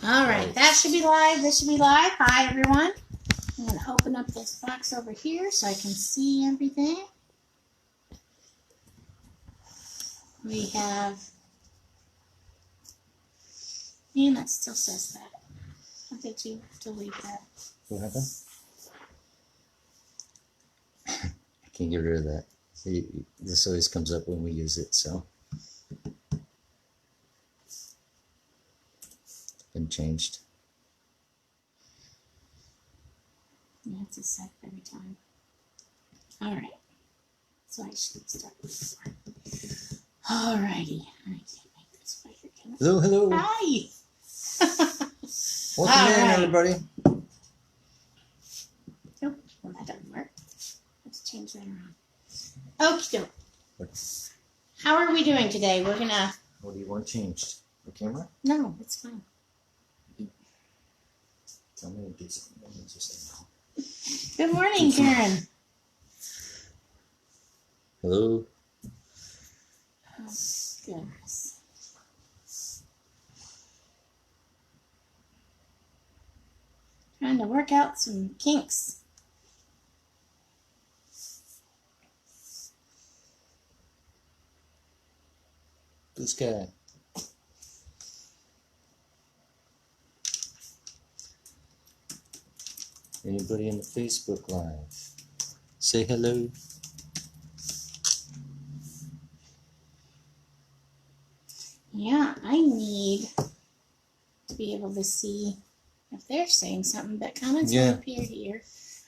All right, that should be live. This should be live. Hi, everyone. I'm going to open up this box over here so I can see everything. We have, and that still says that. How did you delete that? What happened? I can't get rid of that. This always comes up when we use it, so. Been changed. Yeah, it's a sec every time. All right. So I should start this one. All righty. I can't make this bigger, can I? Hello, hello. Hi. Welcome in, everybody. Nope. Well, that doesn't work. Let's change that around. Okie doke. How are we doing today? We're going to... What do you want changed? The camera? No, it's fine. Tell me to do something. Just say no. Good morning, Karen. Hello. Oh, goodness. Trying to work out some kinks. This guy. Anybody in the Facebook Live? Say hello. Yeah, I need to be able to see if they're saying something, but comments will appear here.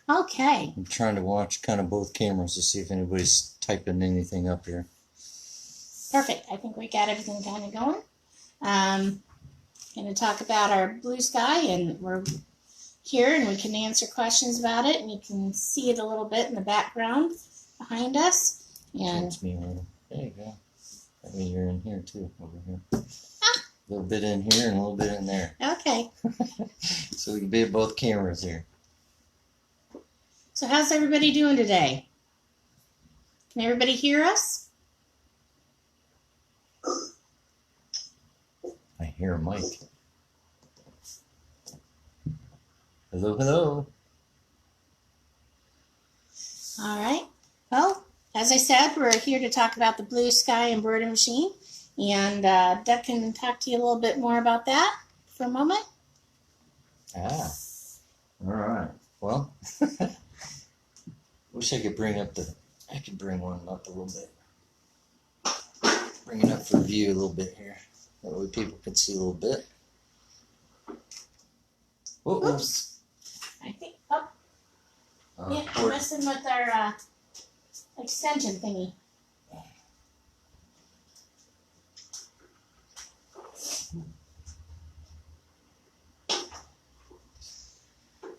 Okay. I'm trying to watch kind of both cameras to see if anybody's typing anything up here. Perfect. I think we got everything kind of going. Going to talk about our blue sky, and we're here and we can answer questions about it, and you can see it a little bit in the background behind us. And There you go. I mean, you're in here too, over here. A little bit in here and a little bit in there. Okay. So we can be at both cameras here. So how's everybody doing today? Can everybody hear us? I hear a mic. Hello, hello. All right. Well, as I said, we're here to talk about the Blue Sky embroidery machine. And Doug can talk to you a little bit more about that for a moment. All right. Well, wish I could bring one up a little bit. Bring it up for view a little bit here. That way people can see a little bit. Oops. I think, yeah, I'm messing with our extension thingy.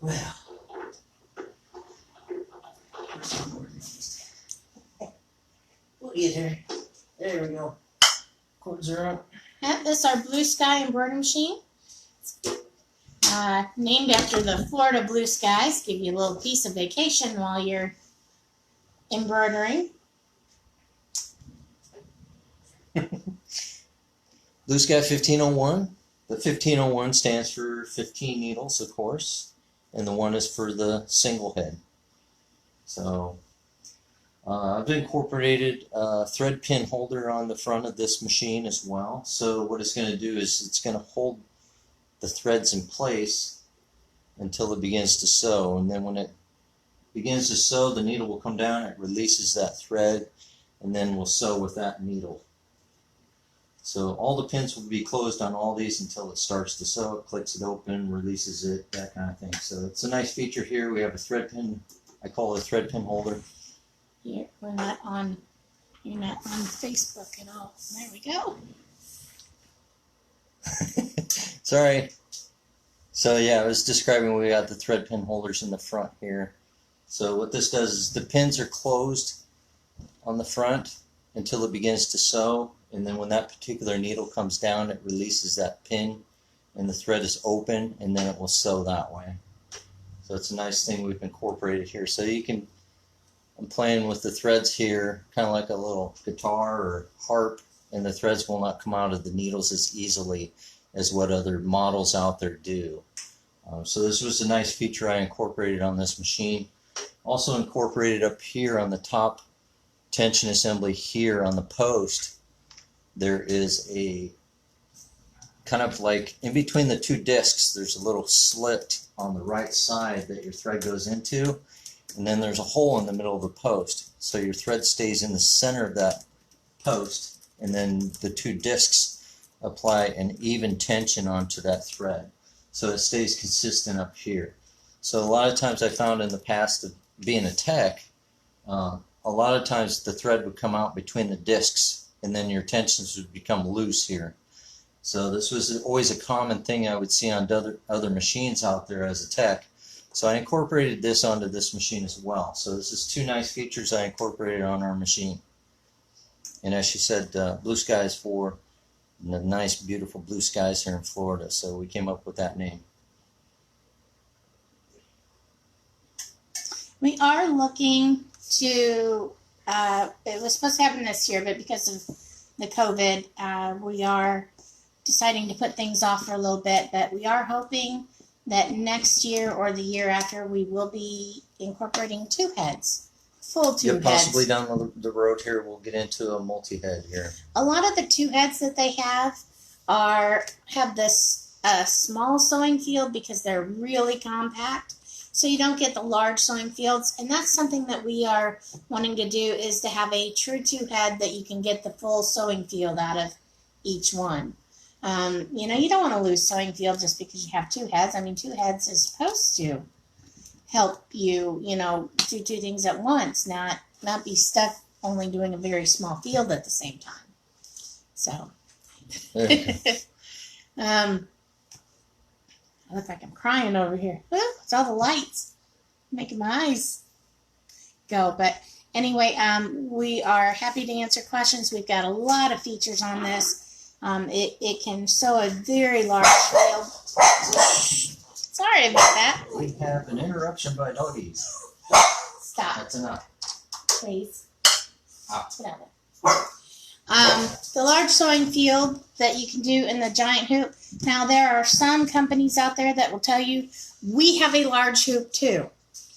Well, we'll get her. There we go. Cords are up. Yeah, this is our Blue Sky embroidery machine. Named after the Florida blue skies. Give you a little piece of vacation while you're embroidering. Blue Sky 1501. The 1501 stands for 15 needles, of course, and the 1 is for the single head. So I've incorporated a thread pin holder on the front of this machine as well. So what it's going to do is it's going to hold the threads in place until it begins to sew, and then when it begins to sew, the needle will come down, it releases that thread, and then we'll sew with that needle. So all the pins will be closed on all these until it starts to sew. It clicks it open, releases it, that kind of thing. So it's a nice feature here. We have a thread pin, I call it a thread pin holder. Here, you're not on Facebook at all. There we go. Sorry. So yeah, I was describing we got the thread pin holders in the front here. So what this does is the pins are closed on the front until it begins to sew, and then when that particular needle comes down, it releases that pin and the thread is open, and then it will sew that way. So it's a nice thing we've incorporated here. So you can, I'm playing with the threads here, kind of like a little guitar or harp, and the threads will not come out of the needles as easily as what other models out there do. So this was a nice feature I incorporated on this machine. Also incorporated up here on the top tension assembly here on the post, there is a kind of like in between the two discs, there's a little slit on the right side that your thread goes into, and then there's a hole in the middle of the post. So your thread stays in the center of that post, and then the two discs apply an even tension onto that thread. So it stays consistent up here. So a lot of times I found in the past of being a tech, a lot of times the thread would come out between the discs and then your tensions would become loose here. So this was always a common thing I would see on other machines out there as a tech. So I incorporated this onto this machine as well. So this is two nice features I incorporated on our machine. And as she said, blue skies for the nice beautiful blue skies here in Florida. So we came up with that name. We are looking to, it was supposed to happen this year, but because of the COVID, we are deciding to put things off for a little bit, but we are hoping that next year or the year after we will be incorporating two heads, full two heads. Possibly down the road here we'll get into a multi-head here. A lot of the two heads that they have this small sewing field because they're really compact. So you don't get the large sewing fields, and that's something that we are wanting to do, is to have a true two head that you can get the full sewing field out of each one. You know, you don't want to lose sewing field just because you have two heads. I mean, two heads is supposed to help you, you know, do two things at once, not be stuck only doing a very small field at the same time. So, I look like I'm crying over here. It's all the lights making my eyes go. But anyway, we are happy to answer questions. We've got a lot of features on this. It can sew a very large field. Sorry about that. We have an interruption by doggies. Stop. That's enough. Please. Ah. Get out of there. The large sewing field that you can do in the giant hoop. Now, there are some companies out there that will tell you, we have a large hoop too.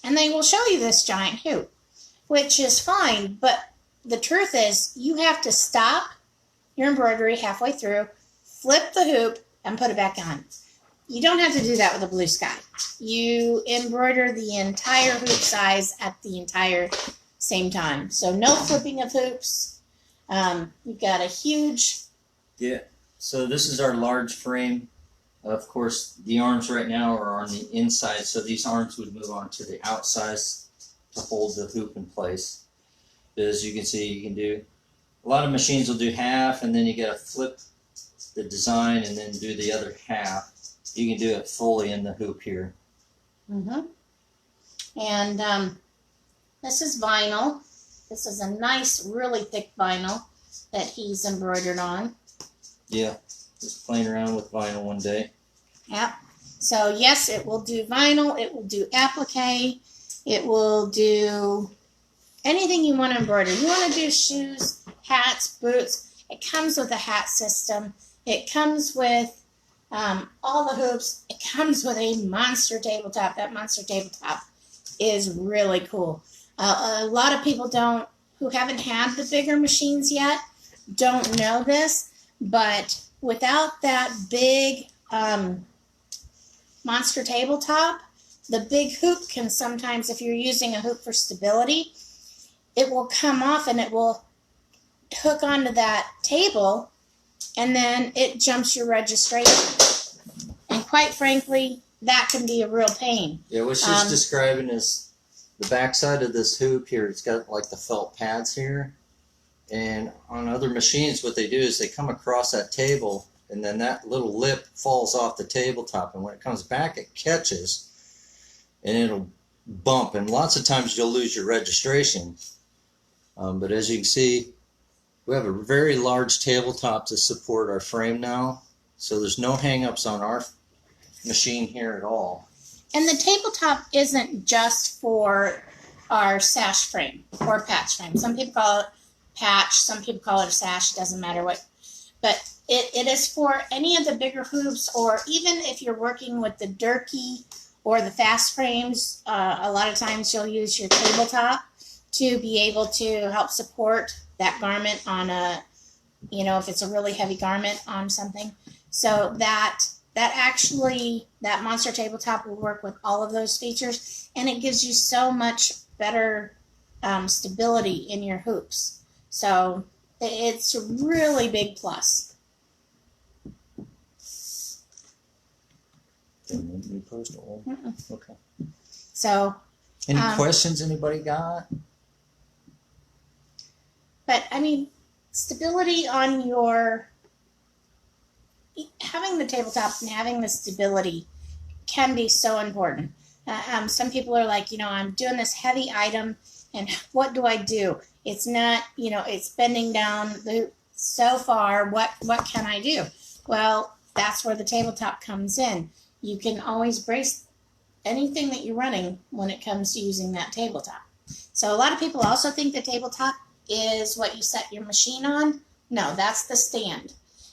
And they will show you this giant hoop, which is fine. But the truth is, you have to stop your embroidery halfway through, flip the hoop, and put it back on. You don't have to do that with a blue sky. You embroider the entire hoop size at the entire same time. So no flipping of hoops. You've got a huge... Yeah, so this is our large frame. Of course, the arms right now are on the inside, so these arms would move on to the outside to hold the hoop in place. But as you can see, you can do... A lot of machines will do half, and then you got to flip the design and then do the other half. You can do it fully in the hoop here. And this is vinyl. This is a nice, really thick vinyl that he's embroidered on. Yeah, just playing around with vinyl one day. Yep. So yes, it will do vinyl. It will do applique. It will do anything you want to embroider. You want to do shoes, hats, boots. It comes with a hat system. It comes with all the hoops. It comes with a monster tabletop. That monster tabletop is really cool. A lot of people who haven't had the bigger machines yet, don't know this, but without that big monster tabletop, the big hoop can sometimes, if you're using a hoop for stability, it will come off and it will hook onto that table, and then it jumps your registration. And quite frankly, that can be a real pain. Yeah, what she's describing is the backside of this hoop here. It's got like the felt pads here. And on other machines, what they do is they come across that table, and then that little lip falls off the tabletop. And when it comes back, it catches, and it'll bump. And lots of times you'll lose your registration. But as you can see, we have a very large tabletop to support our frame now. So there's no hang-ups on our machine here at all. And the tabletop isn't just for our sash frame or patch frame. Some people call it patch, some people call it a sash, it doesn't matter what. But it is for any of the bigger hoops, or even if you're working with the Durkee or the fast frames. A lot of times you'll use your tabletop to be able to help support that garment on a, if it's a really heavy garment on something. So that monster tabletop will work with all of those features, and it gives you so much better stability in your hoops. So it's a really big plus. Didn't you post all? Okay. So. Any questions anybody got? But I mean, stability on having the tabletop and having the stability can be so important. Some people are like, I'm doing this heavy item, and what do I do? It's not, it's bending down so far. What can I do? Well, that's where the tabletop comes in. You can always brace anything that you're running when it comes to using that tabletop. So a lot of people also think the tabletop is what you set your machine on. No, that's the stand.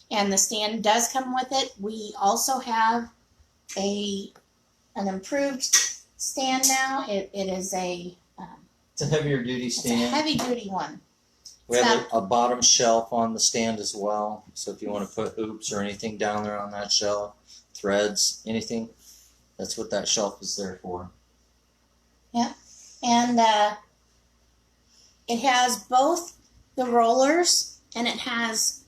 And the stand does come with it. We also have an improved stand now. It is it's a heavier duty stand. It's a heavy duty one. We have a bottom shelf on the stand as well. So if you want to put hoops or anything down there on that shelf, threads, anything, that's what that shelf is there for. Yeah. And it has both the rollers and it has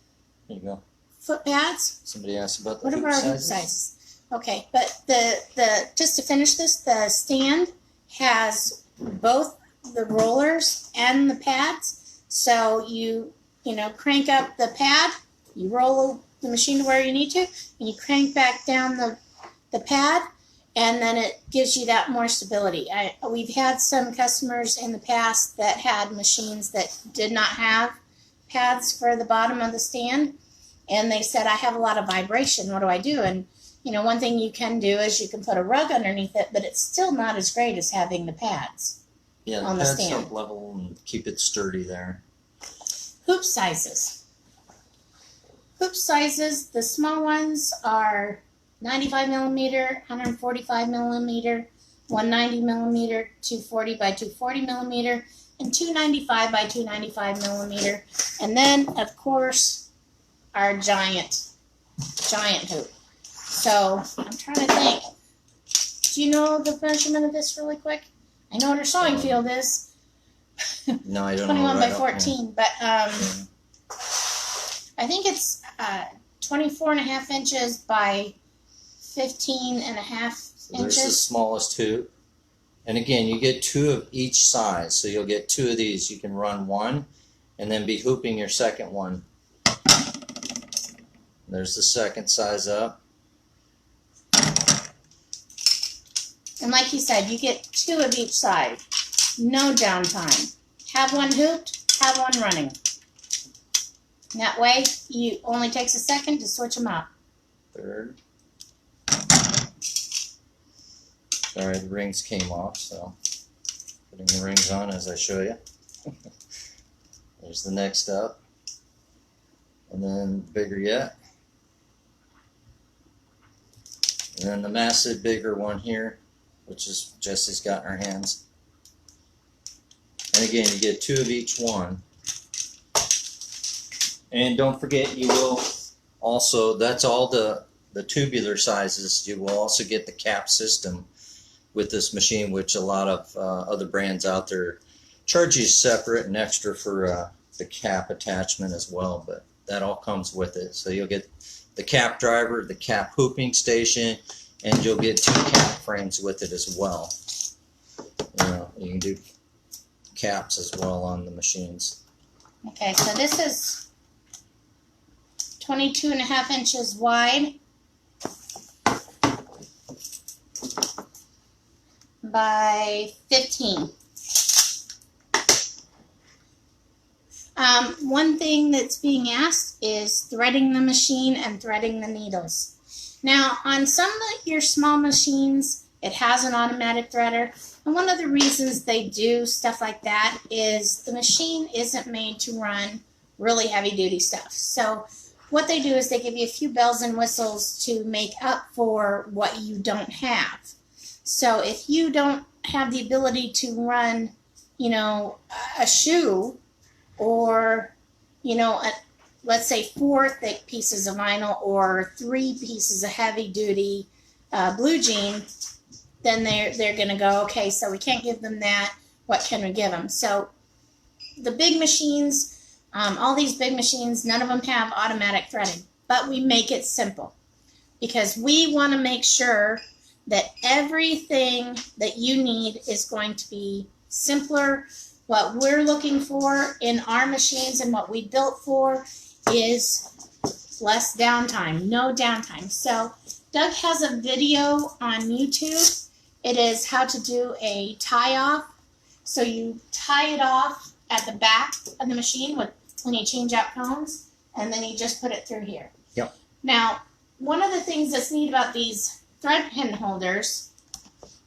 there you go. Foot pads. Somebody asked about the what hoop are our sizes. Hoop sizes? Okay, but the just to finish this, the stand has both the rollers and the pads. So you crank up the pad, you roll the machine to where you need to, and you crank back down the pad, and then it gives you that more stability. We've had some customers in the past that had machines that did not have pads for the bottom of the stand, and they said, I have a lot of vibration. What do I do? And one thing you can do is you can put a rug underneath it, but it's still not as great as having the pads. Yeah, on the the pads stand. help level and keep it sturdy there. Hoop sizes. Hoop sizes, the small ones are 95 millimeter, 145 millimeter, 190 millimeter, 240 by 240 millimeter, and 295 by 295 millimeter. And then, of course, our giant hoop. So I'm trying to think. Do you know the measurement of this really quick? I know what our sewing field is. No, I don't 21 know. by 14, but I think it's 24 and a half inches by 15 and a half So there's the inches. smallest hoop. And again, you get two of each size. So you'll get two of these. You can run one and then be hooping your second one. There's the second size up. And like you said, you get two of each side. No downtime. Have one hooped, have one running. And that way, it only takes a second to switch them out. Third. Sorry, the rings came off, so putting the rings on as I show you. There's the next up. And then bigger yet. And then the massive bigger one here, which is Jesse's got in her hands. And again, you get two of each one. And don't forget, you will also, that's all the tubular sizes. You will also get the cap system with this machine, which a lot of other brands out there charge you separate and extra for the cap attachment as well. But that all comes with it. So you'll get the cap driver, the cap hooping station, and you'll get two cap frames with it as well. You can do caps as well on the machines. Okay, so this is 22 and a half inches wide by 15. One thing that's being asked is threading the machine and threading the needles. Now, on some of your small machines, it has an automatic threader. And one of the reasons they do stuff like that is the machine isn't made to run really heavy duty stuff. So what they do is they give you a few bells and whistles to make up for what you don't have. So if you don't have the ability to run, you know, a shoe or, you know, let's say 4 thick pieces of vinyl or 3 pieces of heavy duty blue jean, then they're going to go, okay, so we can't give them that. What can we give them? So the big machines, all these big machines, none of them have automatic threading, but we make it simple because we want to make sure that everything that you need is going to be simpler. What we're looking for in our machines and what we built for is less downtime, no downtime. So Doug has a video on YouTube. It is how to do a tie off. So you tie it off at the back of the machine when you change out cones, and then you just put it through here. Yep. Now, one of the things that's neat about these thread pin holders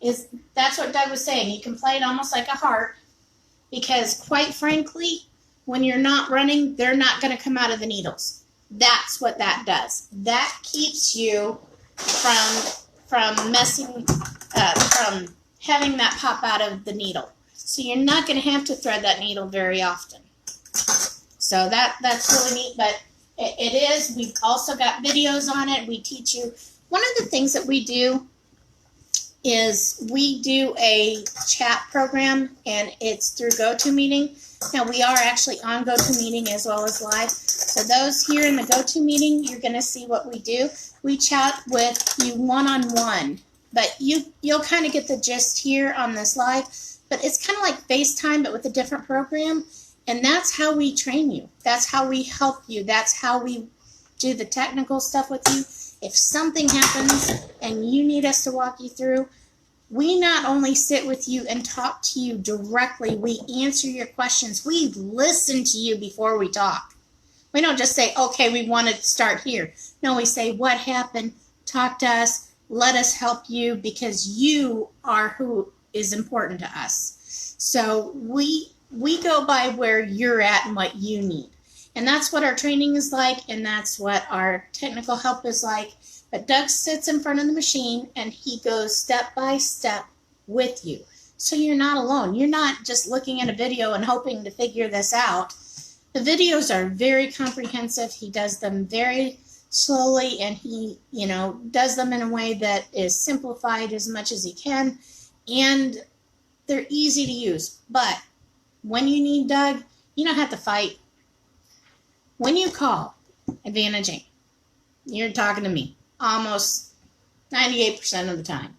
is that's what Doug was saying. You can play it almost like a heart because, quite frankly, when you're not running, they're not going to come out of the needles. That's what that does. That keeps you from messing, from having that pop out of the needle. So you're not going to have to thread that needle very often. So that's really neat, but it is. We've also got videos on it. We teach you. One of the things that we do is we do a chat program, and it's through GoToMeeting. Now, we are actually on GoToMeeting as well as live. So those here in the GoToMeeting, you're going to see what we do. We chat with you one-on-one, but you'll kind of get the gist here on this live. But it's kind of like FaceTime, but with a different program. And that's how we train you. That's how we help you. That's how we do the technical stuff with you. If something happens and you need us to walk you through, we not only sit with you and talk to you directly, we answer your questions. We listen to you before we talk. We don't just say, okay, we want to start here. No, we say, what happened? Talk to us. Let us help you because you are who is important to us. So we go by where you're at and what you need. And that's what our training is like, and that's what our technical help is like. But Doug sits in front of the machine, and he goes step by step with you. So you're not alone. You're not just looking at a video and hoping to figure this out. The videos are very comprehensive. He does them very slowly, and he, does them in a way that is simplified as much as he can. And they're easy to use. But when you need Doug, you don't have to fight. When you call Advantage Inc., you're talking to me almost 98% of the time.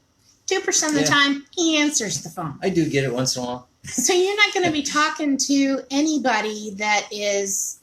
2% of the time, he answers the phone. I do get it once in a while. So you're not going to be talking to anybody that is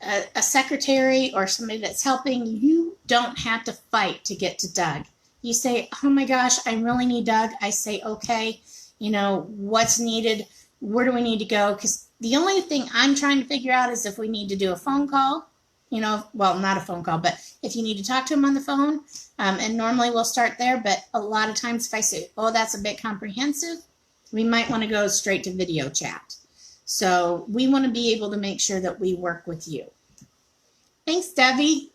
a secretary or somebody that's helping. You don't have to fight to get to Doug. You say, oh my gosh, I really need Doug. I say, okay, what's needed? Where do we need to go? Because the only thing I'm trying to figure out is if we need to do a phone call, well, not a phone call, but if you need to talk to him on the phone, and normally we'll start there, but a lot of times if I say, oh, that's a bit comprehensive, we might want to go straight to video chat. So we want to be able to make sure that we work with you. Thanks, Debbie.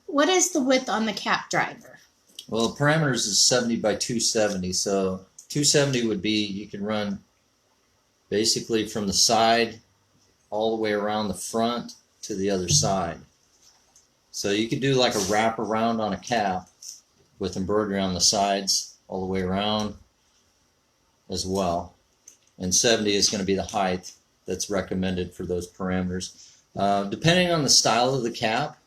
What is the width on the cap driver? Well, the parameters is 70 by 270, so 270 would be, you can run basically from the side all the way around the front to the other side. So you could do like a wrap around on a cap with embroidery on the sides all the way around as well. And 70 is going to be the height that's recommended for those parameters. Depending on the style of the cap,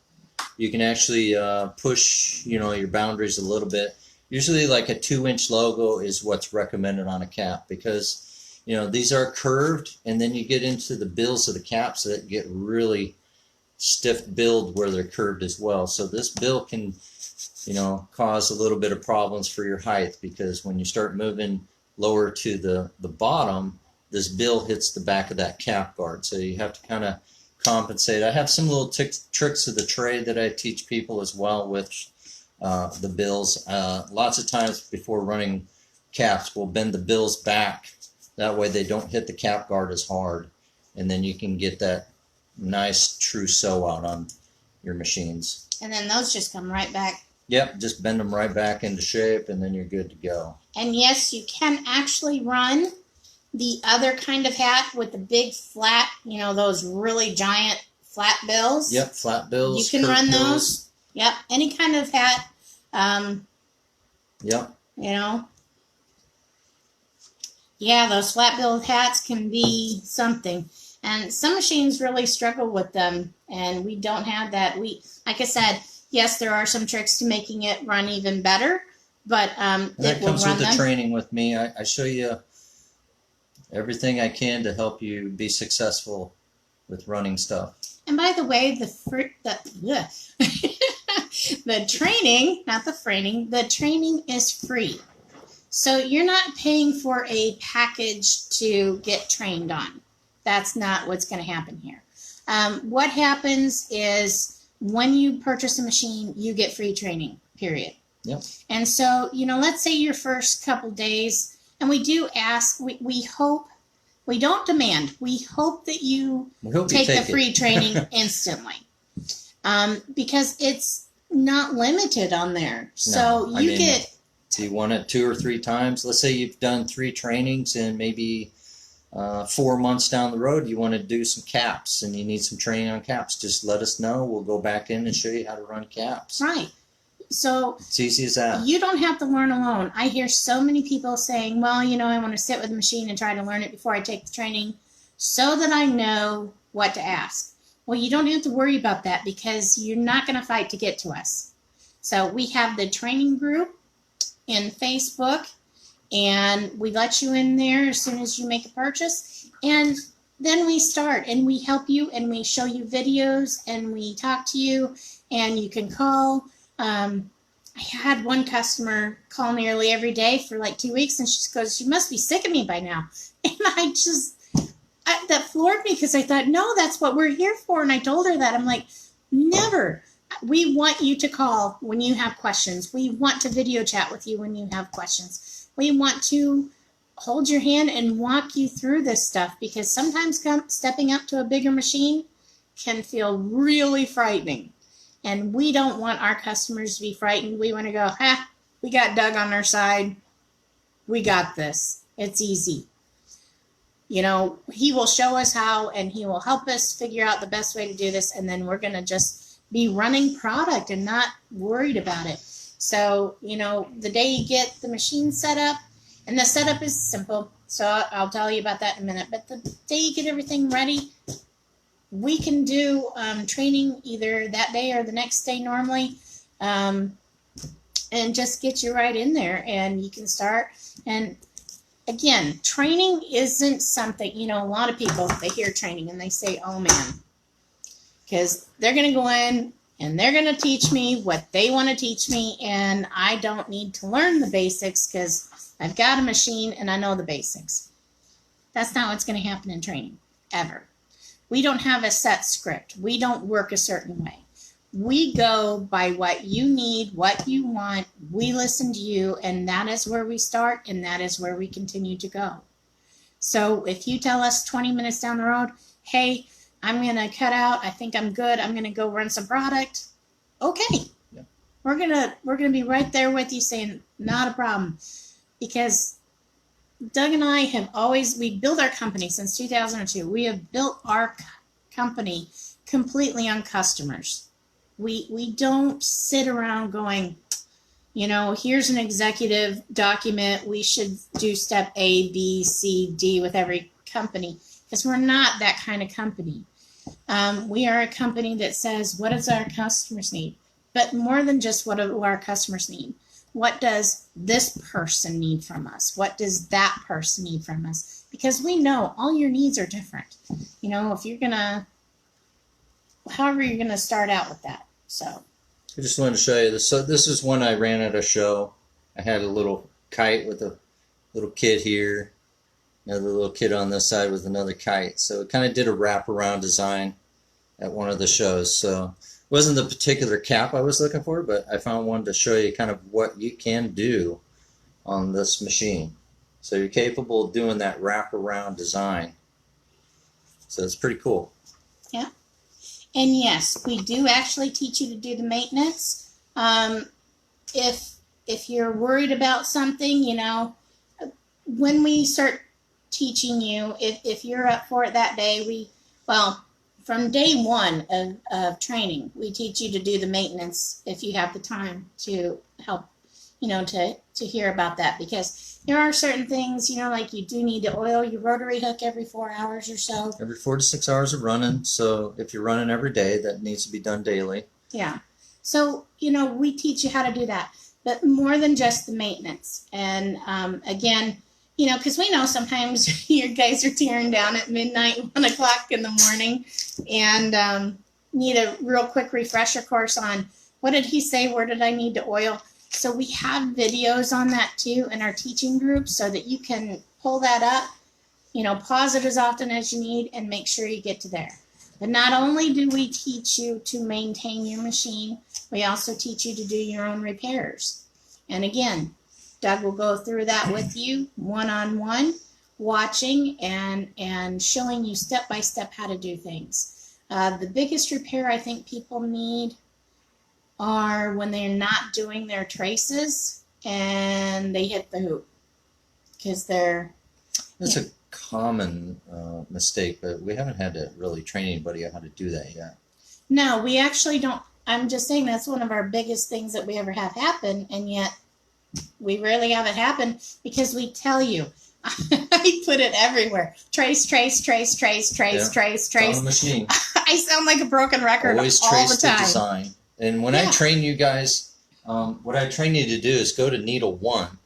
you can actually push your boundaries a little bit. Usually like a 2-inch logo is what's recommended on a cap because these are curved, and then you get into the bills of the caps that get really stiff billed where they're curved as well. So this bill can, cause a little bit of problems for your height because when you start moving lower to the bottom, this bill hits the back of that cap guard. So you have to kind of compensate. I have some little tricks of the trade that I teach people as well with the bills. Lots of times before running caps, we'll bend the bills back. That way they don't hit the cap guard as hard, and then you can get that nice true sew out on your machines. And then those just come right back. Yep, just bend them right back into shape, and then you're good to go. And yes, you can actually run the other kind of hat with the big flat, you know, those really giant flat bills. Yep, flat bills. You can run bills. those. Yep, any kind of hat. Yep. You know. Yeah, those flat bill hats can be something. And some machines really struggle with them, and we don't have that. Like I said, yes, there are some tricks to making it run even better, but that comes with the training with me. I show you everything I can to help you be successful with running stuff. And by the way, the training, not the framing, the training is free. So you're not paying for a package to get trained on. That's not what's going to happen here. What happens is when you purchase a machine, you get free training, period. Yep. And so, you know, let's say your first couple days, and we do ask, we hope, we don't demand, we hope that you take the free training instantly. Because it's not limited on there. So no, you get... Do you want it 2 or 3 times? Let's say you've done 3 trainings and maybe 4 months down the road you want to do some caps and you need some training on caps. Just let us know. We'll go back in and show you how to run caps. Right. So it's easy as that. You don't have to learn alone. I hear so many people saying, well, you know, I want to sit with the machine and try to learn it before I take the training so that I know what to ask. Well, you don't have to worry about that because you're not going to fight to get to us. So we have the training group in Facebook, and we let you in there as soon as you make a purchase, and then we start and we help you and we show you videos and we talk to you, and you can call. I had one customer call nearly every day for like 2 weeks, and she goes, "You must be sick of me by now." And that floored me because I thought, no, that's what we're here for. And I told her that. I'm like, never. We want you to call when you have questions. We want to video chat with you when you have questions. We want to hold your hand and walk you through this stuff, because sometimes stepping up to a bigger machine can feel really frightening. And we don't want our customers to be frightened. We want to go, we got Doug on our side. We got this. It's easy. You know, he will show us how, and he will help us figure out the best way to do this. And then we're going to just be running product and not worried about it. So, you know, the day you get the machine set up, and the setup is simple, so I'll tell you about that in a minute, but the day you get everything ready, we can do training either that day or the next day normally, and just get you right in there, and you can start. And again, training isn't something, you know, a lot of people, they hear training and they say, oh man, because they're going to go in and they're going to teach me what they want to teach me, and I don't need to learn the basics because I've got a machine and I know the basics. That's not what's going to happen in training, ever. We don't have a set script. We don't work a certain way. We go by what you need, what you want. We listen to you, and that is where we start, and that is where we continue to go. So if you tell us 20 minutes down the road, hey, I'm going to cut out, I think I'm good, I'm going to go run some product, okay. Yeah. We're gonna be right there with you saying, not a problem. Because Doug and I have we built our company since 2002. We have built our company completely on customers. We don't sit around going, you know, here's an executive document, we should do step A, B, C, D with every company, because we're not that kind of company. We are a company that says, what does our customers need? But more than just what do our customers need? What does this person need from us? What does that person need from us? Because we know all your needs are different. You know, if you're however you're going to start out with that. So I just wanted to show you this. So this is one I ran at a show. I had a little kite with a little kid here. Another little kid on this side with another kite. So it kind of did a wraparound design at one of the shows. So it wasn't the particular cap I was looking for, but I found one to show you kind of what you can do on this machine. So you're capable of doing that wraparound design. So it's pretty cool. Yeah. And yes, we do actually teach you to do the maintenance. If you're worried about something, you know, when we start teaching you, if you're up for it that day, from day one of training, we teach you to do the maintenance if you have the time to help, you know, to hear about that, because there are certain things, you know, like you do need to oil your rotary hook every 4 hours or so. Every 4 to 6 hours of running. So if you're running every day, that needs to be done daily. Yeah. So, you know, we teach you how to do that, but more than just the maintenance. And again, you know, because we know sometimes your guys are tearing down at midnight, 1 o'clock in the morning, and need a real quick refresher course on what did he say, where did I need to oil. So we have videos on that too in our teaching group, so that you can pull that up, you know, pause it as often as you need, and make sure you get to there. But not only do we teach you to maintain your machine, we also teach you to do your own repairs. And again, Doug will go through that with you one-on-one, watching and showing you step by step how to do things. The biggest repair I think people need are when they're not doing their traces and they hit the hoop, because they're... That's a common mistake, but we haven't had to really train anybody on how to do that yet. No, we actually don't. I'm just saying that's one of our biggest things that we ever have happen, and yet we rarely have it happen because we tell you. I put it everywhere. Trace, trace, trace, trace, trace, trace, trace. It's on the machine. I sound like a broken record Always all trace the time. the design. And when I train you guys, what I train you to do is go to needle 1.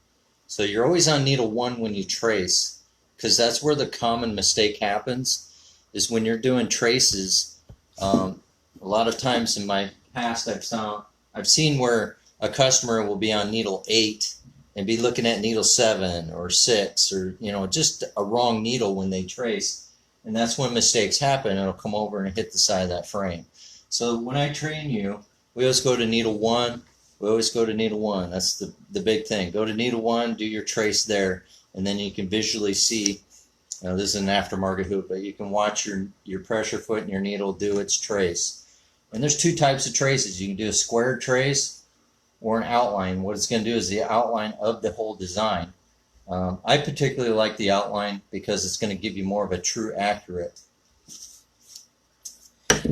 So you're always on needle 1 when you trace, because that's where the common mistake happens, is when you're doing traces. A lot of times in my past, I've seen where a customer will be on needle 8 and be looking at needle 7 or 6, or, you know, just a wrong needle when they trace. And that's when mistakes happen. It'll come over and hit the side of that frame. So when I train you, we always go to needle 1. We always go to needle 1. That's the big thing. Go to needle 1, do your trace there, and then you can visually see. This is an aftermarket hoop, but you can watch your pressure foot and your needle do its trace. And there's 2 types of traces. You can do a square trace or an outline. What it's going to do is the outline of the whole design. I particularly like the outline because it's going to give you more of a true accurate.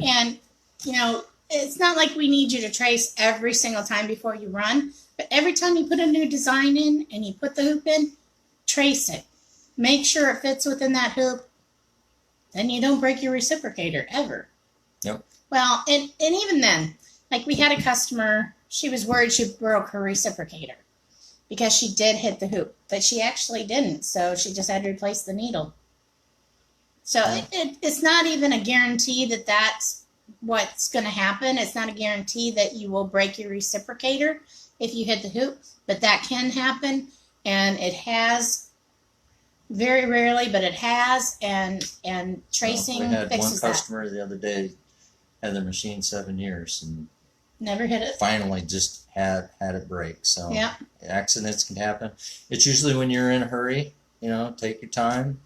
And, you know, it's not like we need you to trace every single time before you run, but every time you put a new design in and you put the hoop in, trace it. Make sure it fits within that hoop. Then you don't break your reciprocator ever. Yep. Well, and even then, like we had a customer, she was worried she broke her reciprocator because she did hit the hoop, but she actually didn't, so she just had to replace the needle. So it's not even a guarantee that that's what's going to happen. It's not a guarantee that you will break your reciprocator if you hit the hoop, but that can happen, and it has. Very rarely, but it has, and tracing we had fixes one customer the other day had their machine 7 years and never hit it. Finally just had it break. So yeah, accidents can happen. It's usually when you're in a hurry. You know, take your time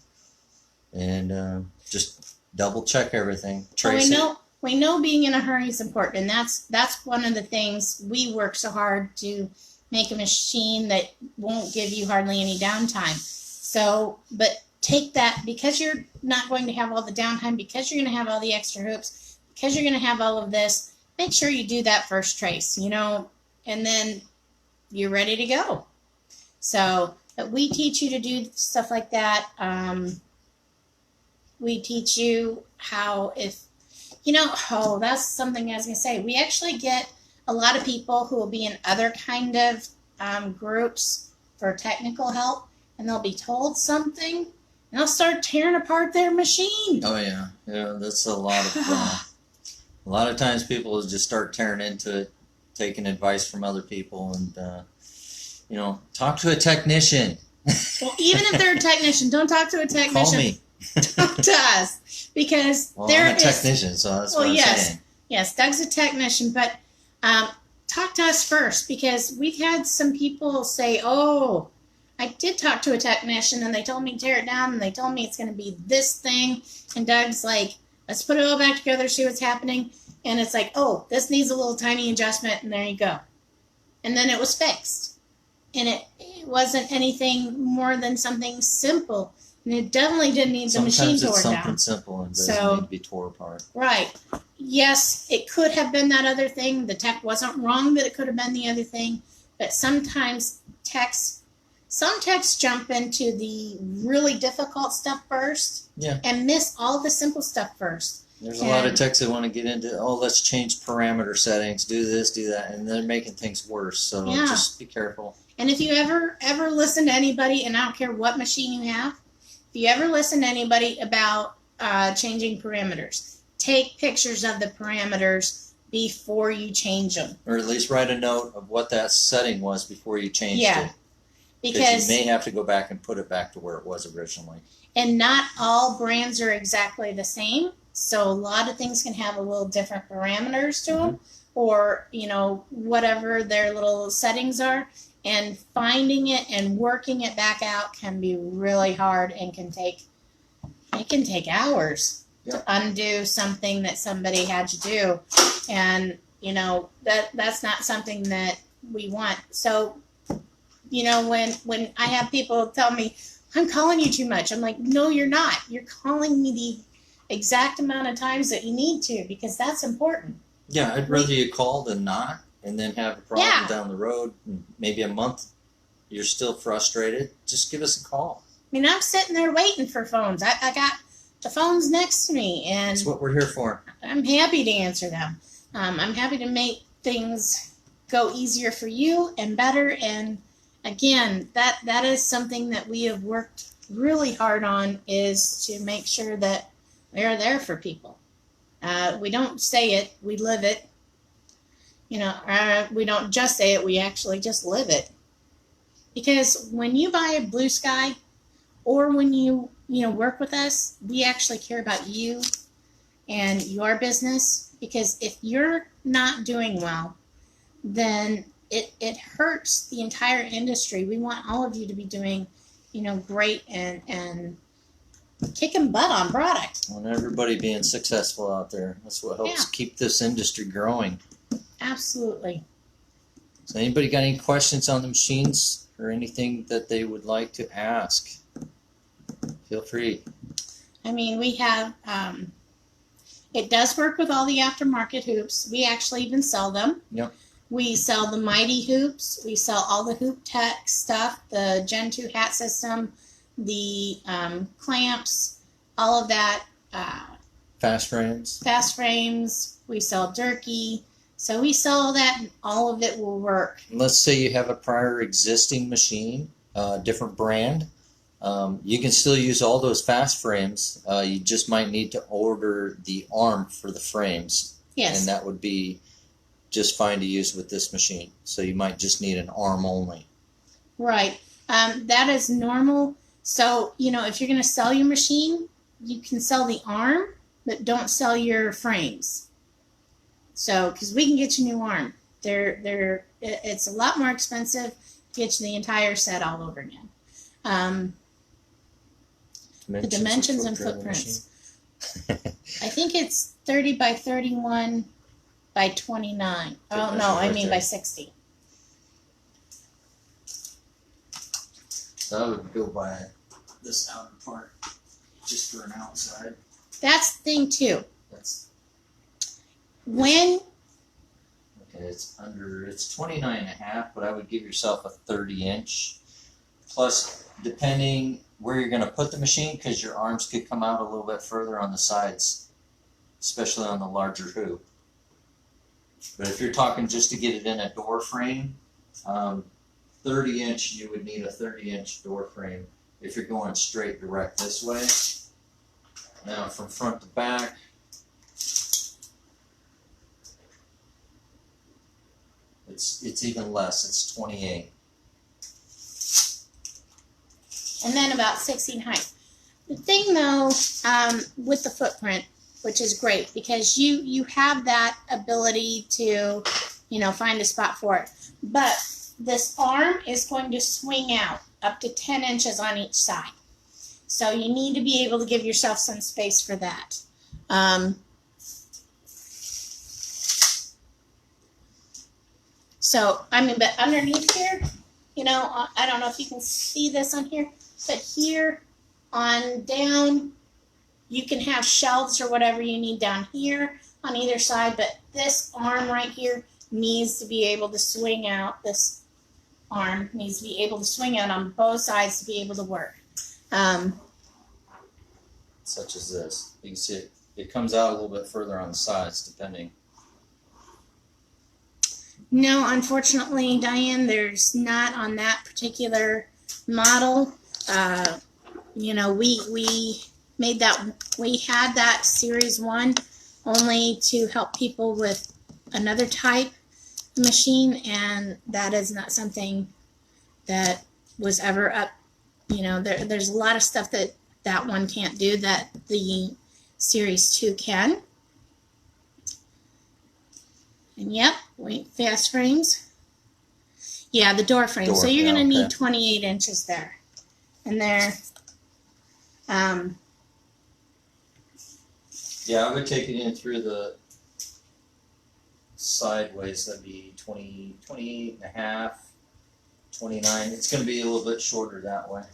and just double check everything. Trace we know being in a hurry is important, and that's one of the things we work so hard to make a machine that won't give you hardly any downtime. So, but take that, because you're not going to have all the downtime, because you're going to have all the extra hoops, because you're going to have all of this, make sure you do that first trace, you know, and then you're ready to go. So, but we teach you to do stuff like that. We teach you how, if, you know, that's something I was going to say. We actually get a lot of people who will be in other kind of groups for technical help, and they'll be told something, and they'll start tearing apart their machine. Oh yeah, that's a lot of a lot of times people will just start tearing into it, taking advice from other people, and you know, talk to a technician. Well, even if they're a technician, don't talk to a technician. Call me. Talk to us, because I'm a technician, so that's what I'm saying. Yes, Doug's a technician, but talk to us first, because we've had some people say, "Oh, I did talk to a technician and they told me to tear it down and they told me it's going to be this thing." And Doug's like, Let's put it all back together, see what's happening. And it's like, oh, this needs a little tiny adjustment, and there you go. And then it was fixed. And it wasn't anything more than something simple. And it definitely didn't need the machine torn down. Sometimes it's something simple and doesn't need to be tore apart. Right. Yes, it could have been that other thing. The tech wasn't wrong that it could have been the other thing. But sometimes some techs jump into the really difficult stuff first and miss all the simple stuff first. There's a lot of techs that want to get into, let's change parameter settings, do this, do that, and they're making things worse. So just be careful. And if you ever listen to anybody, and I don't care what machine you have, if you ever listen to anybody about changing parameters, take pictures of the parameters before you change them. Or at least write a note of what that setting was before you changed it. Because you may have to go back and put it back to where it was originally. And not all brands are exactly the same. So a lot of things can have a little different parameters to them, or, whatever their little settings are. And finding it and working it back out can be really hard and can take hours to undo something that somebody had to do. And, that's not something that we want. So, when I have people tell me, I'm calling you too much, I'm like, no, you're not. You're calling me the exact amount of times that you need to, because that's important. Yeah, I'd rather you call than not, and then have a problem down the road, and maybe a month you're still frustrated. Just give us a call. I'm sitting there waiting for phones. I got the phones next to me, and that's what we're here for. I'm happy to answer them. I'm happy to make things go easier for you and better. And again, that is something that we have worked really hard on, is to make sure that we are there for people. We don't say it, we live it. We don't just say it, we actually just live it. Because when you buy a Blue Sky, or when you work with us, we actually care about you and your business. Because if you're not doing well, then it hurts the entire industry. We want all of you to be doing, great and kicking butt on product. I want everybody being successful out there. That's what helps keep this industry growing. Absolutely. So anybody got any questions on the machines or anything that they would like to ask? Feel free. We have, it does work with all the aftermarket hoops. We actually even sell them. Yep. We sell the Mighty hoops. We sell all the Hoop Tech stuff, the Gen 2 hat system, the clamps, all of that. Fast frames. Fast frames. We sell Durkee. So we sell all that, and all of it will work. Let's say you have a prior existing machine, different brand. You can still use all those fast frames. You just might need to order the arm for the frames. Yes. And that would be just fine to use with this machine. So you might just need an arm only. Right. That is normal. So, if you're going to sell your machine, you can sell the arm, but don't sell your frames. So, because we can get you a new arm. It's a lot more expensive to get you the entire set all over again. The dimensions and footprints. I think it's 30 by 31 by 29. Oh, no, I mean by 60. So I would go by this outer part just for an outside. That's the thing, too. Okay, it's 29 and a half, but I would give yourself a 30-inch. Plus, depending where you're going to put the machine, because your arms could come out a little bit further on the sides, especially on the larger hoop. But if you're talking just to get it in a door frame, 30-inch, you would need a 30-inch door frame if you're going straight direct this way. Now, from front to back, it's even less. It's 28. And then about 16 height. The thing, though, with the footprint, which is great, because you have that ability to, find a spot for it. But this arm is going to swing out up to 10 inches on each side. So you need to be able to give yourself some space for that. So, I mean, but underneath here, you know, I don't know if you can see this on here, but here on down, you can have shelves or whatever you need down here on either side, but this arm right here needs to be able to swing out. This arm needs to be able to swing out on both sides to be able to work. Such as this. You can see it comes out a little bit further on the sides, depending. No, unfortunately, Diane, there's not on that particular model. You know, we made that, we had that Series 1 only to help people with another type of machine, and that is not something that was ever up. You know, there's a lot of stuff that one can't do that the Series 2 can. And yep, fast frames. Yeah, the door frame. So you're going to need 28 inches there. And there. Yeah, I would take it in through the sideways. That'd be 20, 28 and a half, 29. It's going to be a little bit shorter that way.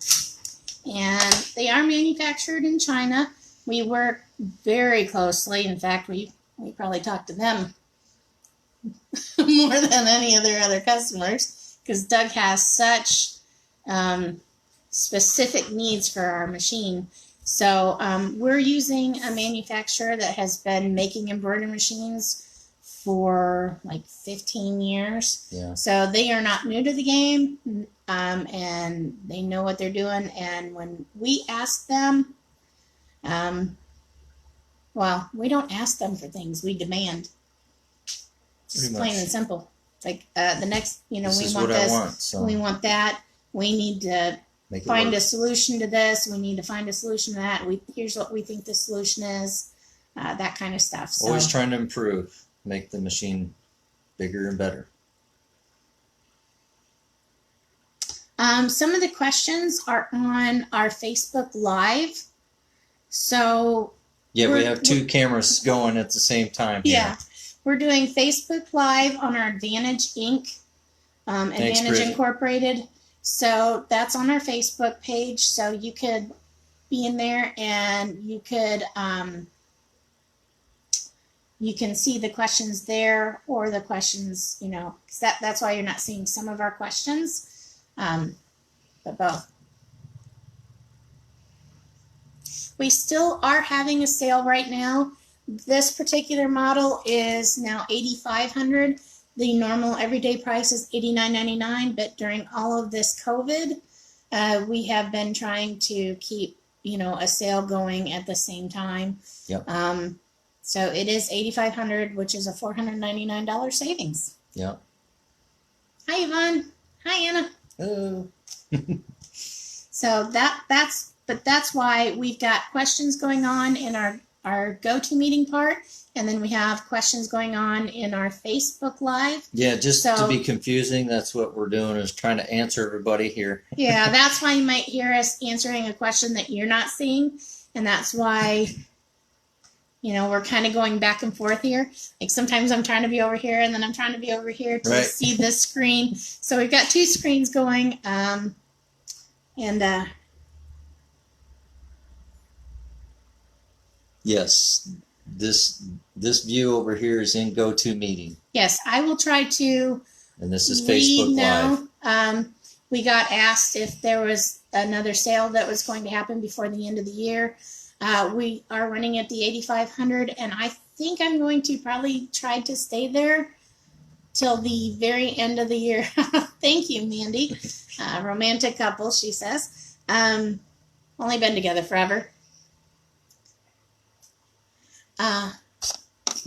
And they are manufactured in China. We work very closely. In fact, we probably talk to them more than any of their other customers, because Doug has such specific needs for our machine. So we're using a manufacturer that has been making embroidery machines for like 15 years. Yeah. So they are not new to the game, and they know what they're doing. And when we ask them, well, we don't ask them for things, we demand. Just plain and simple. Like the next, you know, we want this, we want that. We need to find a solution to this. We need to find a solution to that. Here's what we think the solution is. That kind of stuff. So, always trying to improve, make the machine bigger and better. Some of the questions are on our Facebook Live. So yeah, we have two cameras going at the same time here. Yeah. We're doing Facebook Live on our Advantage Inc. Advantage Incorporated. So that's on our Facebook page. So you could be in there and you could you can see the questions there, or the questions, you know, 'cause that's why you're not seeing some of our questions, but both. We still are having a sale right now. This particular model is now $8,500. The normal everyday price is $89.99, but during all of this COVID, we have been trying to keep, you know, a sale going at the same time. Yep. So it is $8,500, which is a $499 savings. Yep. Hi, Yvonne. Hi, Anna. Hello. So that's why we've got questions going on in our go-to meeting part, and then we have questions going on in our Facebook Live. Yeah, just to be confusing, that's what we're doing, is trying to answer everybody here. Yeah, that's why you might hear us answering a question that you're not seeing, and that's why, you know, we're kind of going back and forth here. Like sometimes I'm trying to be over here, and then I'm trying to be over here to see this screen. So we've got two screens going, yes, this view over here is in go-to meeting. Yes, I will try to. And this is Facebook Live. We got asked if there was another sale that was going to happen before the end of the year. We are running at the $8,500, and I think I'm going to probably try to stay there till the very end of the year. Thank you, Mandy. Romantic couple, she says. Only been together forever.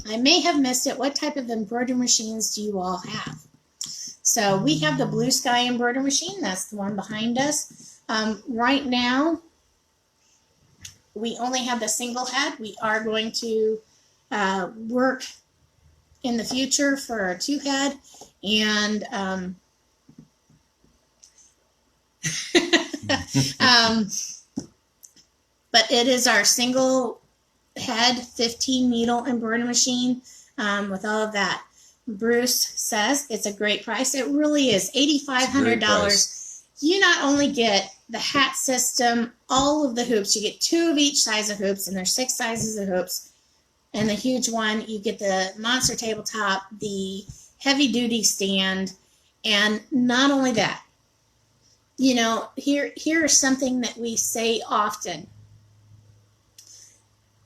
I may have missed it. What type of embroidery machines do you all have? So we have the Blue Sky embroidery machine. That's the one behind us. Right now, we only have the single head. We are going to work in the future for a two head, and but it is our single head 15 needle embroidery machine with all of that. Bruce says it's a great price. It really is. $8,500. You not only get the hat system, all of the hoops. You get 2 of each size of hoops, and there's 6 sizes of hoops. And the huge one, you get the monster tabletop, the heavy duty stand, and not only that. You know, here is something that we say often.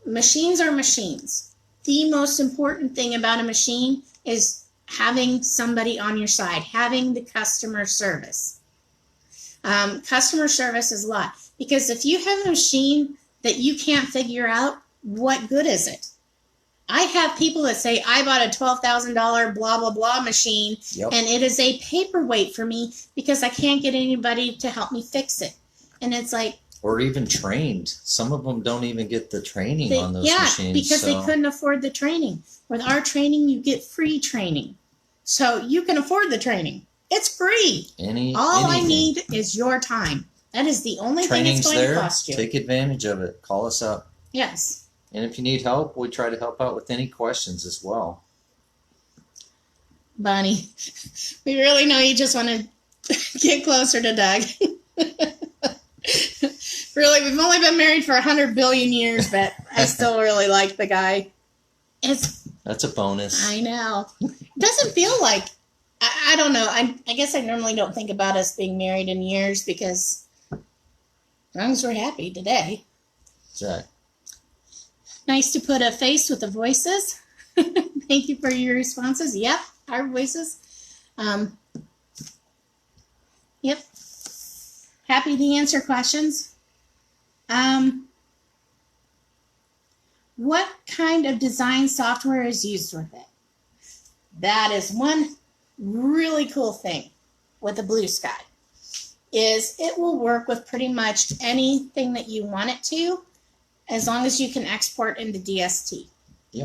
Machines are machines. The most important thing about a machine is having somebody on your side, having the customer service. Customer service is a lot. Because if you have a machine that you can't figure out, what good is it? I have people that say, I bought a $12,000 blah, blah, blah machine, and it is a paperweight for me because I can't get anybody to help me fix it. And it's like... Or even trained. Some of them don't even get the training on those machines. Yeah, because they couldn't afford the training. With our training, you get free training. So you can afford the training. It's free. All I need is your time. That is the only thing it's going to cost you. Take advantage of it. Call us up. Yes. And if you need help, we try to help out with any questions as well. Bonnie, we really know you just want to get closer to Doug. Really, we've only been married for 100 billion years, but I still really like the guy. That's a bonus. I know. It doesn't feel like, I don't know. I guess I normally don't think about us being married in years because as long as we're happy today. Exactly. Nice to put a face with the voices. Thank you for your responses. Yep, our voices. Yep. Happy to answer questions. What kind of design software is used with it? That is one really cool thing with the Blue Sky. Is it will work with pretty much anything that you want it to, as long as you can export into DST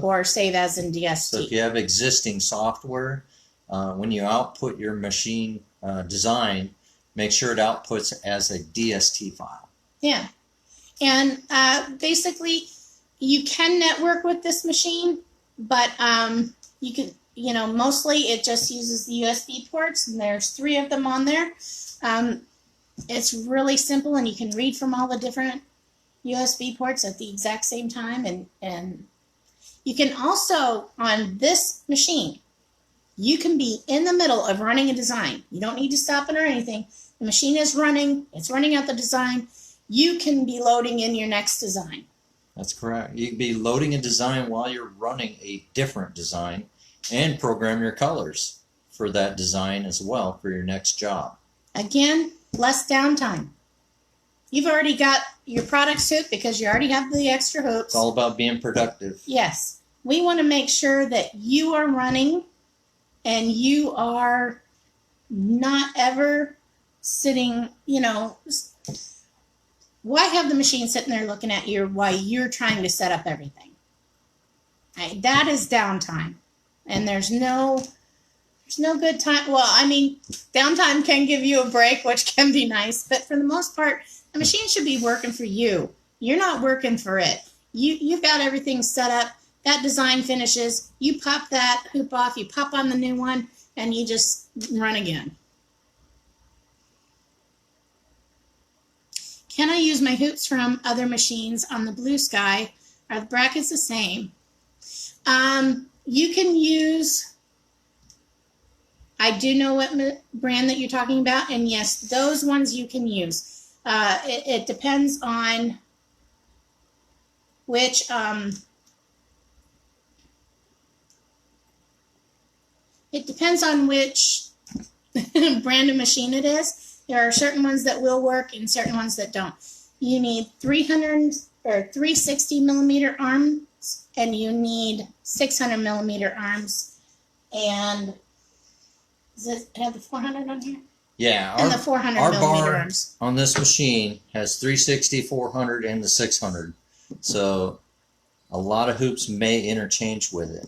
or save as in DST. So if you have existing software, when you output your machine design, make sure it outputs as a DST file. Yeah. And basically, you can network with this machine, but you can, mostly it just uses the USB ports, and there's 3 of them on there. It's really simple, and you can read from all the different USB ports at the exact same time, and you can also, on this machine, you can be in the middle of running a design. You don't need to stop it or anything. The machine is running. It's running out the design. You can be loading in your next design. That's correct. You can be loading a design while you're running a different design and program your colors for that design as well for your next job. Again, less downtime. You've already got your product suit because you already have the extra hoops. It's all about being productive. Yes. We want to make sure that you are running and you are not ever sitting, why have the machine sitting there looking at you while you're trying to set up everything? Right? That is downtime. And there's no good time. Well, downtime can give you a break, which can be nice. But for the most part, the machine should be working for you. You're not working for it. You've got everything set up. That design finishes. You pop that hoop off. You pop on the new one, and you just run again. Can I use my hoops from other machines on the Blue Sky? Are the brackets the same? You can use, I do know what brand that you're talking about, and yes, those ones you can use. It depends on which, brand of machine it is. There are certain ones that will work and certain ones that don't. You need 360 millimeter arms, and you need 600 millimeter arms. And does it have the 400 on here? Yeah. And the 400 our millimeter bar arms. On this machine has 360, 400, and the 600. So a lot of hoops may interchange with it.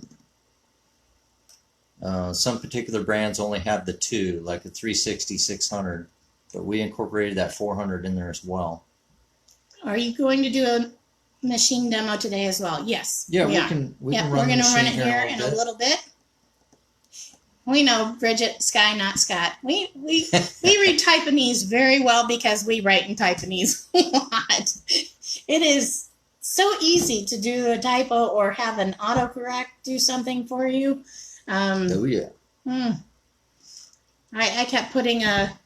Some particular brands only have the 2, like the 360, 600. But we incorporated that 400 in there as well. Are you going to do machine demo today as well. Yes. Yeah, we are. can Yep, run we're the going to machine run it here here in in a a bit. little bit. We know Bridget, Sky, not Scott. We read Taiwanese very well because we write in Taiwanese a lot. It is so easy to do a typo or have an autocorrect do something for you. Oh yeah. I kept putting a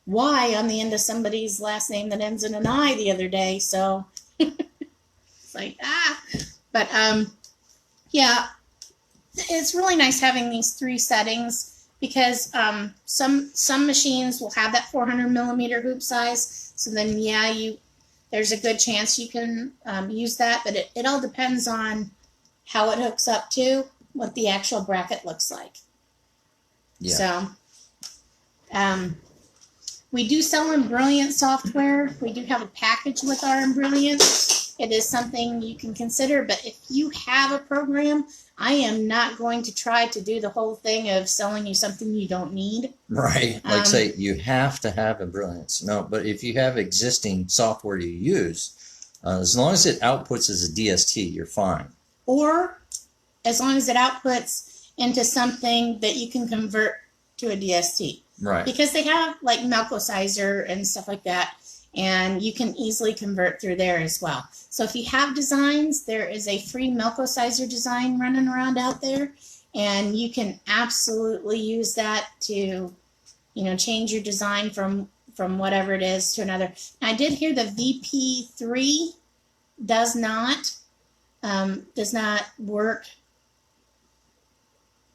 Y on the end of somebody's last name that ends in an I the other day, so it's like but yeah, it's really nice having these 3 settings because some machines will have that 400 millimeter hoop size, so then there's a good chance you can use that, but it all depends on how it hooks up to what the actual bracket looks like. Yeah. So we do sell Embrilliant software. We do have a package with our Embrilliant. It is something you can consider, but if you have a program, I am not going to try to do the whole thing of selling you something you don't need. Right. Like say you have to have Embrilliance. No, but if you have existing software you use, as long as it outputs as a DST, you're fine. Or as long as it outputs into something that you can convert to a DST. Right. Because they have like Melkosizer and stuff like that, and you can easily convert through there as well. So if you have designs, there is a free Melkosizer design running around out there, and you can absolutely use that to, change your design from whatever it is to another. Now, I did hear the VP3 does not work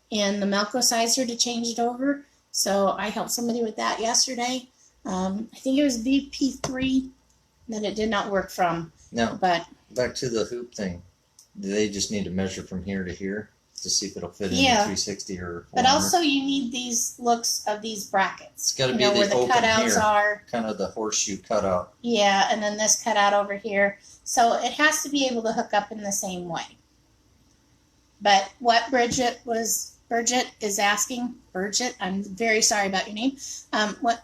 in the Melkosizer to change it over. So I helped somebody with that yesterday. I think it was VP3 that it did not work from. Now, but back to the hoop thing. Do they just need to measure from here to here to see if it'll fit in the 360 or 400? But also you need these looks of these brackets. It's got to be where the open cutouts here, are. kind of the horseshoe cutout. Yeah, and then this cutout over here. So it has to be able to hook up in the same way. But what Bridget is asking, Bridget, I'm very sorry about your name. What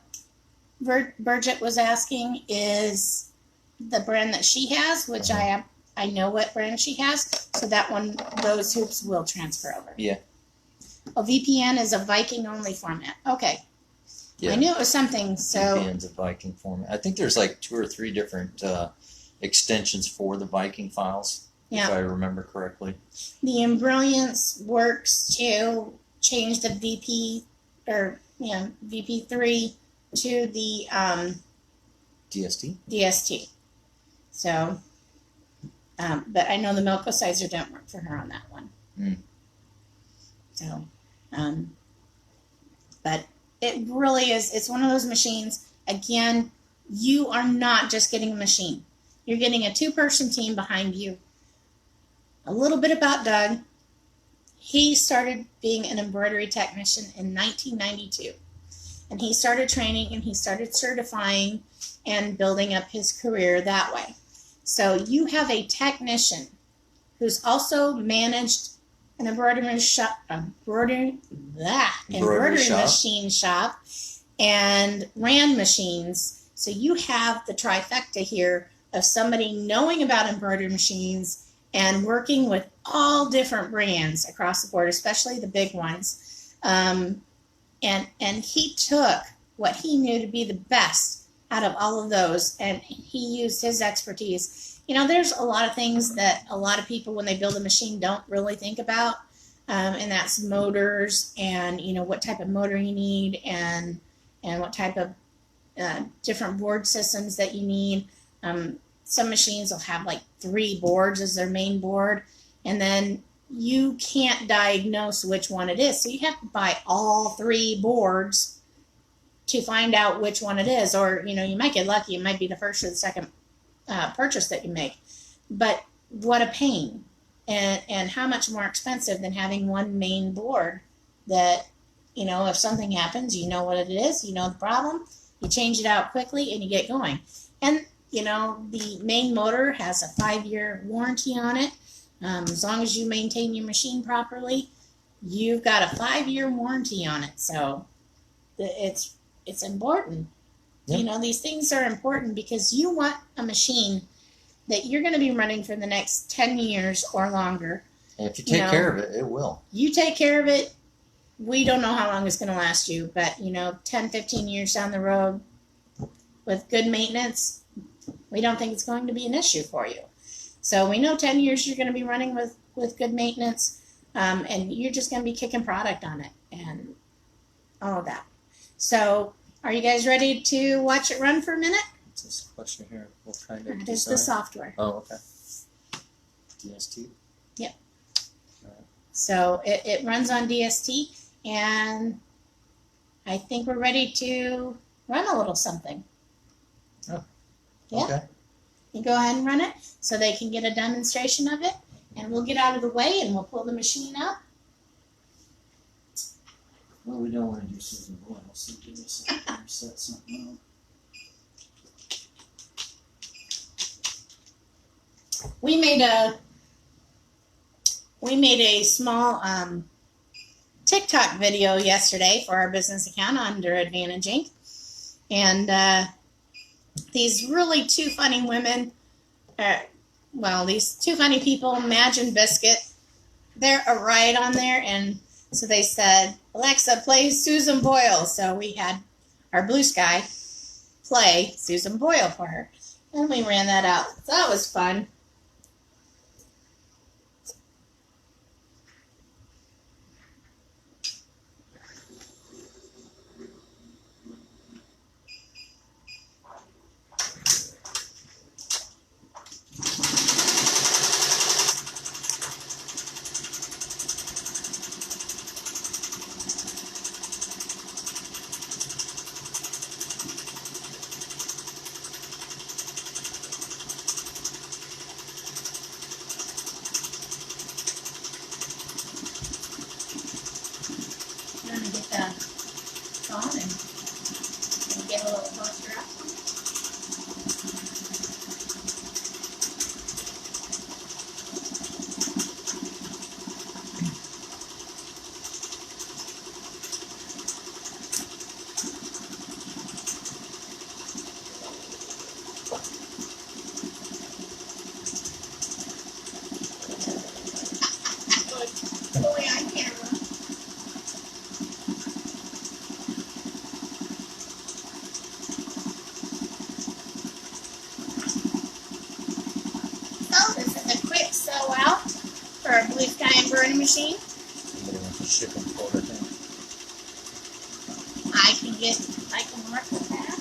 Bridget was asking is the brand that she has, which I know what brand she has, so that one, those hoops will transfer over. Yeah. Oh, VPN is a Viking only format. Okay. Yeah. I knew it was something. So VPN's a Viking format. I think there's like 2 or 3 different extensions for the Viking files. Yeah. If I remember correctly. The Embrilliance works to change the VP3 to the DST. So, but I know the Melkosizer don't work for her on that one. So, but it really is. It's one of those machines. Again, you are not just getting a machine. You're getting a 2-person team behind you. A little bit about Doug. He started being an embroidery technician in 1992. And he started training and he started certifying and building up his career that way. So you have a technician who's also managed an embroidery machine shop and ran machines. So you have the trifecta here of somebody knowing about embroidery machines and working with all different brands across the board, especially the big ones. And he took what he knew to be the best out of all of those, and he used his expertise. There's a lot of things that a lot of people, when they build a machine, don't really think about, and that's motors and, what type of motor you need and what type of different board systems that you need. Some machines will have like 3 boards as their main board, and then you can't diagnose which one it is. So you have to buy all 3 boards to find out which one it is. Or, you might get lucky. It might be the first or the second purchase that you make. But what a pain. And how much more expensive than having one main board that, if something happens, you know what it is, you know the problem, you change it out quickly and you get going. And the main motor has a 5-year warranty on it. As long as you maintain your machine properly, you've got a 5-year warranty on it. So it's important. Yep. These things are important because you want a machine that you're going to be running for the next 10 years or longer. And if you take care of it, it will. You take care of it. We don't know how long it's going to last you, but 10, 15 years down the road with good maintenance, we don't think it's going to be an issue for you. So we know 10 years you're going to be running with good maintenance, and you're just going to be kicking product on it and all of that. So are you guys ready to watch it run for a minute? What's this question here? What kind of That is design? the software. Oh, okay. DST? Yep. All right. So it runs on DST, and I think we're ready to run a little something. Oh, yeah. Okay. You go ahead and run it so they can get a demonstration of it, and we'll get out of the way and we'll pull the machine up. Well, we don't want to do Susan Boyle, so give me a second to set something up. We made a small TikTok video yesterday for our business account under Advantage Inc. And these really two funny women, these two funny people, Madge and Biscuit, they're right on there. And so they said, Alexa, play Susan Boyle. So we had our Blue Sky play Susan Boyle for her. And we ran that out. So that was fun. I'm going to get the phone and get a little closer up. Fully on camera. So this is a quick sew out for a Blue Sky embroidery machine. Somebody wants to ship and quote, I think. I can work with that.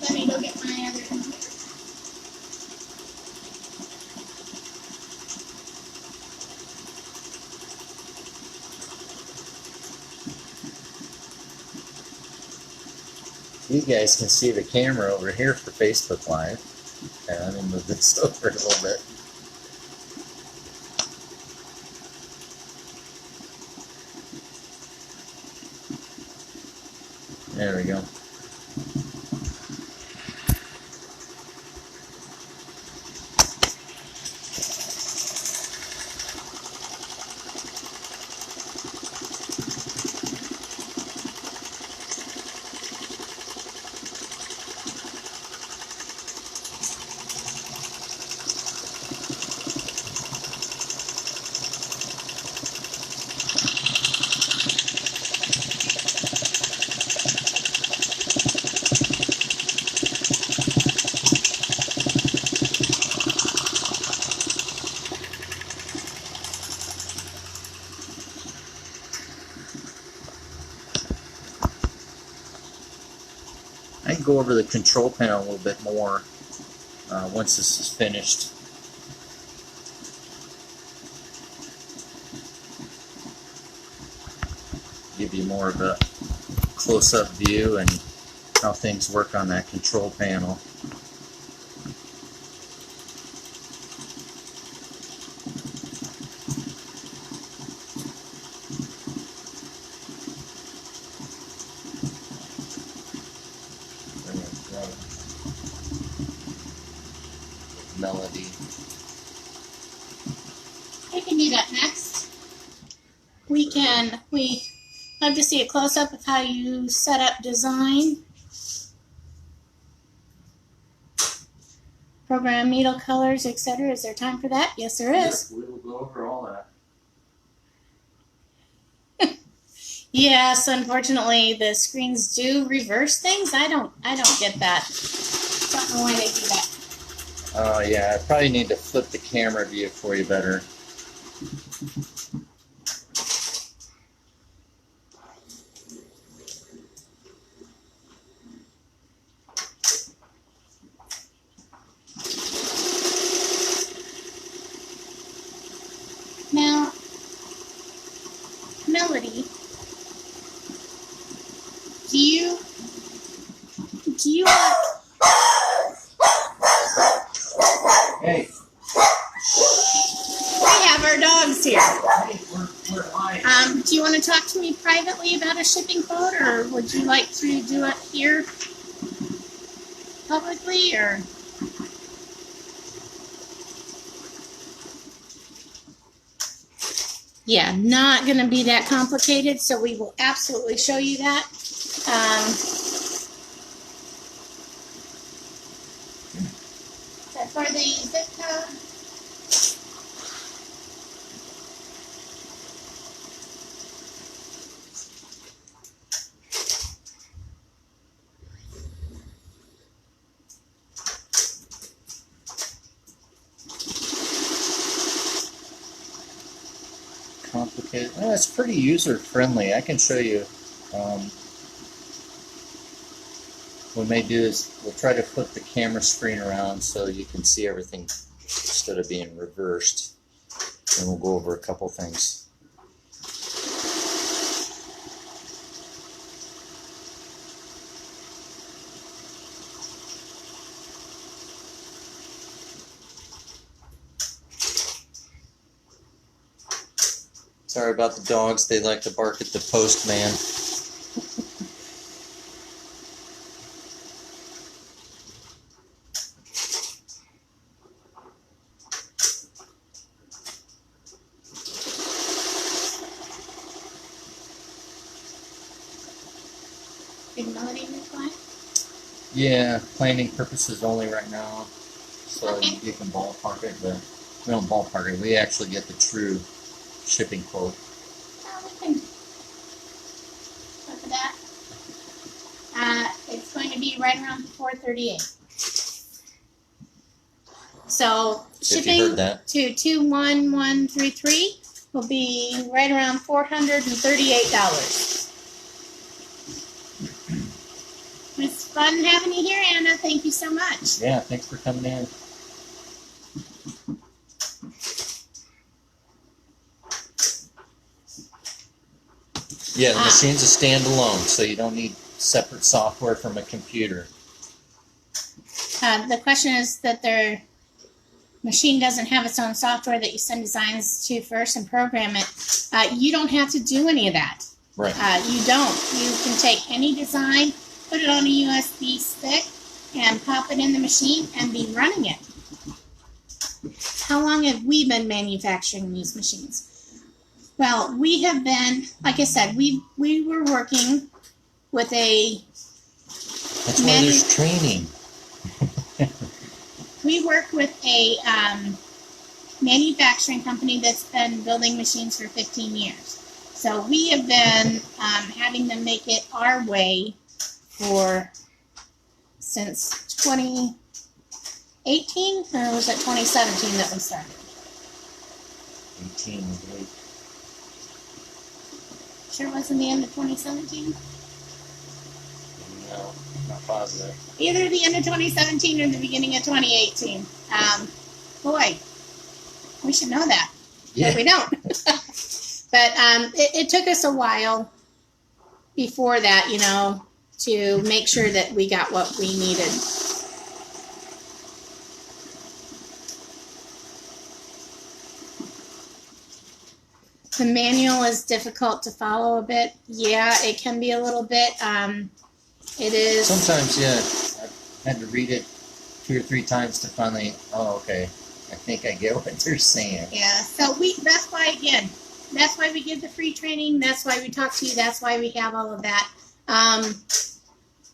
Let me go get my other computer. You guys can see the camera over here for Facebook Live. And I'm going to move this over a little bit. There we go. I can go over the control panel a little bit more once this is finished. Give you more of a close-up view and how things work on that control panel. Melody. We can do that next. We love to see a close-up of how you set up design. program needle colors, etc. Is there time for that? Yes, there is. Yep, we'll go over all that. Yes, unfortunately, the screens do reverse things. I don't get that. Don't know why they do that. Oh yeah, I probably need to flip the camera view for you better. Now, Melody, do you Hey, we have our dogs here. hey, we're live. Do you want to talk to me privately about a shipping quote, or would you like to do it here publicly, or? Yeah, not going to be that complicated, so we will absolutely show you that. So for the zip code, Complicated. Oh, it's pretty user friendly. I can show you. What we may do is we'll try to flip the camera screen around so you can see everything instead of being reversed. And we'll go over a couple things. Sorry about the dogs. They like to bark at the postman. did Melody reply? Yeah, planning purposes only right now. So Okay. you can ballpark it, but we don't ballpark it. We actually get the true shipping quote. Oh, we can look at that. It's going to be right around 438. So If you shipping heard that. to 21133 will be right around $438. It's fun having you here, Anna. Thank you so much. Yeah, thanks for coming in. Yeah, the machine's a standalone, so you don't need separate software from a computer. The question is that their machine doesn't have its own software that you send designs to first and program it. You don't have to do any of that. Right. You don't. You can take any design, put it on a USB stick, and pop it in the machine and be running it. How long have we been manufacturing these machines? Well, we have been, like I said, we were working with a That's why there's training. we work with a manufacturing company that's been building machines for 15 years. So we have been having them make it our way since 2018, or was it 2017 that we started? 18, I believe. Sure wasn't the end of 2017? No, not positive. Either the end of 2017 or the beginning of 2018. Boy, we should know that. Yeah. But we don't. But it took us a while before that, to make sure that we got what we needed. The manual is difficult to follow a bit. Yeah, it can be a little bit. It is. Sometimes, yeah, I've had to read it 2 or 3 times to finally, okay, I think I get what they're saying. Yeah, so that's why we give the free training. That's why we talk to you. That's why we have all of that.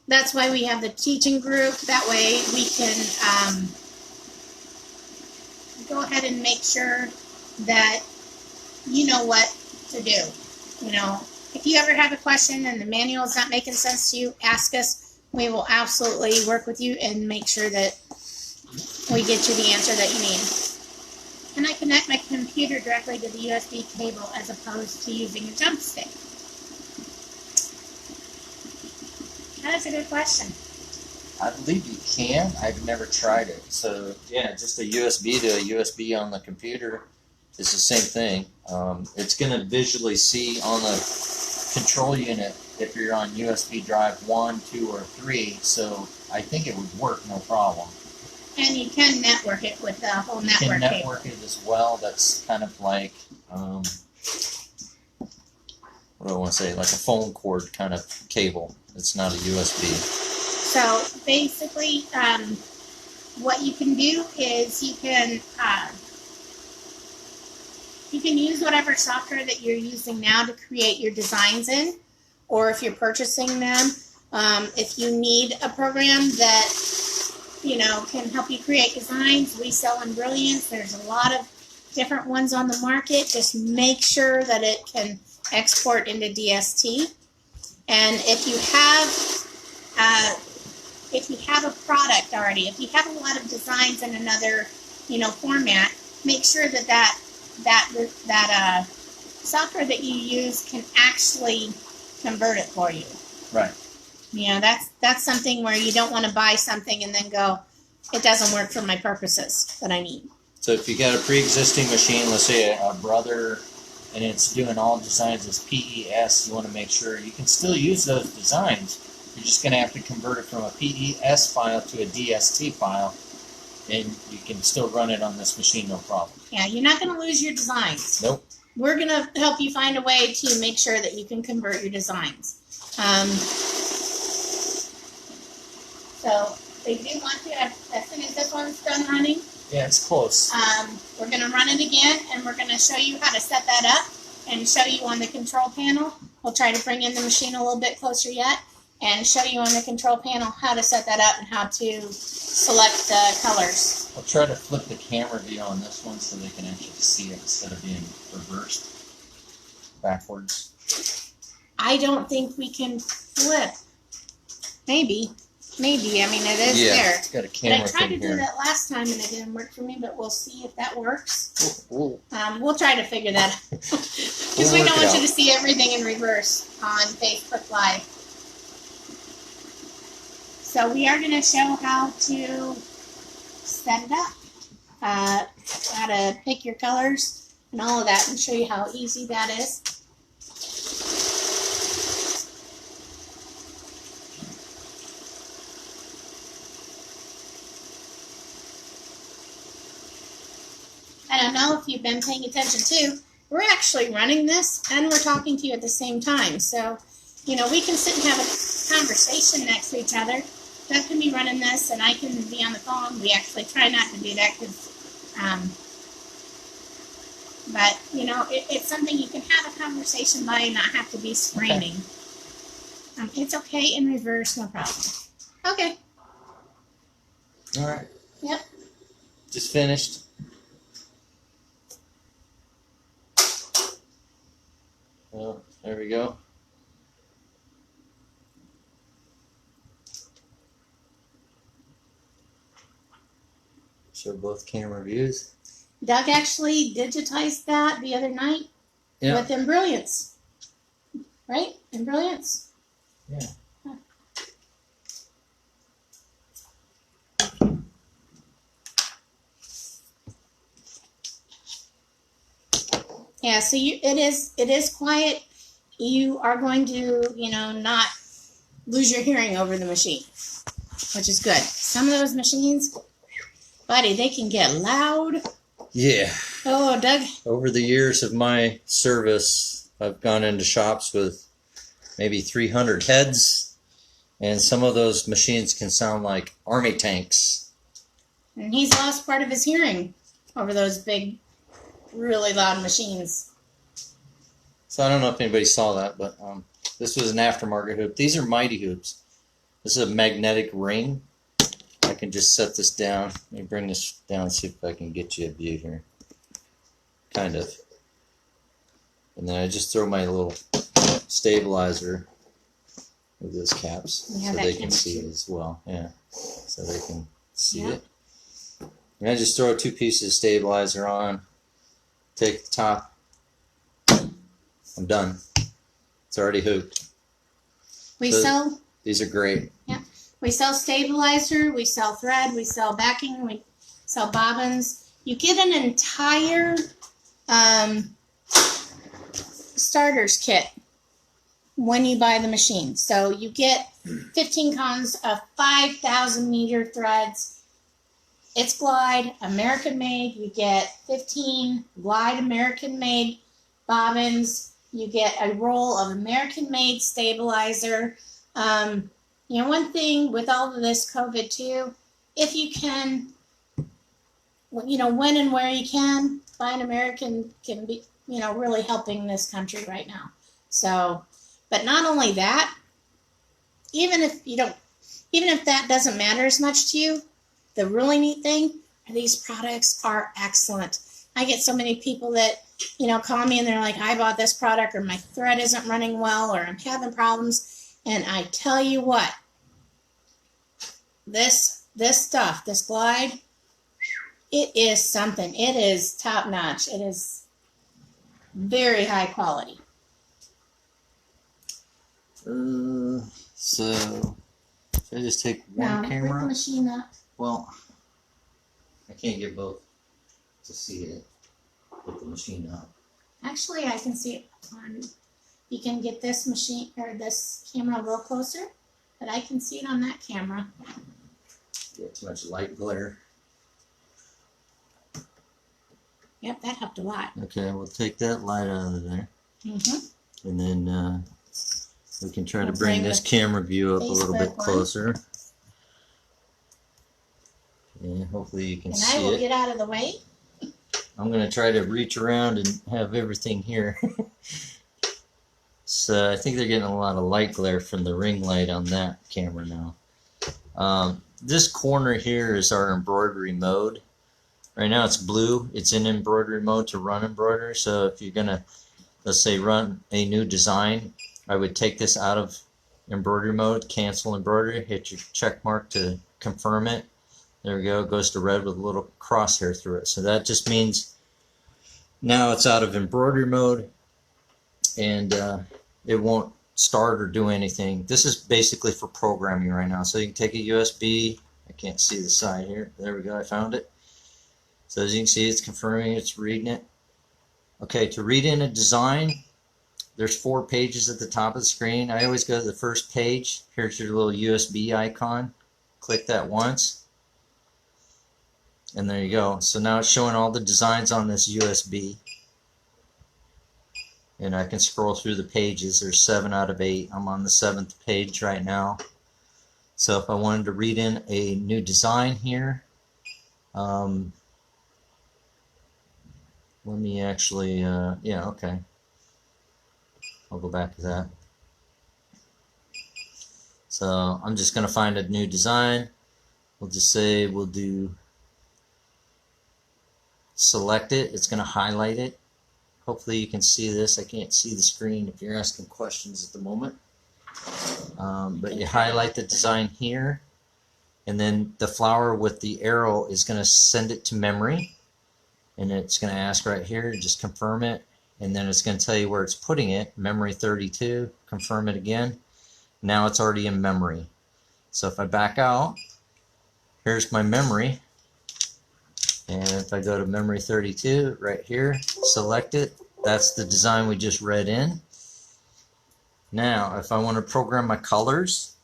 That's why we have the teaching group. That way we can go ahead and make sure that you know what to do. You know, if you ever have a question and the manual is not making sense to you, ask us. We will absolutely work with you and make sure that we get you the answer that you need. And I connect my computer directly to the USB cable as opposed to using a jump stick. That's a good question. I believe you can. I've never tried it. So yeah, just a USB to a USB on the computer is the same thing. It's going to visually see on the control unit if you're on USB drive 1, 2, or 3. So I think it would work no problem. And you can network it with the whole You network can cable. network it as well. That's kind of like, what do I want to say? Like a phone cord kind of cable. It's not a USB. So basically, what you can do is you can use whatever software that you're using now to create your designs in, or if you're purchasing them, if you need a program that can help you create designs, we sell Embroidery. There's a lot of different ones on the market. Just make sure that it can export into DST. And if you have a product already, if you have a lot of designs in another format, make sure that software that you use can actually convert it for you. Right. That's something where you don't want to buy something and then go, it doesn't work for my purposes that I need. So if you got a pre-existing machine, let's say a brother, and it's doing all designs as PES, you want to make sure you can still use those designs. You're just going to have to convert it from a PES file to a DST file, and you can still run it on this machine, no problem. Yeah, you're not going to lose your designs. Nope. We're going to help you find a way to make sure that you can convert your designs. So they do want to, as soon as this one's done running, Yeah, it's close. we're going to run it again, and we're going to show you how to set that up and show you on the control panel. We'll try to bring in the machine a little bit closer yet and show you on the control panel how to set that up and how to select the colors. I'll try to flip the camera view on this one so they can actually see it instead of being reversed backwards. I don't think we can flip. Maybe. I mean, it is there. It's got a But camera I tried to thing do here. that last time and it didn't work for me, but we'll see if that works. Ooh, We'll try to figure that out. Because We'll we work don't it want you out. to see everything in reverse on Facebook Live. So we are going to show how to set it up. How to pick your colors and all of that, and show you how easy that is. I don't know if you've been paying attention too. We're actually running this and we're talking to you at the same time. So, we can sit and have a conversation next to each other. Doug can be running this and I can be on the phone. We actually try not to do that because, but, it's something you can have a conversation by and not have to be screaming. Okay. It's okay in reverse, no problem. Okay. All right. Yep. Just finished. Well, there we go. Show both camera views. Doug actually digitized that the other night with Embroidery. Right? Embroidery? Yeah. Huh. Yeah, so it is quiet. You are going to, not lose your hearing over the machine, which is good. Some of those machines, buddy, they can get loud. Yeah. Oh, Doug. Over the years of my service, I've gone into shops with maybe 300 heads, and some of those machines can sound like army tanks. And he's lost part of his hearing over those big, really loud machines. So I don't know if anybody saw that, but this was an aftermarket hoop. These are mighty hoops. This is a magnetic ring, I can just set this down. Let me bring this down, see if I can get you a view here. Kind of. And then I just throw my little stabilizer with those caps Yeah, so that they can camera see too. it as well. Yeah, so they can see Yeah. it. And I just throw 2 pieces of stabilizer on, take the top, I'm done. It's already hooped. We So sell these are great. we sell stabilizer, we sell thread, we sell backing, we sell bobbins. You get an entire starters kit when you buy the machine. So you get 15 cons of 5,000 meter threads. It's Glide, American made. You get 15 Glide American made bobbins. You get a roll of American made stabilizer. One thing with all of this COVID too, if you can, when and where you can, buy an American can be, really helping this country right now. So, but not only that, even if that doesn't matter as much to you, the really neat thing are these products are excellent. I get so many people that, call me and they're like, I bought this product or my thread isn't running well or I'm having problems. And I tell you what, this stuff, this Glide, it is something. It is top notch. It is very high quality. So should I just take one Now, camera? bring the machine up. Well, I can't get both to see it with the machine up. Actually, I can see it on. You can get this machine or this camera a little closer, but I can see it on that camera. Get too much light glare. Yep, that helped a lot. Okay, we'll take that light out of there, and then we can try to We'll bring bring this the camera view up a little bit Facebook one. closer. And hopefully you can And I see will it. get out of the way. I'm going to try to reach around and have everything here. So I think they're getting a lot of light glare from the ring light on that camera now. This corner here is our embroidery mode. Right now it's blue. It's in embroidery mode to run embroidery. So if you're going to, let's say, run a new design, I would take this out of embroidery mode, cancel embroidery, hit your check mark to confirm it. There we go. It goes to red with a little crosshair through it. So that just means now it's out of embroidery mode and it won't start or do anything. This is basically for programming right now. So you can take a USB. I can't see the side here. There we go. I found it. So as you can see, it's confirming, it's reading it. Okay, to read in a design, there's 4 pages at the top of the screen. I always go to the first page. Here's your little USB icon. Click that once. And there you go. So now it's showing all the designs on this USB. And I can scroll through the pages. There's 7 out of 8. I'm on the 7th page right now. So if I wanted to read in a new design here, let me actually, yeah, okay. I'll go back to that. So I'm just going to find a new design. We'll just say we'll do select it. It's going to highlight it. Hopefully you can see this. I can't see the screen if you're asking questions at the moment. But you highlight the design here, and then the flower with the arrow is going to send it to memory, and it's going to ask right here, just confirm it, and then it's going to tell you where it's putting it, memory 32, confirm it again. Now it's already in memory. So if I back out, here's my memory. And if I go to memory 32 right here, select it, that's the design we just read in. Now, if I want to program my colors,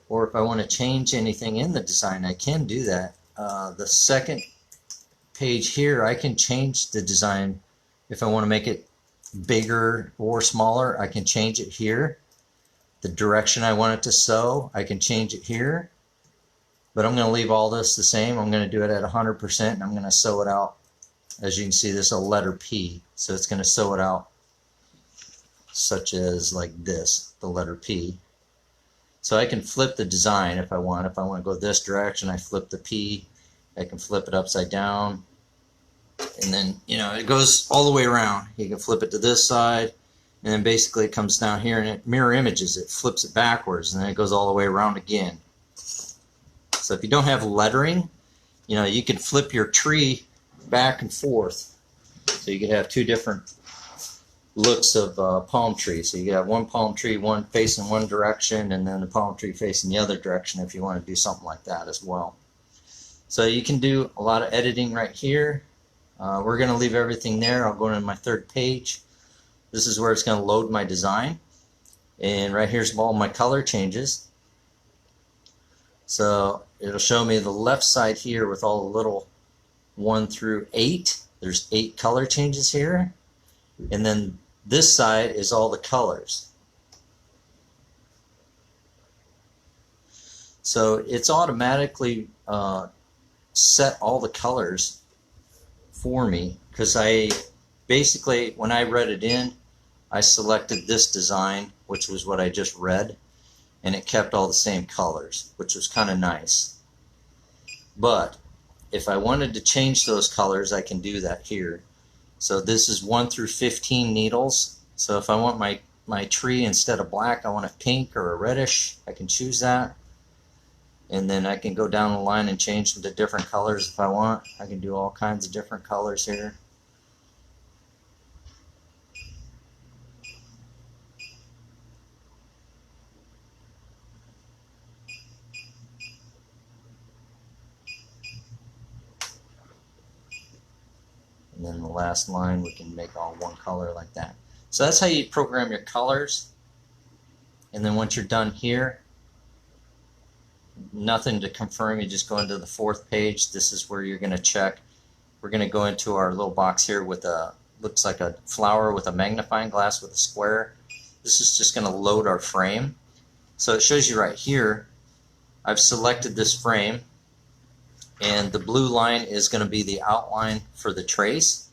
or if I want to change anything in the design, I can do that. The second page here, I can change the design. If I want to make it bigger or smaller, I can change it here. The direction I want it to sew, I can change it here. But I'm going to leave all this the same. I'm going to do it at 100%, and I'm going to sew it out. As you can see, this is a letter P, so it's going to sew it out such as like this, the letter P. So I can flip the design if I want. If I want to go this direction, I flip the P. I can flip it upside down. And then, you know, it goes all the way around. You can flip it to this side. And then basically it comes down here and it mirror images. It flips it backwards. And then it goes all the way around again. So if you don't have lettering, you know, you can flip your tree back and forth. So you could have two different looks of palm tree. So you could have one palm tree, one facing one direction, and then the palm tree facing the other direction if you want to do something like that as well. So you can do a lot of editing right here. We're going to leave everything there. I'll go into my third page. This is where it's going to load my design. And right here's all my color changes. So it'll show me the left side here with all the little 1 through 8. There's 8 color changes here. And then this side is all the colors. So it's automatically set all the colors for me, because I basically, when I read it in, I selected this design, which was what I just read, and it kept all the same colors, which was kind of nice. But if I wanted to change those colors, I can do that here. So this is 1 through 15 needles. So if I want my tree, instead of black, I want it pink or a reddish, I can choose that. And then I can go down the line and change them to different colors if I want. I can do all kinds of different colors here. And then the last line we can make all one color like that. So that's how you program your colors. And then once you're done here, nothing to confirm, you just go into the 4th page. This is where you're going to check. We're going to go into our little box here with a, looks like a flower with a magnifying glass with a square. This is just going to load our frame. So it shows you right here, I've selected this frame, and the blue line is going to be the outline for the trace,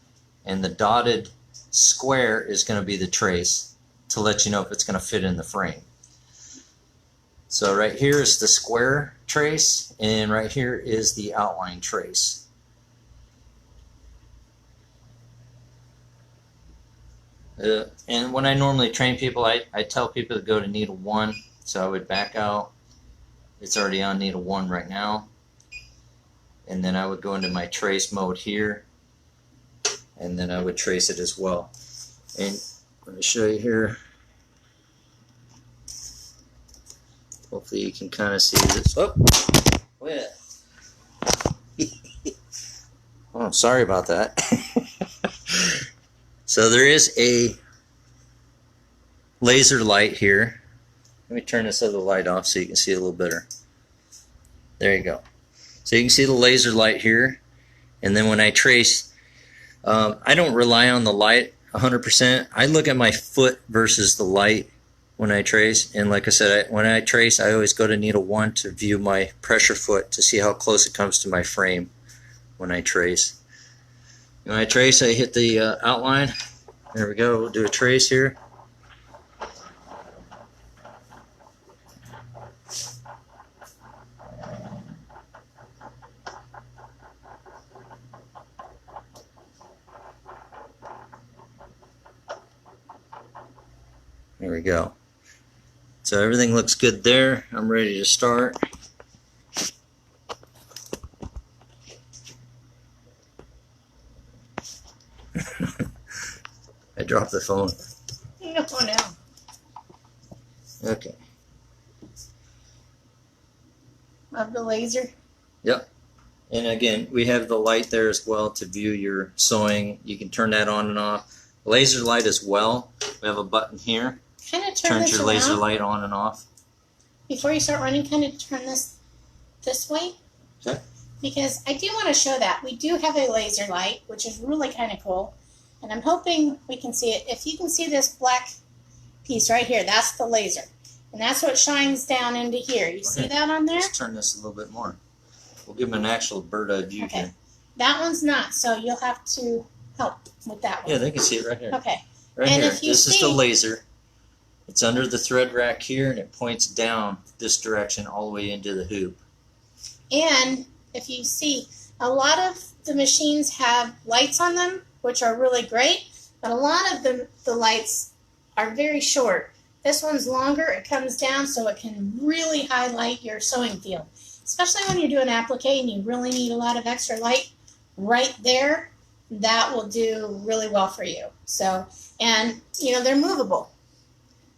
and the dotted square is going to be the trace to let you know if it's going to fit in the frame. So right here is the square trace, and right here is the outline trace. And when I normally train people, I tell people to go to needle 1. So I would back out. It's already on needle 1 right now. And then I would go into my trace mode here, and then I would trace it as well. And let me show you here. Hopefully you can kind of see this. Oh, yeah. Oh, sorry about that. So there is a laser light here. Let me turn this other light off so you can see a little better. There you go. So you can see the laser light here. And then when I trace, I don't rely on the light 100%. I look at my foot versus the light when I trace. And like I said, when I trace, I always go to needle 1 to view my pressure foot to see how close it comes to my frame when I trace. When I trace, I hit the outline. There we go. We'll do a trace here. There we go. So everything looks good there. I'm ready to start. I dropped the phone. No, no. Okay. Of the laser. Yep. And again, we have the light there as well to view your sewing. You can turn that on and off. Laser light as well. We have a button here. Kind of turn Turns this your around. laser light on and off. Before you start running, kind of turn this way. Okay. Because I do want to show that. We do have a laser light, which is really kind of cool. And I'm hoping we can see it. If you can see this black piece right here, that's the laser. And that's what shines down into here. You see that on there? Let's turn this a little bit more. We'll give them an actual bird-eye view Okay. here. That one's not, so you'll have to help with that one. Yeah, they can see it right here. Okay. Right And here. if you This is the see- laser. It's under the thread rack here, and it points down this direction all the way into the hoop. And if you see, a lot of the machines have lights on them, which are really great, but a lot of the lights are very short. This one's longer, it comes down so it can really highlight your sewing field. Especially when you're doing applique and you really need a lot of extra light right there, that will do really well for you. So, and you know, they're movable.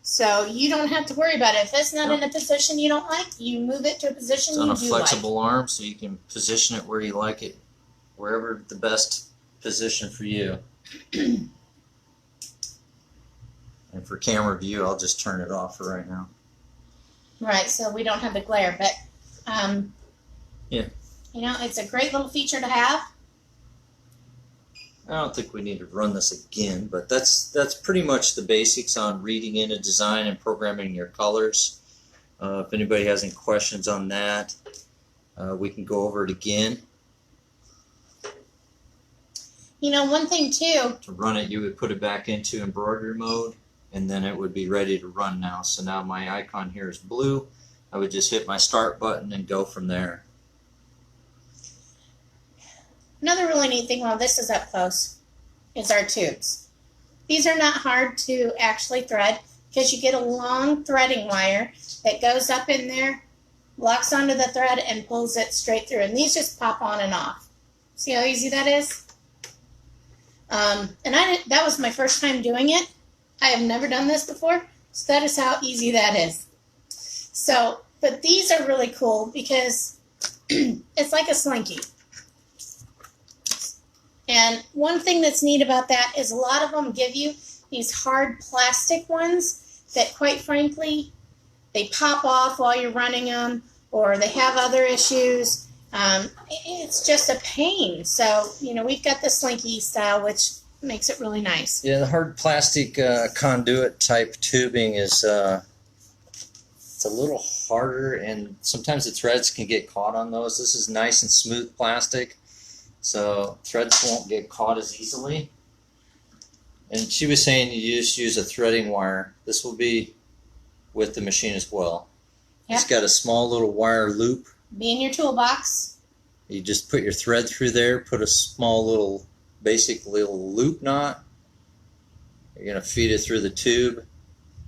So you don't have to worry about it. If it's not in a position you don't like, you move it to a position It's on you a do flexible arm, so you can position it where you like it, wherever the best position for you. And for camera view, I'll just turn it off for right now. Right, so we don't have the glare, but Yeah. you know, it's a great little feature to have. I don't think we need to run this again, but that's pretty much the basics on reading in a design and programming your colors. If anybody has any questions on that, we can go over it again. You know, one thing too, To run it, you would put it back into embroidery mode, and then it would be ready to run now. So now my icon here is blue. I would just hit my start button and go from there. another really neat thing while this is up close is our tubes. These are not hard to actually thread because you get a long threading wire that goes up in there, locks onto the thread, and pulls it straight through. And these just pop on and off. See how easy that is? That was my first time doing it. I have never done this before, so that is how easy that is. So, but these are really cool because it's like a slinky. And one thing that's neat about that is a lot of them give you these hard plastic ones that, quite frankly, they pop off while you're running them, or they have other issues. It's just a pain. So, you know, we've got the slinky style, which makes it really nice. Yeah, the hard plastic conduit type tubing is it's a little harder, and sometimes the threads can get caught on those. This is nice and smooth plastic, so threads won't get caught as easily. And she was saying you just use a threading wire. This will be with the machine as well. Yep. It's got a small little wire loop. Be in your toolbox. You just put your thread through there, put a small little, basic little loop knot. You're going to feed it through the tube.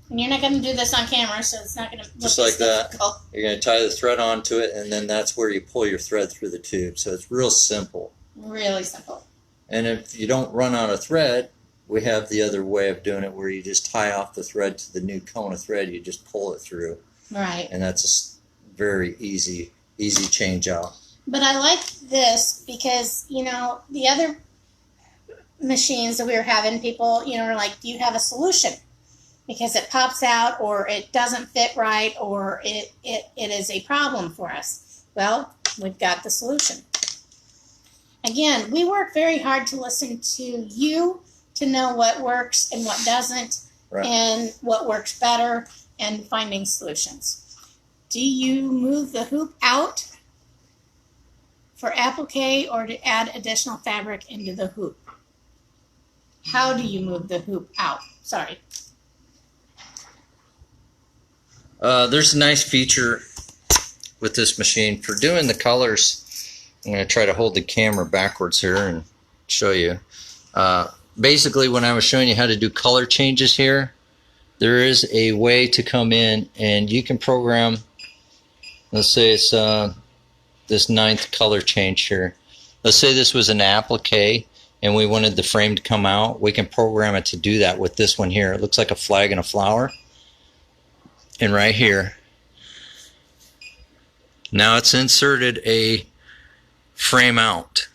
And you're not going to do this on camera, so it's not going to look Just like that. difficult. You're going to tie the thread onto it, and then that's where you pull your thread through the tube. So it's real simple. Really simple. And if you don't run out of thread, we have the other way of doing it where you just tie off the thread to the new cone of thread. You just pull it through. Right. And that's a very easy change out. But I like this because, you know, the other machines that we were having, people, you know, are like, do you have a solution? Because it pops out, or it doesn't fit right, or it is a problem for us. Well, we've got the solution. Again, we work very hard to listen to you to know what works and what doesn't, Right. and what works better, and finding solutions. Do you move the hoop out for applique or to add additional fabric into the hoop? How do you move the hoop out? Sorry. There's a nice feature with this machine for doing the colors. I'm going to try to hold the camera backwards here and show you. Basically, when I was showing you how to do color changes here, there is a way to come in and you can program, let's say it's this 9th color change here. Let's say this was an applique and we wanted the frame to come out. We can program it to do that with this one here. It looks like a flag and a flower. And right here, now it's inserted a frame out.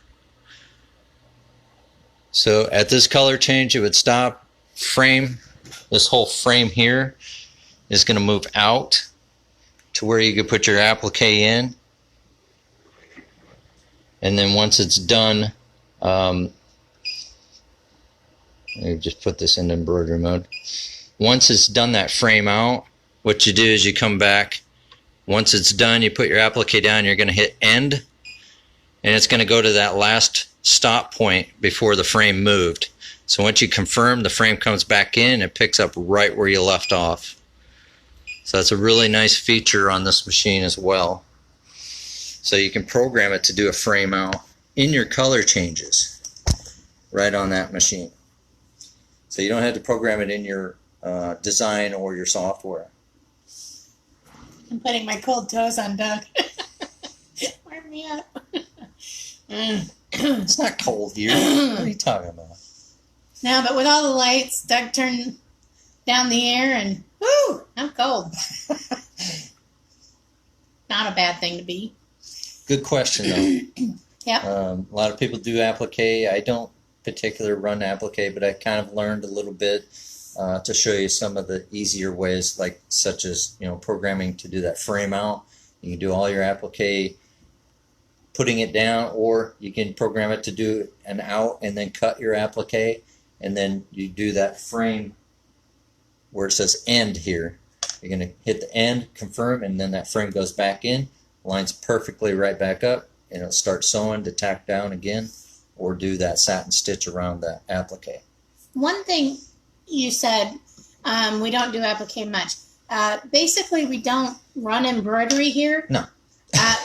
So at this color change, it would stop. Frame, this whole frame here is going to move out to where you could put your applique in. And then once it's done, let me just put this in embroidery mode. Once it's done that frame out, what you do is you come back. Once it's done, you put your applique down, you're going to hit end, and it's going to go to that last stop point before the frame moved. So once you confirm, the frame comes back in and it picks up right where you left off. So that's a really nice feature on this machine as well. So you can program it to do a frame out in your color changes right on that machine. So you don't have to program it in your design or your software. I'm putting my cold toes on Doug. Warm me up. It's not cold here. What are you talking about? No, but with all the lights, Doug turned down the air and whoo, I'm cold. Not a bad thing to be. Good question though. Yep. A lot of people do applique. I don't particularly run applique, but I kind of learned a little bit to show you some of the easier ways, like such as programming to do that frame out. You can do all your applique, putting it down, or you can program it to do an out and then cut your applique, and then you do that frame where it says end here. You're going to hit the end, confirm, and then that frame goes back in, lines perfectly right back up, and it'll start sewing to tack down again, or do that satin stitch around the applique. One thing you said, we don't do applique much. Basically, we don't run embroidery here. No.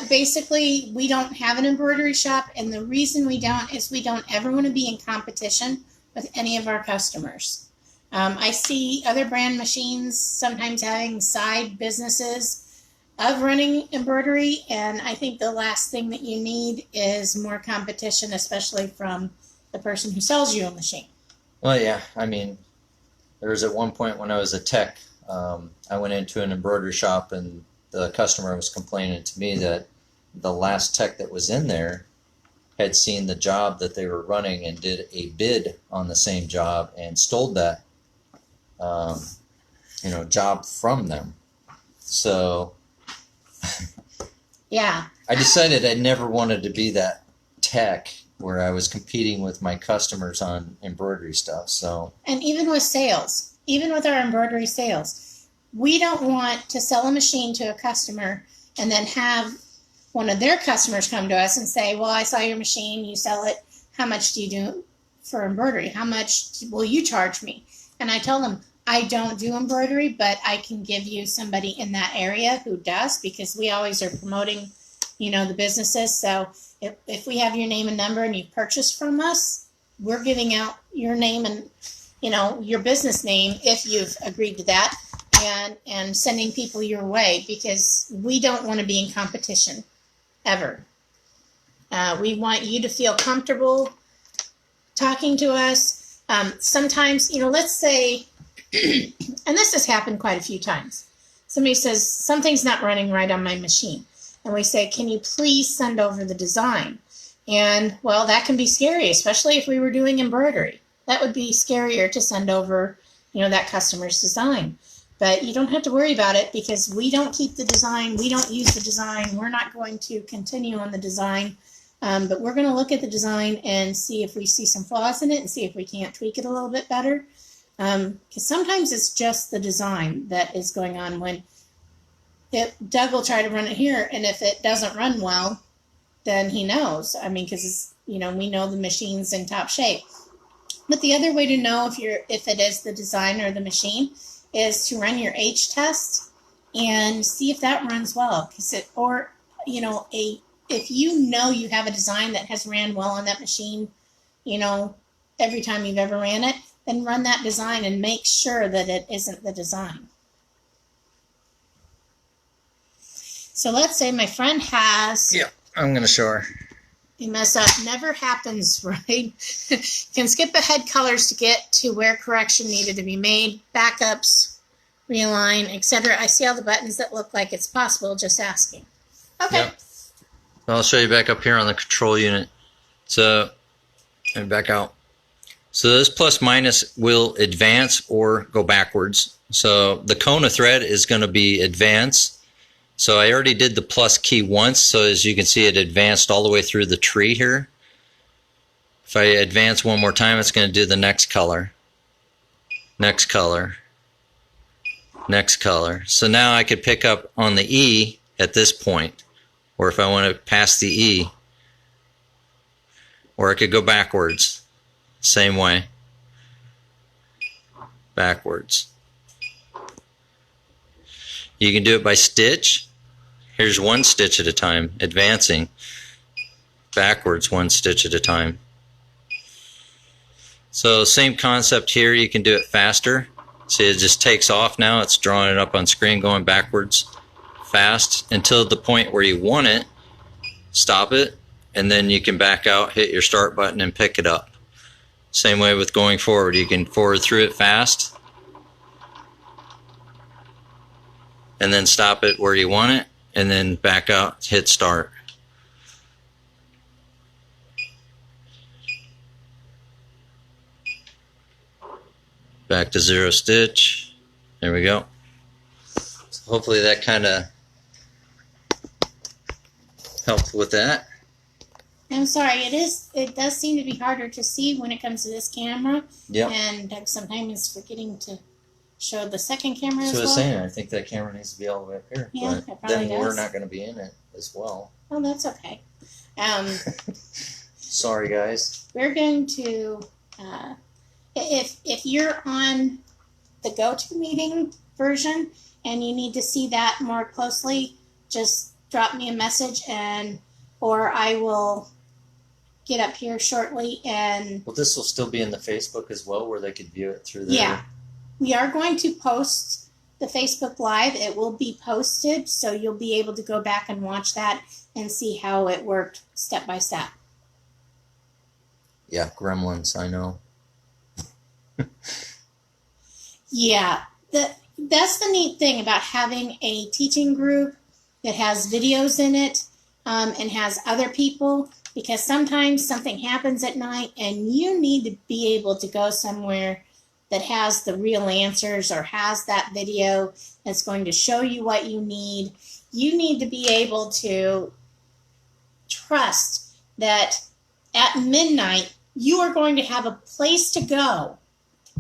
Basically, we don't have an embroidery shop, and the reason we don't is we don't ever want to be in competition with any of our customers. I see other brand machines sometimes having side businesses of running embroidery, and I think the last thing that you need is more competition, especially from the person who sells you a machine. Well, yeah, I mean, there was at one point when I was a tech, I went into an embroidery shop and the customer was complaining to me that the last tech that was in there had seen the job that they were running and did a bid on the same job and stole that job from them. So yeah, I decided I never wanted to be that tech where I was competing with my customers on embroidery stuff. So, and even with sales, even with our embroidery sales, we don't want to sell a machine to a customer and then have one of their customers come to us and say, well, I saw your machine, you sell it, how much do you do for embroidery? How much will you charge me? And I tell them, I don't do embroidery, but I can give you somebody in that area who does, because we always are promoting, the businesses. So if we have your name and number and you've purchased from us, we're giving out your name and, your business name if you've agreed to that, and sending people your way, because we don't want to be in competition ever. We want you to feel comfortable talking to us. Sometimes, let's say, and this has happened quite a few times. Somebody says, something's not running right on my machine. And we say, can you please send over the design? And, well, that can be scary, especially if we were doing embroidery. That would be scarier to send over, that customer's design. But you don't have to worry about it, because we don't keep the design. We don't use the design. We're not going to continue on the design. But we're going to look at the design and see if we see some flaws in it and see if we can't tweak it a little bit better. Because sometimes it's just the design that is going on. When Doug will try to run it here, and if it doesn't run well, then he knows. I mean, because we know the machine's in top shape. But the other way to know if it is the design or the machine is to run your H test and see if that runs well. If you have a design that has ran well on that machine, every time you've ever ran it, then run that design and make sure that it isn't the design. So let's say my friend has... Yeah, I'm going to show her. You mess up. Never happens, right? Can skip ahead colors to get to where correction needed to be made, backups, realign, etc. I see all the buttons that look like it's possible, just asking. Okay. Yep. I'll show you back up here on the control unit. So, and back out. So this plus minus will advance or go backwards. So the Kona thread is going to be advance. So I already did the plus key once, so as you can see it advanced all the way through the tree here. If I advance one more time, it's going to do the next color. Next color. Next color. So now I could pick up on the E at this point, or if I want to pass the E, or I could go backwards. Same way. Backwards. You can do it by stitch. Here's one stitch at a time, advancing. Backwards, one stitch at a time. So same concept here, you can do it faster. See, it just takes off now. It's drawing it up on screen, going backwards fast until the point where you want it. Stop it, and then you can back out, hit your start button, and pick it up. Same way with going forward. You can forward through it fast, and then stop it where you want it, and then back out, hit start. Back to 0 stitch. There we go. So hopefully that kind of helped with that. I'm sorry, it does seem to be harder to see when it comes to this camera. Yep. And Doug sometimes is forgetting to show the second camera as So I well. was saying, I think that camera needs to be all the way up here. Yeah, it but probably then we're does. not going to be in it as well. Oh, that's okay. Sorry, guys. We're going to, if you're on the GoToMeeting version and you need to see that more closely, just drop me a message or I will get up here shortly and... Well, this will still be in the Facebook as well, where they could view it through there. Yeah. We are going to post the Facebook Live. It will be posted, so you'll be able to go back and watch that and see how it worked step by step. Yeah, gremlins, I know. Yeah, that's the neat thing about having a teaching group that has videos in it and has other people, because sometimes something happens at night and you need to be able to go somewhere that has the real answers or has that video that's going to show you what you need. You need to be able to trust that at midnight you are going to have a place to go,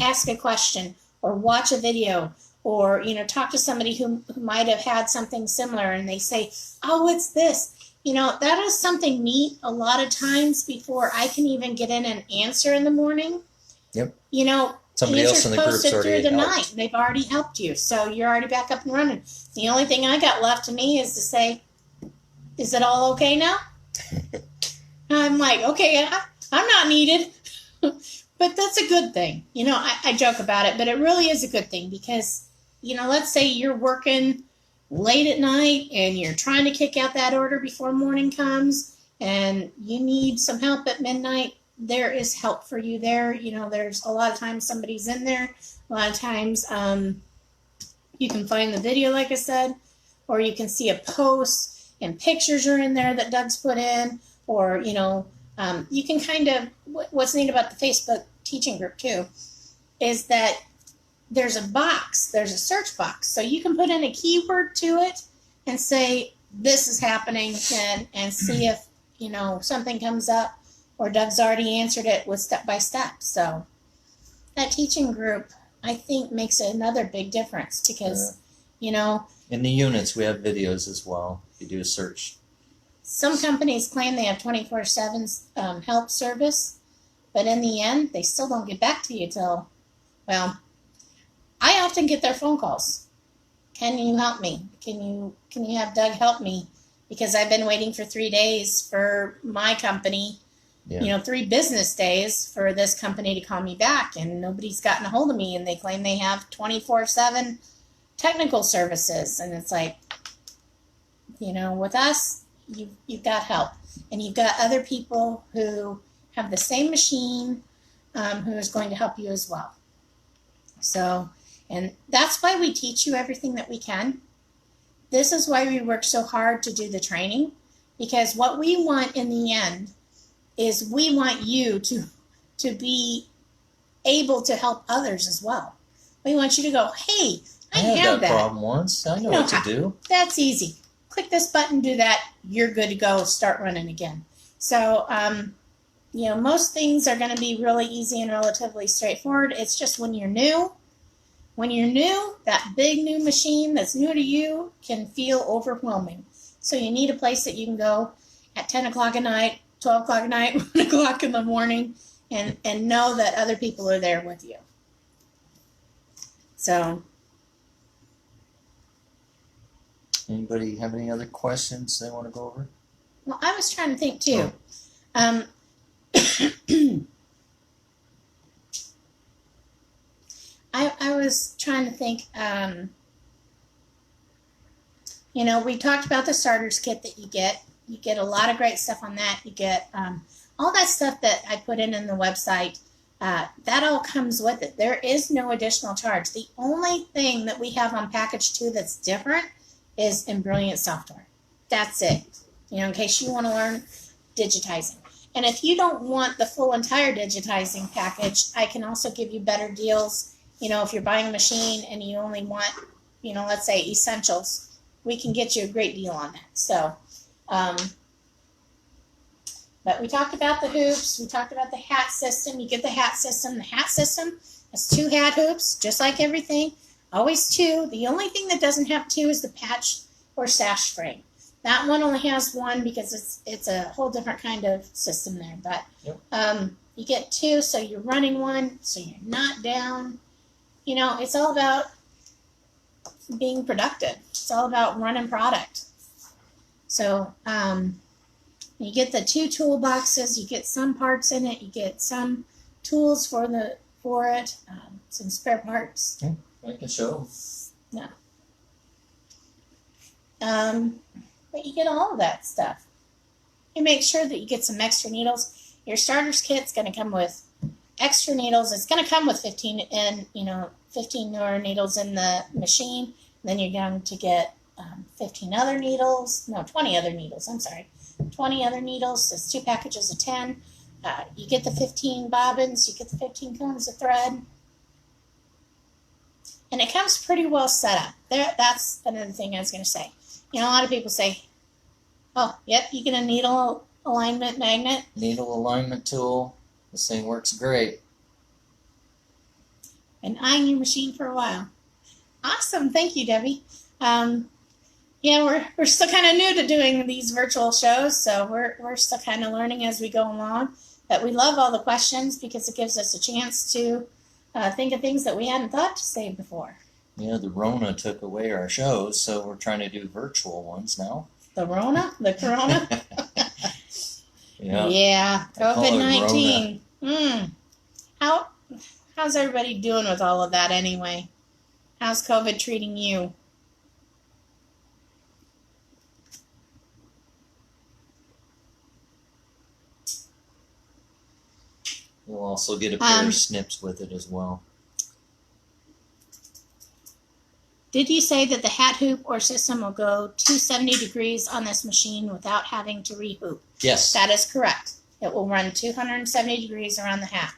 ask a question or watch a video or, talk to somebody who might have had something similar and they say, oh, it's this. That is something neat a lot of times before I can even get in an answer in the morning. Yep. Somebody else in the group's posted already through the helped. night. They've already helped you. So you're already back up and running. The only thing I got left to me is to say, is it all okay now? I'm like, okay, I'm not needed. But that's a good thing. I joke about it, but it really is a good thing because, let's say you're working late at night and you're trying to kick out that order before morning comes and you need some help at midnight. There is help for you there. There's a lot of times somebody's in there. A lot of times you can find the video, like I said, or you can see a post and pictures are in there that Doug's put in, or, you can kind of, what's neat about the Facebook teaching group too, is that there's a search box. So you can put in a keyword to it and say, this is happening and see if, something comes up or Doug's already answered it with step by step. So that teaching group, I think, makes another big difference because, In the units, we have videos as well. You do a search. Some companies claim they have 24/7 help service, but in the end, they still don't get back to you till, I often get their phone calls. Can you help me? Can you have Doug help me? Because I've been waiting for 3 days for my company, 3 business days for this company to call me back, and nobody's gotten a hold of me, and they claim they have 24/7 technical services, and it's like, with us, you've got help, and you've got other people who have the same machine who is going to help you as well. So, and that's why we teach you everything that we can. This is why we work so hard to do the training, because what we want in the end is we want you to be able to help others as well. We want you to go, hey, I had have that problem once. I know what to do. That's easy. Click this button, do that. You're good to go. Start running again. So, most things are going to be really easy and relatively straightforward. It's just when you're new, that big new machine that's new to you can feel overwhelming. So you need a place that you can go at 10 o'clock at night, 12 o'clock at night, 1 o'clock in the morning, and know that other people are there with you. So, Anybody have any other questions they want to go over? Well, I was trying to think too. I was trying to think, we talked about the starters kit that you get. You get a lot of great stuff on that. You get all that stuff that I put in the website. That all comes with it. There is no additional charge. The only thing that we have on package 2 that's different is Embroidery software. That's it. In case you want to learn digitizing. And if you don't want the full entire digitizing package, I can also give you better deals. If you're buying a machine and you only want, let's say essentials, we can get you a great deal on that. So, but we talked about the hoops. We talked about the hat system. You get the hat system. The hat system has 2 hat hoops, just like everything. Always 2. The only thing that doesn't have 2 is the patch or sash frame. That one only has 1 because it's a whole different kind of system there. But Yep. You get 2, so you're running 1, so you're not down. It's all about being productive. It's all about running product. So you get the 2 toolboxes. You get some parts in it. You get some tools for it. Some spare parts. I can show. No. But you get all of that stuff. You make sure that you get some extra needles. Your starter's kit's going to come with extra needles. It's going to come with 15 more needles in the machine. Then you're going to get 20 other needles. I'm sorry. 20 other needles. It's 2 packages of 10. You get the 15 bobbins. You get the 15 cones of thread. And it comes pretty well set up. That's another thing I was going to say. A lot of people say, oh, yep, you get a needle alignment magnet. Needle alignment tool. This thing works great. Been eyeing your machine for a while. Awesome. Thank you, Debbie. We're still kind of new to doing these virtual shows, so we're still kind of learning as we go along. But we love all the questions because it gives us a chance to think of things that we hadn't thought to say before. Yeah, the Rona took away our shows, so we're trying to do virtual ones now. The Rona? The Corona? Yeah. Yeah, I call it COVID-19. How's everybody doing with all of that anyway? How's COVID treating you? You'll also get a pair of snips with it as well. Did you say that the hat hoop or system will go 270 degrees on this machine without having to rehoop? Yes. That is correct. It will run 270 degrees around the hat.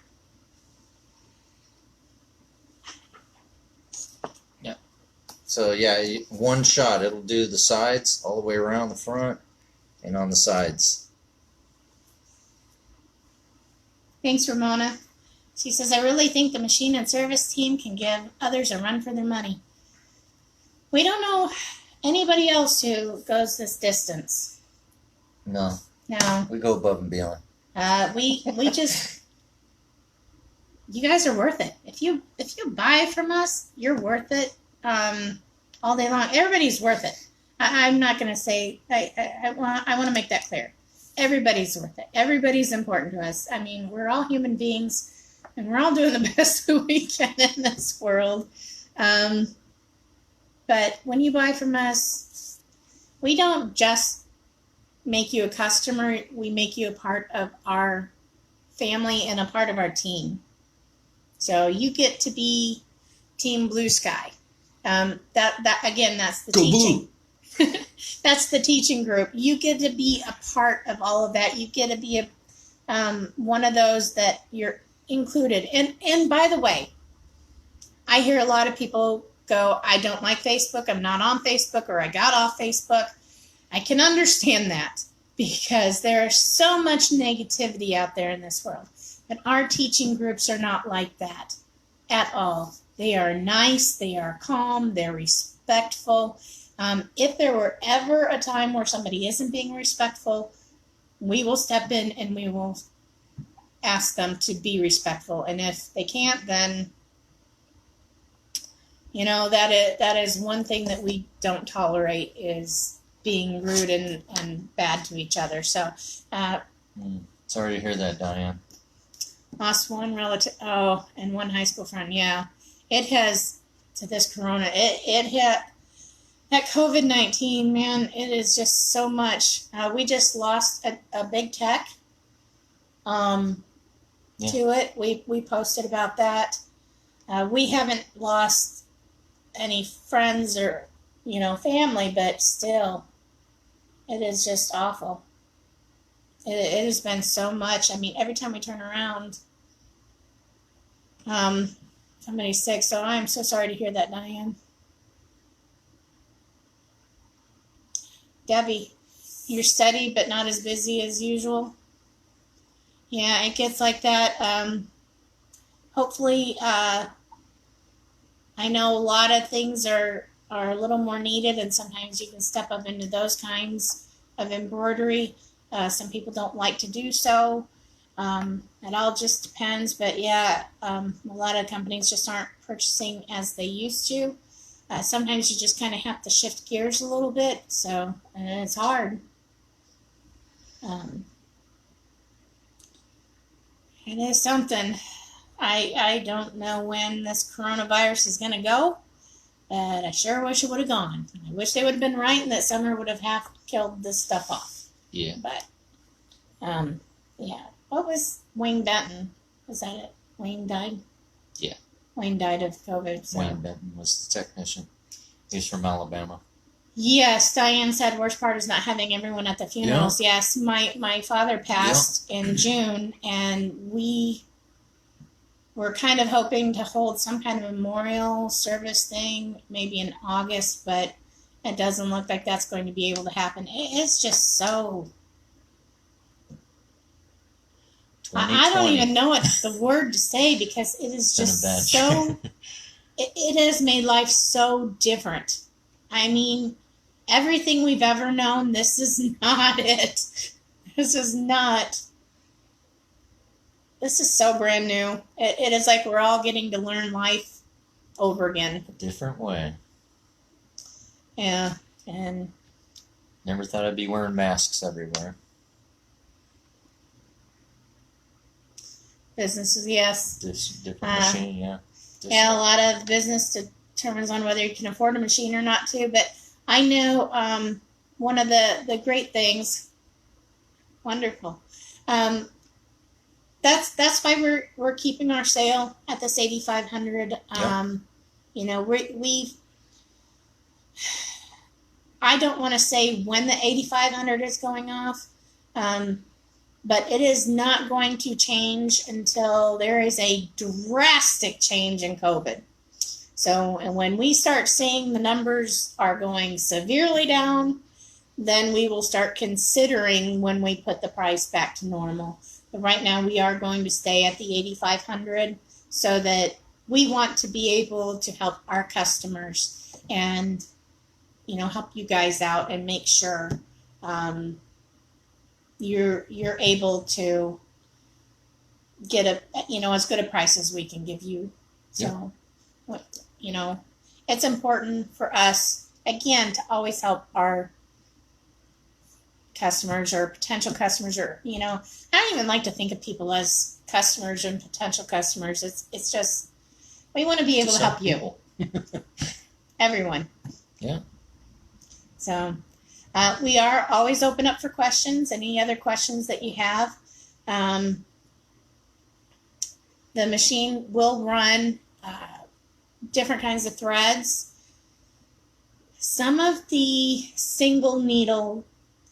Yeah. So yeah, one shot. It'll do the sides all the way around the front and on the sides. Thanks, Ramona. She says, I really think the machine and service team can give others a run for their money. We don't know anybody else who goes this distance. No. No. We go above and beyond. We just, you guys are worth it. If you buy from us, you're worth it all day long. Everybody's worth it. I'm not going to say, I want to make that clear. Everybody's worth it. Everybody's important to us. I mean, we're all human beings, and we're all doing the best that we can in this world. But when you buy from us, we don't just make you a customer. We make you a part of our family and a part of our team. So you get to be Team Blue Sky. That again, that's the teaching. That's the teaching group. You get to be a part of all of that. You get to be one of those that you're included. And by the way, I hear a lot of people go, I don't like Facebook, I'm not on Facebook, or I got off Facebook. I can understand that because there's so much negativity out there in this world. But our teaching groups are not like that at all. They are nice, they are calm, they're respectful. If there were ever a time where somebody isn't being respectful, we will step in and we will ask them to be respectful. And if they can't, then, that is one thing that we don't tolerate is being rude and bad to each other. So, Sorry to hear that, Diane. lost one relative. Oh, and one high school friend. Yeah, it has to this corona. It hit that COVID-19. Man, it is just so much. We just lost a big tech. To it. We posted about that. We haven't lost any friends or family, but still, it is just awful. It has been so much. I mean, every time we turn around, somebody's sick. So I'm so sorry to hear that, Diane. Debbie, you're steady but not as busy as usual. Yeah, it gets like that. Hopefully, I know a lot of things are a little more needed, and sometimes you can step up into those kinds of embroidery. Some people don't like to do so. It all just depends. But yeah, a lot of companies just aren't purchasing as they used to. Sometimes you just kind of have to shift gears a little bit. So and it's hard. It is something. I don't know when this coronavirus is going to go, but I sure wish it would have gone. I wish they would have been right and that summer would have half killed this stuff off. Yeah. But, yeah. What was Wayne Benton? Was that it? Wayne died? Yeah. Wayne died of COVID. So. Wayne Benton was the technician. He's from Alabama. Yes, Diane said worst part is not having everyone at the funerals. Yeah. Yes, my father passed in June, and we were kind of hoping to hold some kind of memorial service thing maybe in August, but it doesn't look like that's going to be able to happen. It's just so... I don't even know what the word to say because it is just so... it has made life so different. I mean... Everything we've ever known, this is not it. This is not. This is so brand new. It is like we're all getting to learn life over again. A different way. Yeah, and... Never thought I'd be wearing masks everywhere. Businesses, yes. This different machine, yeah. Yeah, a lot of business determines on whether you can afford a machine or not too, but... I know one of the great things. Wonderful. That's why we're keeping our sale at this 8,500. We I don't want to say when the 8,500 is going off, but it is not going to change until there is a drastic change in COVID. So, and when we start seeing the numbers are going severely down, then we will start considering when we put the price back to normal. But right now we are going to stay at the 8,500 so that we want to be able to help our customers and, help you guys out and make sure you're able to get as good a price as we can give you. So, it's important for us, again, to always help our customers or potential customers or, I don't even like to think of people as customers and potential customers. It's just, we want to be able to help you. Everyone. Yeah. So, we are always open up for questions. Any other questions that you have. The machine will run different kinds of threads. Some of the single needle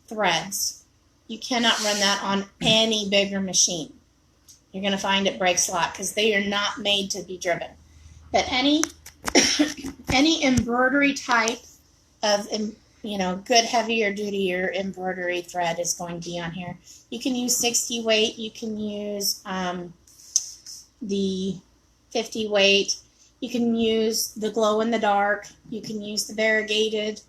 threads, you cannot run that on any bigger machine. You're going to find it breaks a lot because they are not made to be driven. But any embroidery type of, good heavier duty embroidery thread is going to be on here. You can use 60 weight. You can use the 50 weight. You can use the glow in the dark. You can use the variegated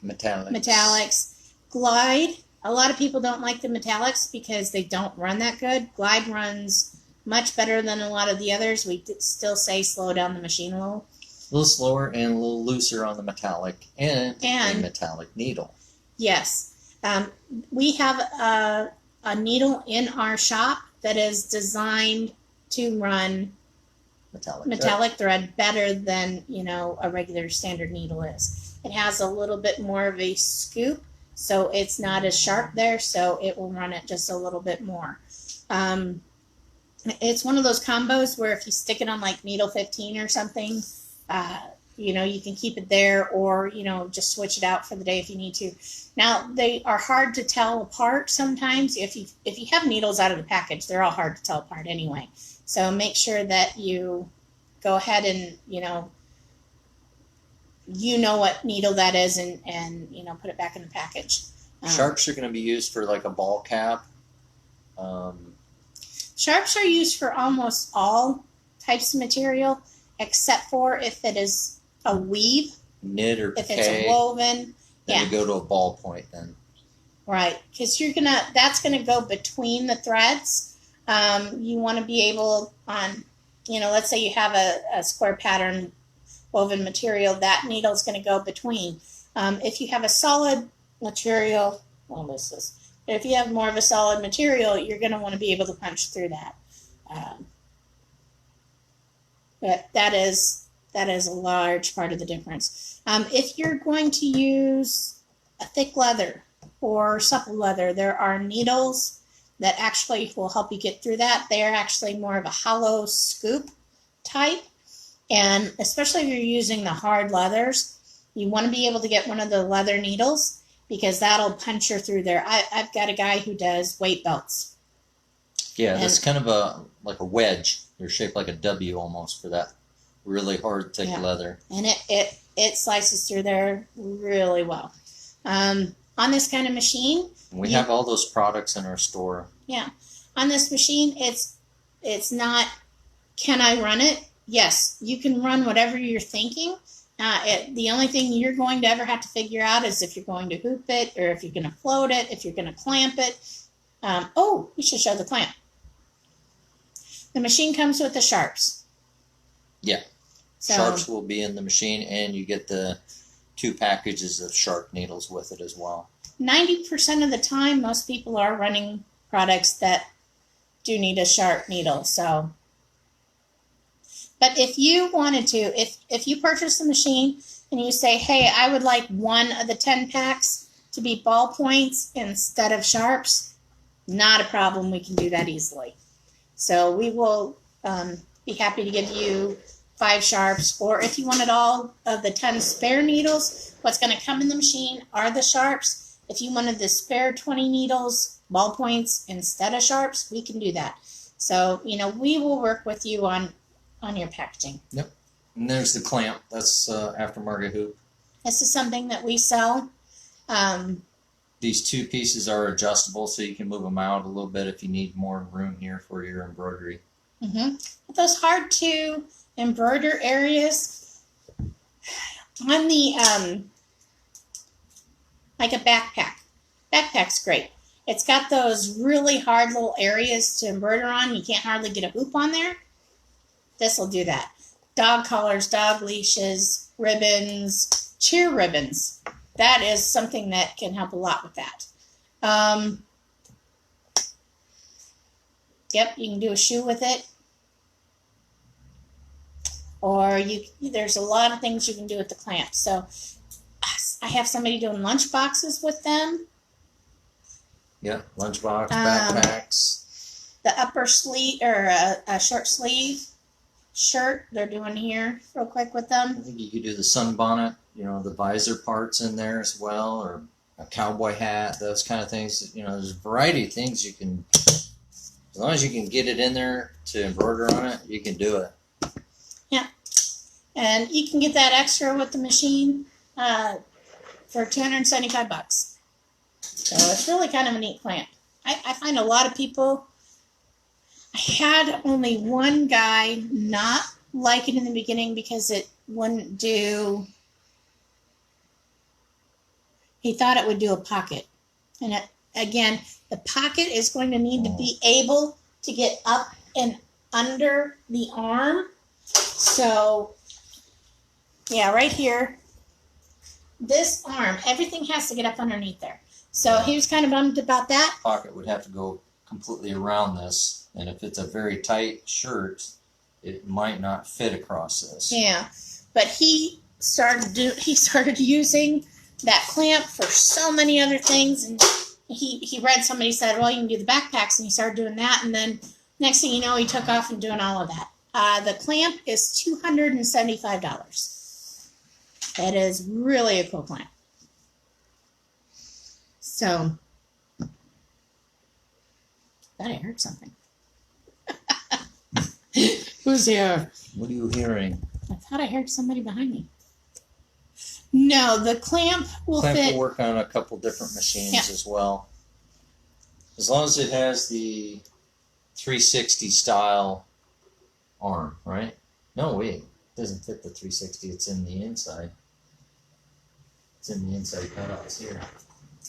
metallics. Glide. A lot of people don't like the metallics because they don't run that good. Glide runs much better than a lot of the others. We still say slow down the machine a little. A little slower and a little looser on the metallic and a metallic needle. Yes. We have a needle in our shop that is designed to run metallic thread better than, you know, a regular standard needle is. It has a little bit more of a scoop, so it's not as sharp there, so it will run it just a little bit more. It's one of those combos where if you stick it on like needle 15 or something, you know, you can keep it there, or, you know, just switch it out for the day if you need to. Now, they are hard to tell apart sometimes. If you have needles out of the package, they're all hard to tell apart anyway. So make sure that you go ahead and, you know what needle that is, and you know, put it back in the package. Sharps are going to be used for like a ball cap. Sharps are used for almost all types of material, except for if it is a weave, knit or if it's a woven. Then you go to a ball point then. Right, because that's gonna go between the threads. You want to be able on, you know, let's say you have a square pattern woven material, that needle is going to go between. If you have a solid material, if you have more of a solid material, you're going to want to be able to punch through that. But that is a large part of the difference. If you're going to use a thick leather or supple leather, there are needles that actually will help you get through that. They are actually more of a hollow scoop type. And especially if you're using the hard leathers, you want to be able to get one of the leather needles, because that'll punch her through there. I've got a guy who does weight belts. Yeah, that's kind of like a wedge. They're shaped like a W almost for that really hard, thick leather. And it slices through there really well. On this kind of machine, we have all those products in our store. Yeah, on this machine, it's not, can I run it? Yes, you can run whatever you're thinking. The only thing you're going to ever have to figure out is if you're going to hoop it, or if you're going to float it, if you're going to clamp it. We should show the clamp. The machine comes with the sharps. Yeah. So, sharps will be in the machine, and you get the 2 packages of sharp needles with it as well. 90% of the time, most people are running products that do need a sharp needle. So, but if you wanted to, if you purchase the machine and you say, hey, I would like one of the 10 packs to be ballpoints instead of sharps, not a problem. We can do that easily. So we will be happy to give you 5 sharps, or if you wanted all of the 10 spare needles, what's going to come in the machine are the sharps. If you wanted the spare 20 needles, ballpoints instead of sharps, we can do that. So, you know, we will work with you on your packaging. Yep. And there's the clamp. That's aftermarket hoop. This is something that we sell. These 2 pieces are adjustable, so you can move them out a little bit if you need more room here for your embroidery. Mm-hmm. Those hard to embroider areas on the like a backpack. Backpack's great. It's got those really hard little areas to embroider on. You can't hardly get a hoop on there. This will do that. Dog collars, dog leashes, ribbons, cheer ribbons. That is something that can help a lot with that. Yep, you can do a shoe with it. Or there's a lot of things you can do with the clamp. So I have somebody doing lunch boxes with them. Yeah, lunchbox, backpacks. The upper sleeve, or a short sleeve shirt they're doing here real quick with them. I think you could do the sunbonnet, you know, the visor parts in there as well, or a cowboy hat, those kind of things. You know, there's a variety of things you can, as long as you can get it in there to embroider on it, you can do it. Yeah. And you can get that extra with the machine for $275. So it's really kind of a neat clamp. I find a lot of people, I had only one guy not like it in the beginning because it wouldn't do, he thought it would do a pocket. And again, the pocket is going to need to be able to get up and under the arm. So, yeah, right here, this arm, everything has to get up underneath there. So he was kind of bummed about that. Pocket would have to go completely around this, and if it's a very tight shirt, it might not fit across this. Yeah, but he started using that clamp for so many other things, and he read somebody said, well, you can do the backpacks, and he started doing that, and then next thing you know, he took off and doing all of that. The clamp is $275. It is really a cool clamp. So, thought I heard something. Who's here? What are you hearing? I thought I heard somebody behind me. No, the clamp will Clamp fit. will work on a couple different machines Yeah. as well. As long as it has the 360 style arm, right? No, wait. It doesn't fit the 360. It's in the inside. It's in the inside cutouts here.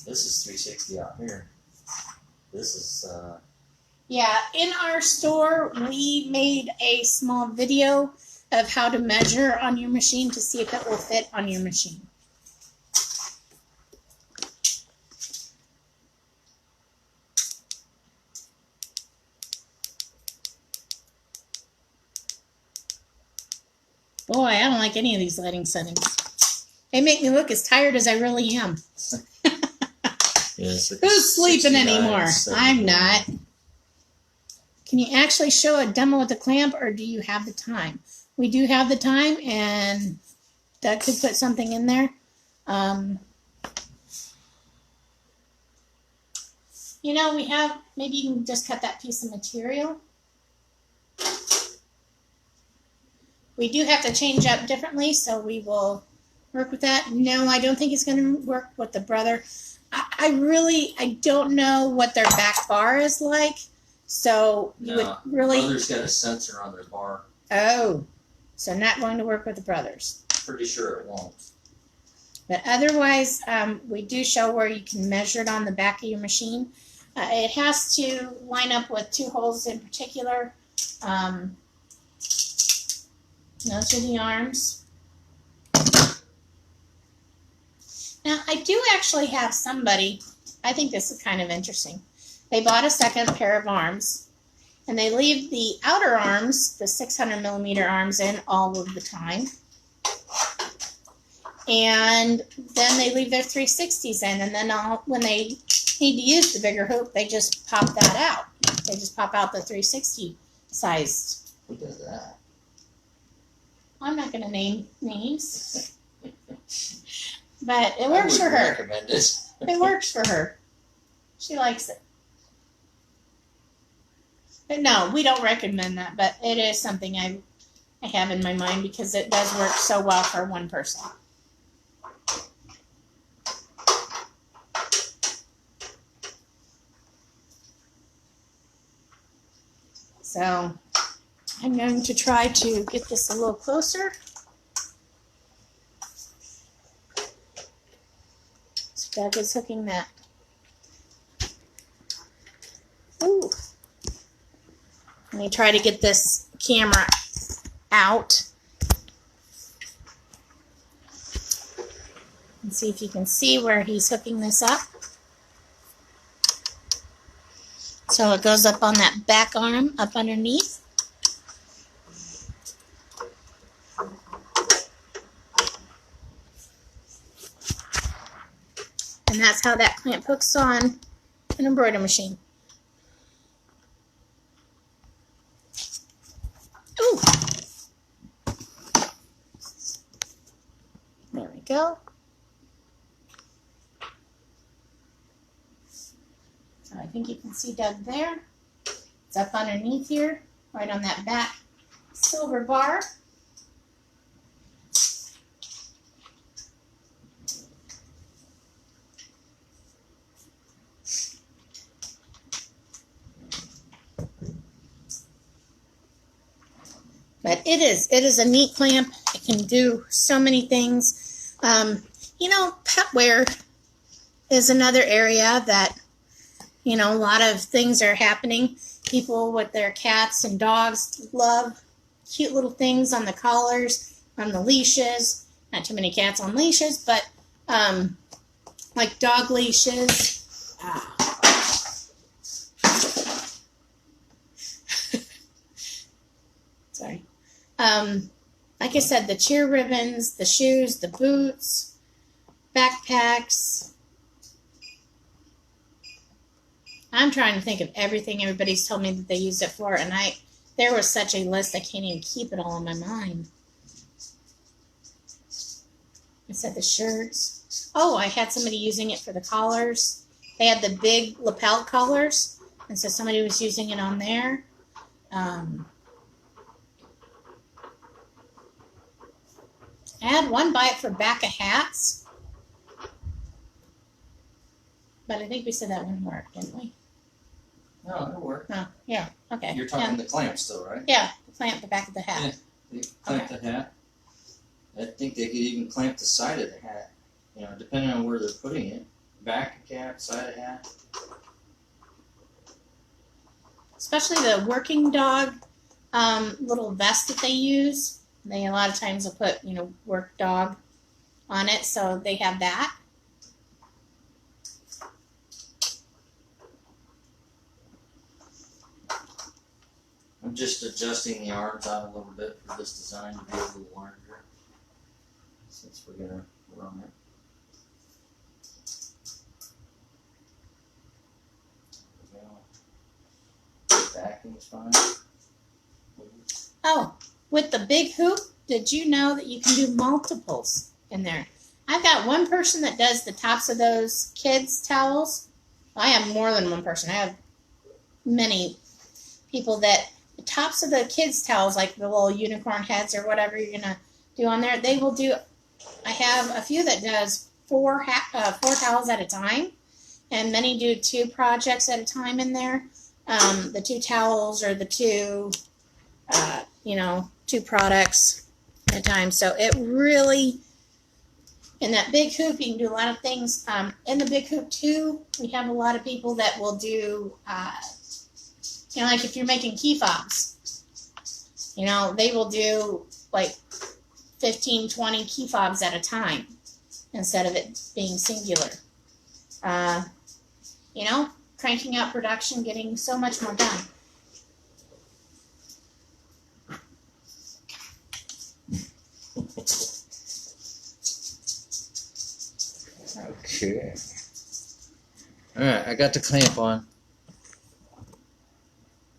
This is 360 out here. This is, Yeah, in our store, we made a small video of how to measure on your machine to see if it will fit on your machine. Boy, I don't like any of these lighting settings. They make me look as tired as I really am. yes, it's Who's sleeping 69, anymore? 70. I'm not. Can you actually show a demo with the clamp, or do you have the time? We do have the time, and Doug could put something in there. You know, we have, maybe you can just cut that piece of material. We do have to change up differently, so we will work with that. No, I don't think it's going to work with the brother. I don't know what their back bar is like. So you would really. Brother's got a sensor on their bar. Oh, so not going to work with the brothers. Pretty sure it won't. But otherwise, we do show where you can measure it on the back of your machine. It has to line up with two holes in particular. Those are the arms. Now, I do actually have somebody, I think this is kind of interesting. They bought a second pair of arms, and they leave the outer arms, the 600 millimeter arms, in all of the time. And then they leave their 360s in, and then when they need to use the bigger hoop, they just pop that out. They just pop out the 360 sized. Who does that? I'm not going to name names, but it works for her. Recommend it. It works for her. She likes it. But no, we don't recommend that, but it is something I have in my mind because it does work so well for one person. So I'm going to try to get this a little closer. So Doug is hooking that. Ooh. Let me try to get this camera out and see if you can see where he's hooking this up. So it goes up on that back arm up underneath. And that's how that clamp hooks on an embroidery machine. Ooh. There we go. So I think you can see Doug there. It's up underneath here, right on that back silver bar. But it is a neat clamp. It can do so many things. You know, pet wear is another area that, you know, a lot of things are happening. people with their cats and dogs love cute little things on the collars, on the leashes. Not too many cats on leashes, but like dog leashes. Sorry. Like I said, the cheer ribbons, the shoes, the boots, backpacks. I'm trying to think of everything everybody's told me that they used it for, and there was such a list I can't even keep it all in my mind. I said the shirts. Oh, I had somebody using it for the collars. They had the big lapel collars, and so somebody was using it on there. I had one buy it for back of hats, but I think we said that wouldn't work, didn't we? No, it'll work. No, yeah, okay. You're talking the clamp still, right? Yeah, the clamp the back of the hat. Yeah, they clamp the hat. I think they could even clamp the side of the hat, you know, depending on where they're putting it. Back of cap, side of hat. Especially the working dog little vest that they use. They a lot of times will put, work dog on it, so they have that. I'm just adjusting the arms out a little bit for this design to be a little larger, since we're gonna run it. There we go. Backing's fine. Oh, with the big hoop, did you know that you can do multiples in there? I've got one person that does the tops of those kids' towels. I have more than one person. I have many people that the tops of the kids' towels, like the little unicorn heads or whatever you're going to do on there, they will do. I have a few that does four towels at a time, and many do 2 projects at a time in there. The 2 towels or the 2, 2 products at a time. So it really, in that big hoop, you can do a lot of things. In the big hoop too, we have a lot of people that will do, like if you're making key fobs, they will do like 15, 20 key fobs at a time instead of it being singular. Cranking out production, getting so much more done. Okay. Alright, I got the clamp on.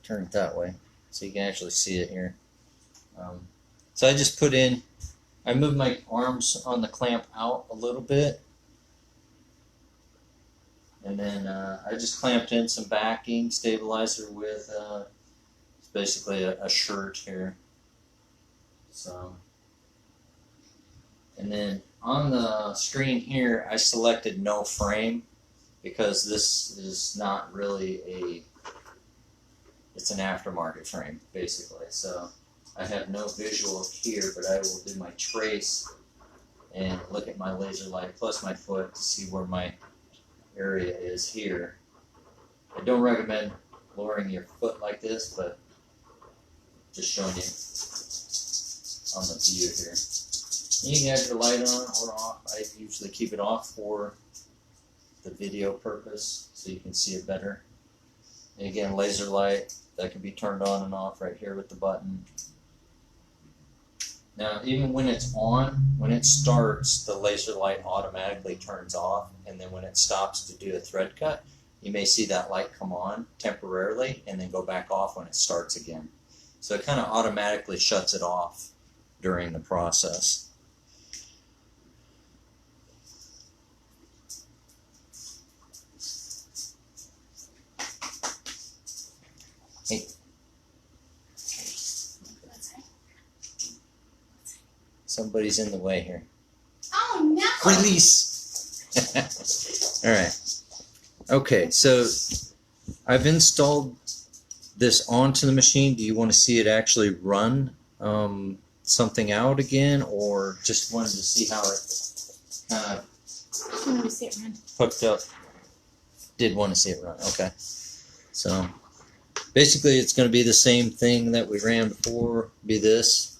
Turn it that way so you can actually see it here. So I just I moved my arms on the clamp out a little bit. And then I just clamped in some backing stabilizer with it's basically a shirt here. So, and then on the screen here, I selected no frame because this is not really it's an aftermarket frame basically. So I have no visual here, but I will do my trace and look at my laser light plus my foot to see where my area is here. I don't recommend lowering your foot like this, but just showing you on the view here. You can have your light on or off. I usually keep it off for the video purpose so you can see it better. And again, laser light that can be turned on and off right here with the button. Now, even when it's on, when it starts, the laser light automatically turns off, and then when it stops to do a thread cut, you may see that light come on temporarily and then go back off when it starts again. So it kind of automatically shuts it off during the process. Hey. Somebody's in the way here. Oh no! Release! Alright. Okay, so I've installed this onto the machine. Do you want to see it actually run something out again, or just wanted to see how it kind of I want to see it run. hooked up? Did want to see it run, okay. So basically it's going to be the same thing that we ran before, be this.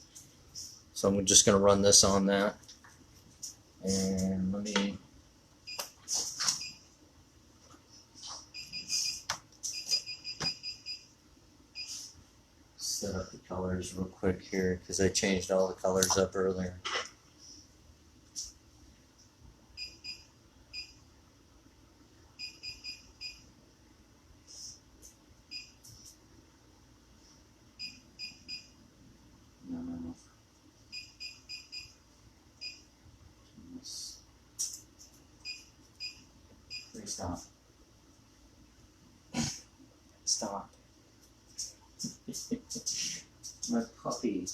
So I'm just going to run this on that. And let me set up the colors real quick here because I changed all the colors up earlier. No. Please stop. Stop. My puppy.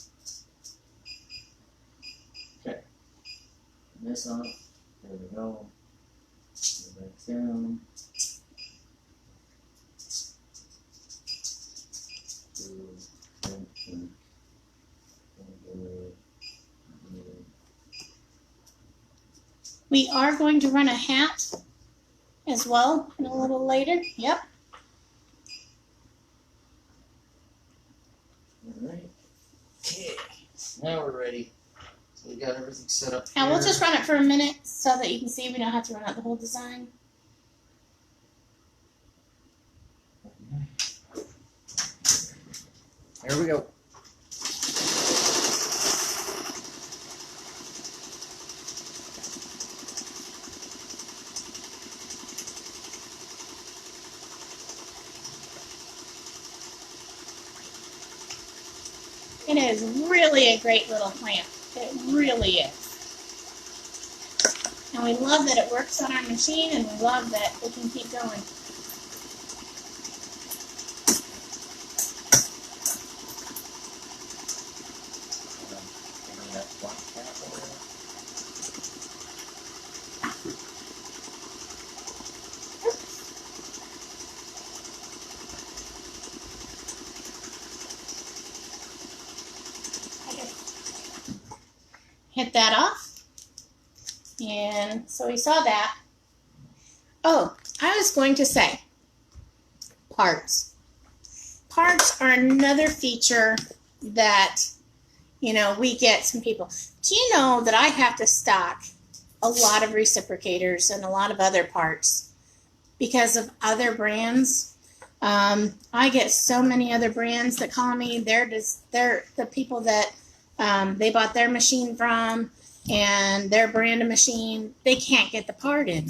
Okay. Turn this off. There we go. Go back down. We are going to run a hat as well a little later. Yep. Alright. Okay. Now we're ready. So we got everything set up Now here. we'll just run it for a minute so that you can see we don't have to run out the whole design. Here we go. It is really a great little plant. It really is. And we love that it works on our machine, and we love that we can keep going. Hit that off. And so we saw that. Oh, I was going to say, parts. Parts are another feature that, you know, we get some people. Do you know that I have to stock a lot of reciprocators and a lot of other parts because of other brands? I get so many other brands that call me. They're the people that they bought their machine from, and their brand of machine, they can't get the part in.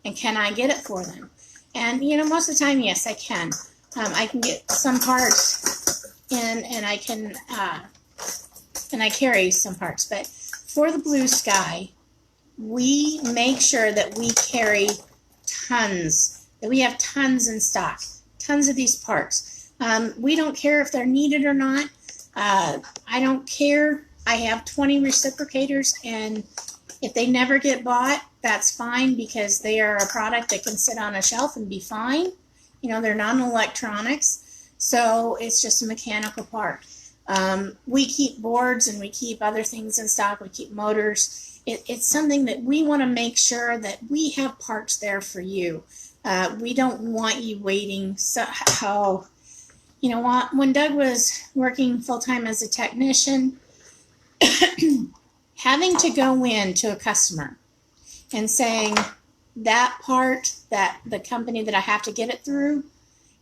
And can I get it for them? And, you know, most of the time, yes, I can. I can get some parts in, and I can, and I carry some parts. But for the Blue Sky, we make sure that we carry tons, that we have tons in stock, tons of these parts. We don't care if they're needed or not. I don't care. I have 20 reciprocators, and if they never get bought, that's fine because they are a product that can sit on a shelf and be fine. You know, they're non-electronics, so it's just a mechanical part. We keep boards and we keep other things in stock. We keep motors. It's something that we want to make sure that we have parts there for you. We don't want you waiting. So, you know what? When Doug was working full-time as a technician, having to go in to a customer and saying that part, that the company that I have to get it through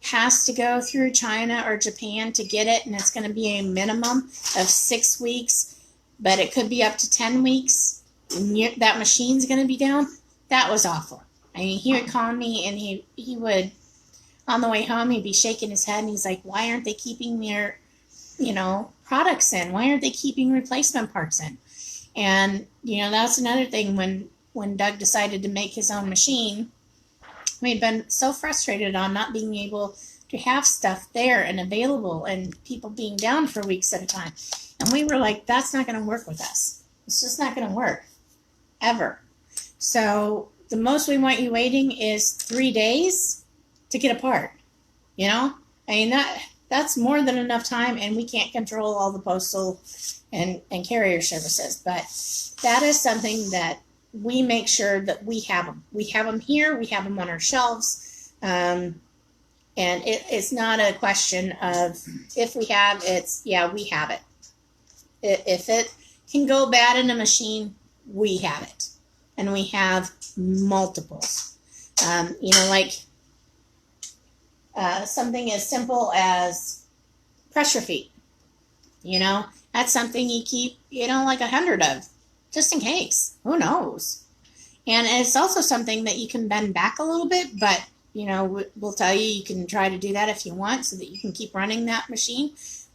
has to go through China or Japan to get it, and it's going to be a minimum of 6 weeks, but it could be up to 10 weeks. That machine's going to be down. That was awful. I mean, he would call me, and he would, on the way home, he'd be shaking his head, and he's like, why aren't they keeping their, you know, products in? Why aren't they keeping replacement parts in? And, you know, that's another thing. When Doug decided to make his own machine, we'd been so frustrated on not being able to have stuff there and available and people being down for weeks at a time. And we were like, that's not going to work with us. It's just not going to work. Ever. So the most we want you waiting is 3 days to get a part. You know? I mean, that's more than enough time, and we can't control all the postal and carrier services. But that is something that we make sure that we have them. We have them here. We have them on our shelves. And it's not a question of if we have, it's, yeah, we have it. If it can go bad in a machine, we have it. And we have multiples. Like something as simple as pressure feet. That's something you keep, like 100 of, just in case. Who knows? And it's also something that you can bend back a little bit, but we'll tell you can try to do that if you want, so that you can keep running that machine.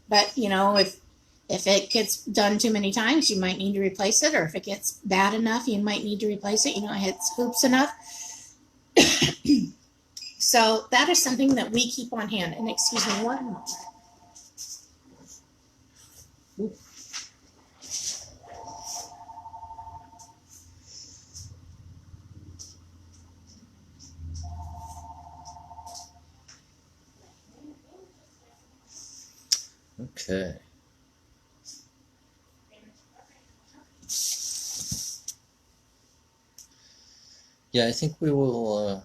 But if it gets done too many times, you might need to replace it, or if it gets bad enough, you might need to replace it. It hits hoops enough. So that is something that we keep on hand. And excuse me one moment. Okay. Yeah, I think we will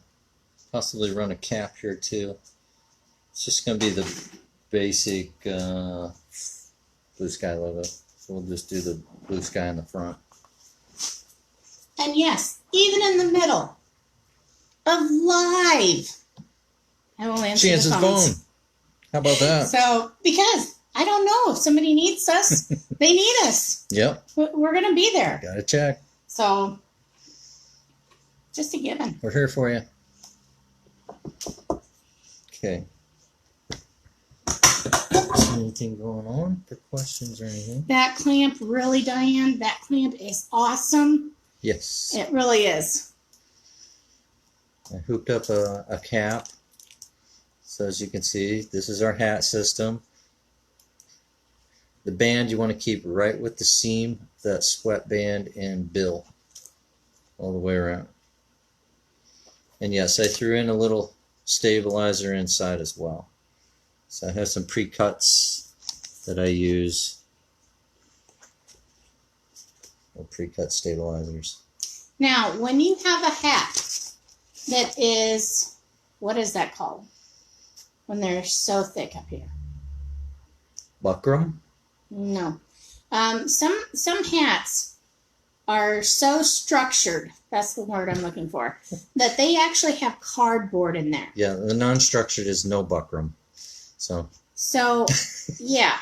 possibly run a cap here too. It's just going to be the basic blue sky logo. So we'll just do the blue sky in the front. And yes, even in the middle of live, I will answer She answers the the phones. phone. How about that? So, because I don't know if somebody needs us, they need us. Yep. We're going to be there. Gotta check. So, just a given. We're here for you. Okay. Anything going on for questions or anything? That clamp, really, Diane, that clamp is awesome. Yes. It really is. I hooked up a cap. So as you can see, this is our hat system. The band you want to keep right with the seam, that sweat band and bill, all the way around. And yes, I threw in a little stabilizer inside as well. So I have some pre-cuts that I use, or pre-cut stabilizers. Now, when you have a hat that is, what is that called? When they're so thick up here. Buckram? No. Some hats are so structured, that's the word I'm looking for, that they actually have cardboard in there. Yeah, the non-structured is no buckram. So yeah,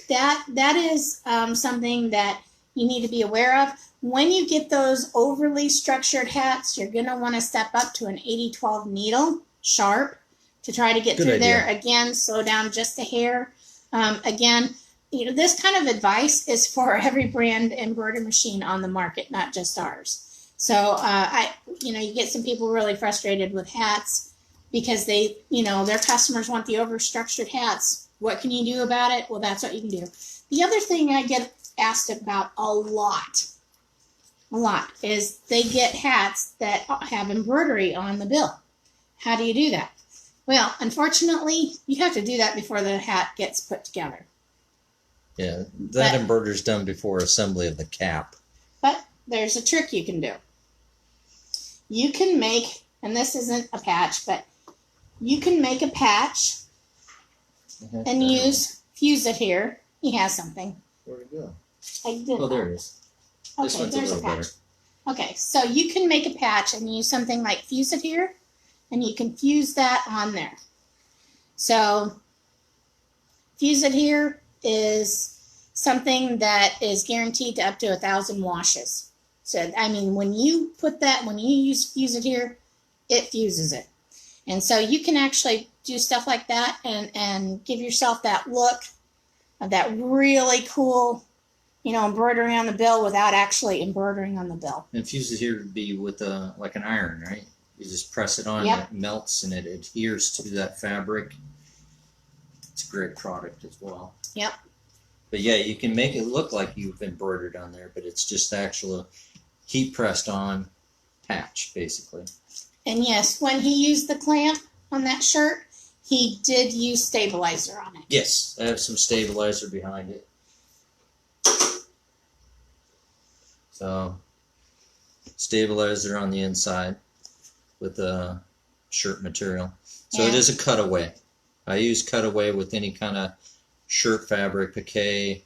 that is something that you need to be aware of. When you get those overly structured hats, you're going to want to step up to an 80-12 needle, sharp, to try to get Good through idea. there. Again, slow down just a hair. Again, this kind of advice is for every brand embroidery machine on the market, not just ours. So you get some people really frustrated with hats because they, their customers want the overstructured hats. What can you do about it? Well, that's what you can do. The other thing I get asked about a lot is they get hats that have embroidery on the bill. How do you do that? Well, unfortunately, you have to do that before the hat gets put together. yeah, that embroidery is done before assembly of the cap. But there's a trick you can do. You can make, and this isn't a patch, but you can make a patch and fuse it here. He has something. Where'd it go? I did. Oh, there it is. This Okay, one's there's a a little patch. better. Okay, so you can make a patch and use something like fuse it here, and you can fuse that on there. So fuse it here is something that is guaranteed to up to 1,000 washes. So, I mean, when you use fuse it here, it fuses it. And so you can actually do stuff like that and give yourself that look of that really cool, embroidery on the bill without actually embroidering on the bill. And fuses here would be with like an iron, right? You just press it on, Yep. and it melts, and it adheres to that fabric. It's a great product as well. Yep. But yeah, you can make it look like you've embroidered on there, but it's just actual heat pressed on patch, basically. And yes, when he used the clamp on that shirt, he did use stabilizer on it. Yes, I have some stabilizer behind it. So, stabilizer on the inside with a shirt material. So it Yeah. is a cutaway. I use cutaway with any kind of shirt fabric, piqué,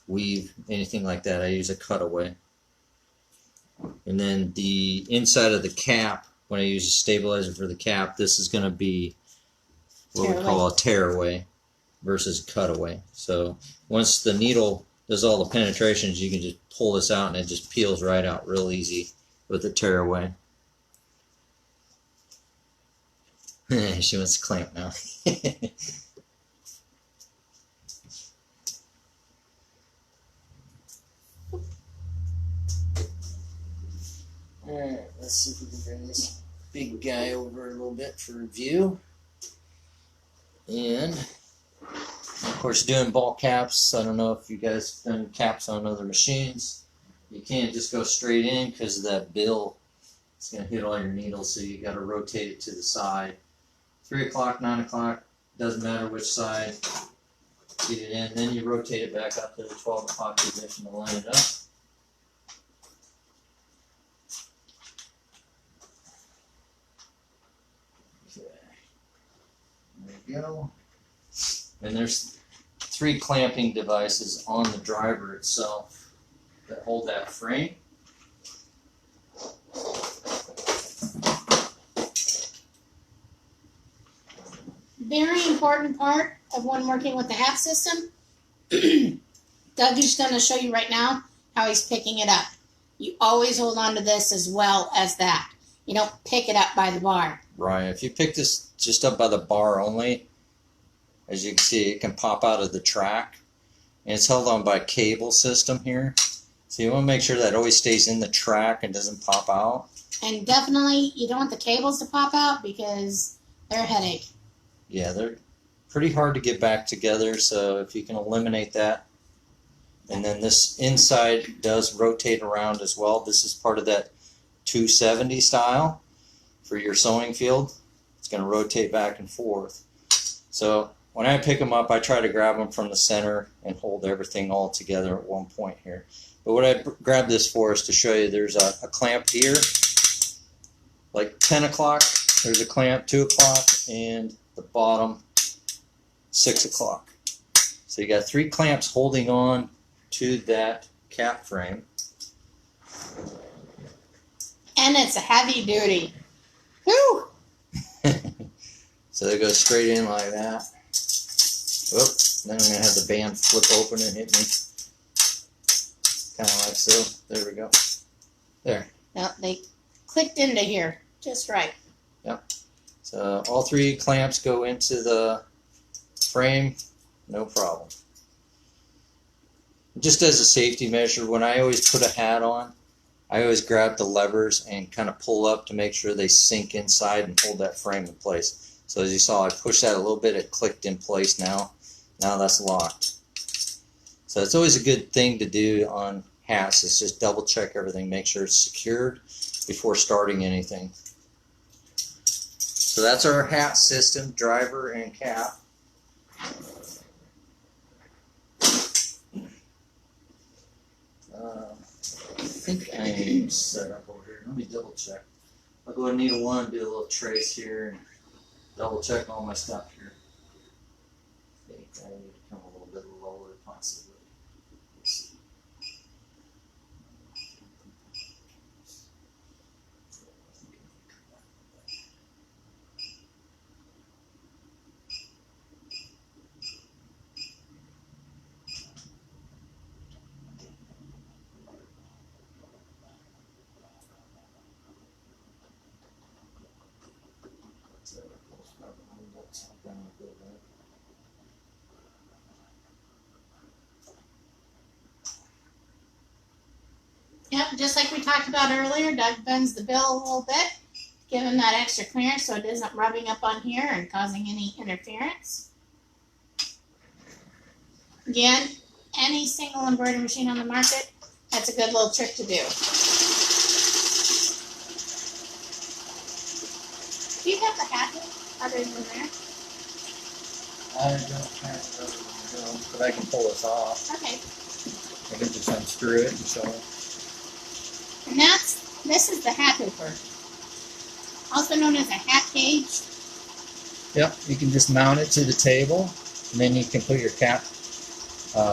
weave, anything like that. I use a cutaway. And then the inside of the cap, when I use a stabilizer for the cap, this is going to be what we call a tearaway versus a cutaway. So once the needle does all the penetrations, you can just pull this out and it just peels right out real easy with a tearaway. She wants to clamp now. Alright, let's see if we can bring this big guy over a little bit for review. And of course, doing ball caps, I don't know if you guys have done caps on other machines. You can't just go straight in because of that bill. It's going to hit all your needles, so you got to rotate it to the side. 3 o'clock, 9 o'clock, doesn't matter which side. Get it in, then you rotate it back up to the 12 o'clock position to line it up. Okay. There you go. And there's 3 clamping devices on the driver itself that hold that frame. Very important part of when working with the hat system. Doug is going to show you right now how he's picking it up. You always hold on to this as well as that. You don't pick it up by the bar. Right. If you pick this just up by the bar only, as you can see, it can pop out of the track. And it's held on by a cable system here. So you want to make sure that always stays in the track and doesn't pop out. And definitely, you don't want the cables to pop out because they're a headache. Yeah, they're pretty hard to get back together, so if you can eliminate that. And then this inside does rotate around as well. This is part of that 270 style for your sewing field. It's going to rotate back and forth. So when I pick them up, I try to grab them from the center and hold everything all together at one point here. But what I grabbed this for is to show you there's a clamp here, like 10 o'clock, there's a clamp, 2 o'clock, and the bottom 6 o'clock. So you got 3 clamps holding on to that cap frame. And it's a heavy duty. Whew! So they go straight in like that. Whoop. Then I'm going to have the band flip open and hit me. Kind of like so. There we go. There. Now they clicked into here just right. Yep. So all 3 clamps go into the frame, no problem. Just as a safety measure, when I always put a hat on, I always grab the levers and kind of pull up to make sure they sink inside and hold that frame in place. So as you saw, I pushed that a little bit, it clicked in place now. Now that's locked. So it's always a good thing to do on hats, is just double check everything, make sure it's secured before starting anything. So that's our hat system, driver and cap. I think I am set up over here. Let me double check. I'll go ahead and needle 1, do a little trace here, and double check all my stuff here. I think I need to come a little bit lower possibly. Let's see. Yep, just like we talked about earlier, Doug bends the bill a little bit, give him that extra clearance so it isn't rubbing up on here and causing any interference. Again, any single embroidery machine on the market, that's a good little trick to do. Do you have the hat other than there? I don't have it other than the but I can pull this off. Okay. I can just unscrew it and show it. And this is the hat hooper. also known as a hat cage. Yep, you can just mount it to the table, and then you can put your cap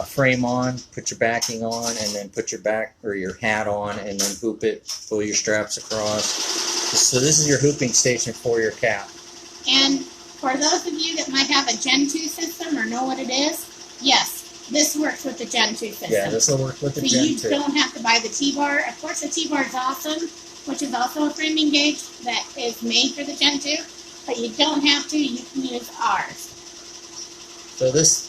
frame on, put your backing on, and then put your back or your hat on, and then hoop it, pull your straps across. So this is your hooping station for your cap. And for those of you that might have a Gen 2 system or know what it is, yes, this works with the Gen 2 system. Yeah, this will work with the so Gen 2. So you don't have to buy the T-bar. Of course, the T-bar is awesome, which is also a framing gauge that is made for the Gen 2, but you don't have to. You can use ours. So this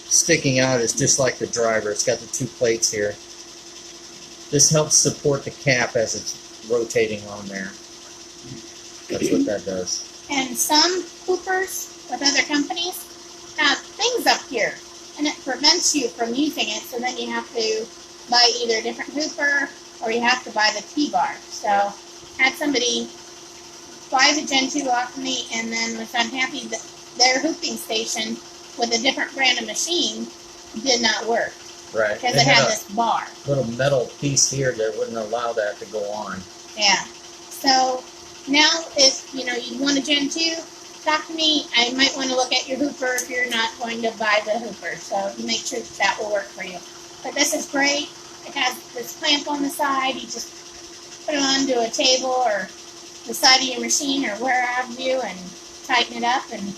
sticking out is just like the driver. It's got the 2 plates here. This helps support the cap as it's rotating on there. That's what that does. And some hoopers with other companies have things up here, and it prevents you from using it, so then you have to buy either a different hooper or you have to buy the T-bar. So had somebody buy the Gen 2 off of me and then was unhappy that their hooping station with a different brand of machine did not work. Right. Because it had this bar. Little metal piece here that wouldn't allow that to go on. Yeah. So now if you want a Gen 2, talk to me. I might want to look at your hooper if you're not going to buy the hooper. So make sure that will work for you. But this is great. It has this clamp on the side. You just put it onto a table or the side of your machine or where have you and tighten it up. And